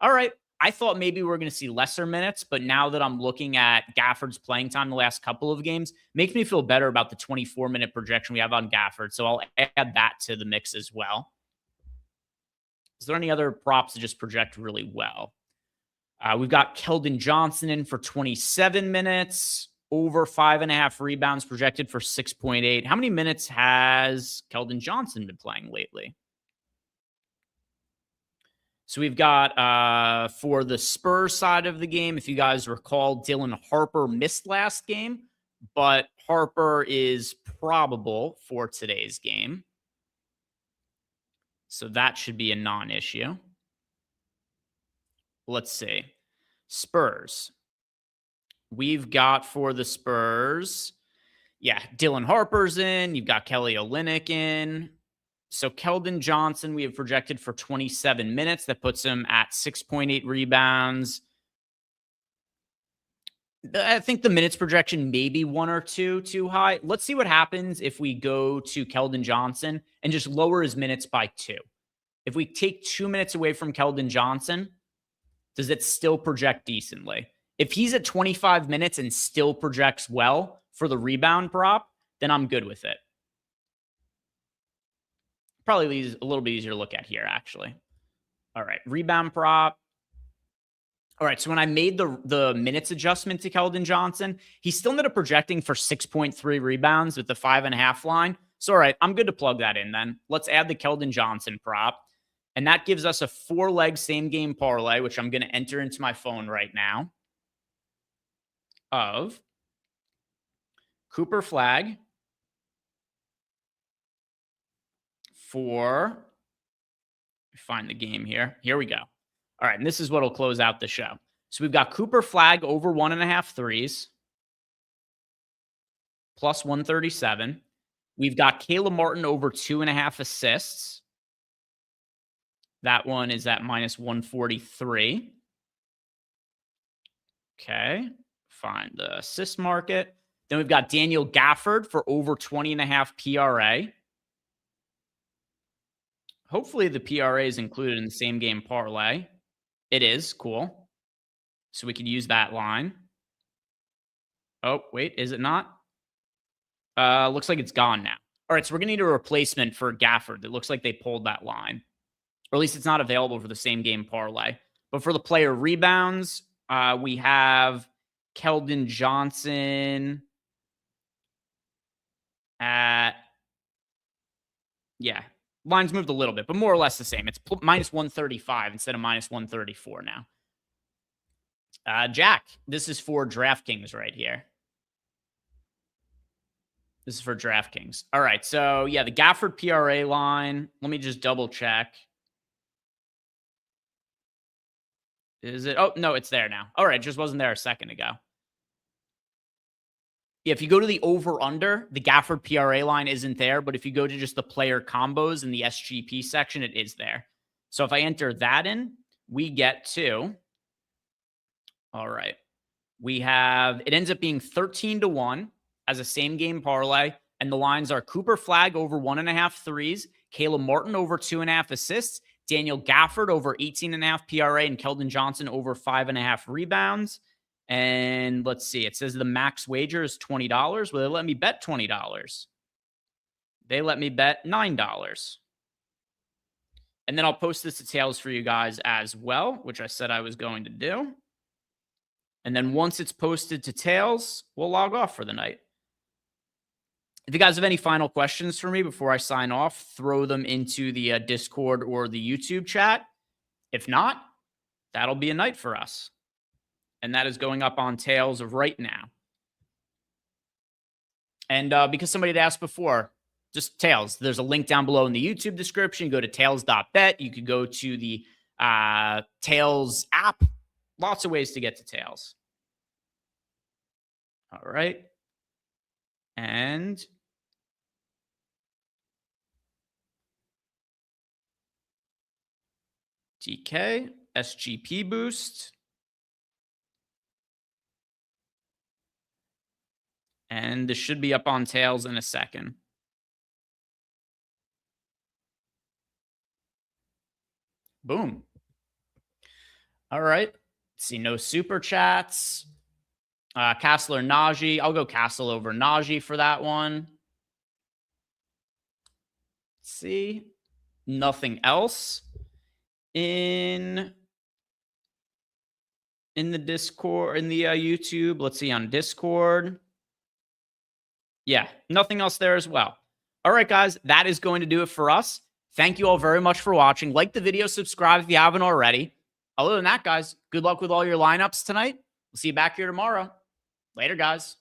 [SPEAKER 3] All right, I thought maybe we were going to see lesser minutes, but now that I'm looking at Gafford's playing time the last couple of games, makes me feel better about the 24-minute projection we have on Gafford. So I'll add that to the mix as well. Is there any other props that just project really well? We've got Keldon Johnson in for 27 minutes, over 5.5 rebounds projected for 6.8. How many minutes has Keldon Johnson been playing lately? So we've got, for the Spurs side of the game, if you guys recall, Dylan Harper missed last game, but Harper is probable for today's game. So that should be a non-issue. Let's see. Spurs. We've got for the Spurs, yeah, Dylan Harper's in. You've got Kelly Olynyk in. So Keldon Johnson, we have projected for 27 minutes. That puts him at 6.8 rebounds. I think the minutes projection may be 1 or 2 too high. Let's see what happens if we go to Keldon Johnson and just lower his minutes by 2. If we take 2 minutes away from Keldon Johnson, does it still project decently? If he's at 25 minutes and still projects well for the rebound prop, then I'm good with it. Probably a little bit easier to look at here, actually. All right, rebound prop. All right, so when I made the minutes adjustment to Keldon Johnson, he still ended up projecting for 6.3 rebounds with the 5.5 line. So, all right, I'm good to plug that in then. Let's add the Keldon Johnson prop. And that gives us a 4-leg same-game parlay, which I'm going to enter into my phone right now, of Cooper Flag for, find the game here. Here we go. All right, and this is what will close out the show. So we've got Cooper Flag over 1.5 threes, plus 137. We've got Caleb Martin over 2.5 assists. That one is at minus 143. Okay, find the assist market. Then we've got Daniel Gafford for over 20.5 PRA. Hopefully the PRA is included in the same game parlay. It is. Cool. So we could use that line. Oh, wait, is it not? Looks like it's gone now. All right, so we're going to need a replacement for Gafford. It looks like they pulled that line. Or at least it's not available for the same game parlay. But for the player rebounds, we have Keldon Johnson at, yeah, line's moved a little bit, but more or less the same. It's minus 135 instead of minus 134 now. Jack, this is for DraftKings right here. This is for DraftKings. All right, so yeah, the Gafford PRA line. Let me just double check. Is it? Oh, no, it's there now. All right, it just wasn't there a second ago. Yeah, if you go to the over-under, the Gafford PRA line isn't there, but if you go to just the player combos in the SGP section, it is there. So if I enter that in, we get to, all right, we have, it ends up being 13-1 as a same-game parlay, and the lines are Cooper Flagg over 1.5 threes, Caleb Martin over 2.5 assists, Daniel Gafford over 18.5 PRA, and Keldon Johnson over 5.5 rebounds. And let's see, it says the max wager is $20. Well, they let me bet $20. They let me bet $9. And then I'll post this to Tails for you guys as well, which I said I was going to do. And then once it's posted to Tails, we'll log off for the night. If you guys have any final questions for me before I sign off, throw them into the Discord or the YouTube chat. If not, that'll be a night for us. And that is going up on Tails right now. And because somebody had asked before, just Tails, there's a link down below in the YouTube description. Go to tails.bet. You could go to the Tails app. Lots of ways to get to Tails. All right. And DK, SGP boost. And this should be up on Tails in a second. Boom. All right. Let's see, no super chats. Castle or Najee. I'll go Castle over Najee for that one. Let's see. Nothing else in the Discord, in the YouTube. Let's see on Discord. Yeah, nothing else there as well. All right, guys, that is going to do it for us. Thank you all very much for watching. Like the video, subscribe if you haven't already. Other than that, guys, good luck with all your lineups tonight. We'll see you back here tomorrow. Later, guys.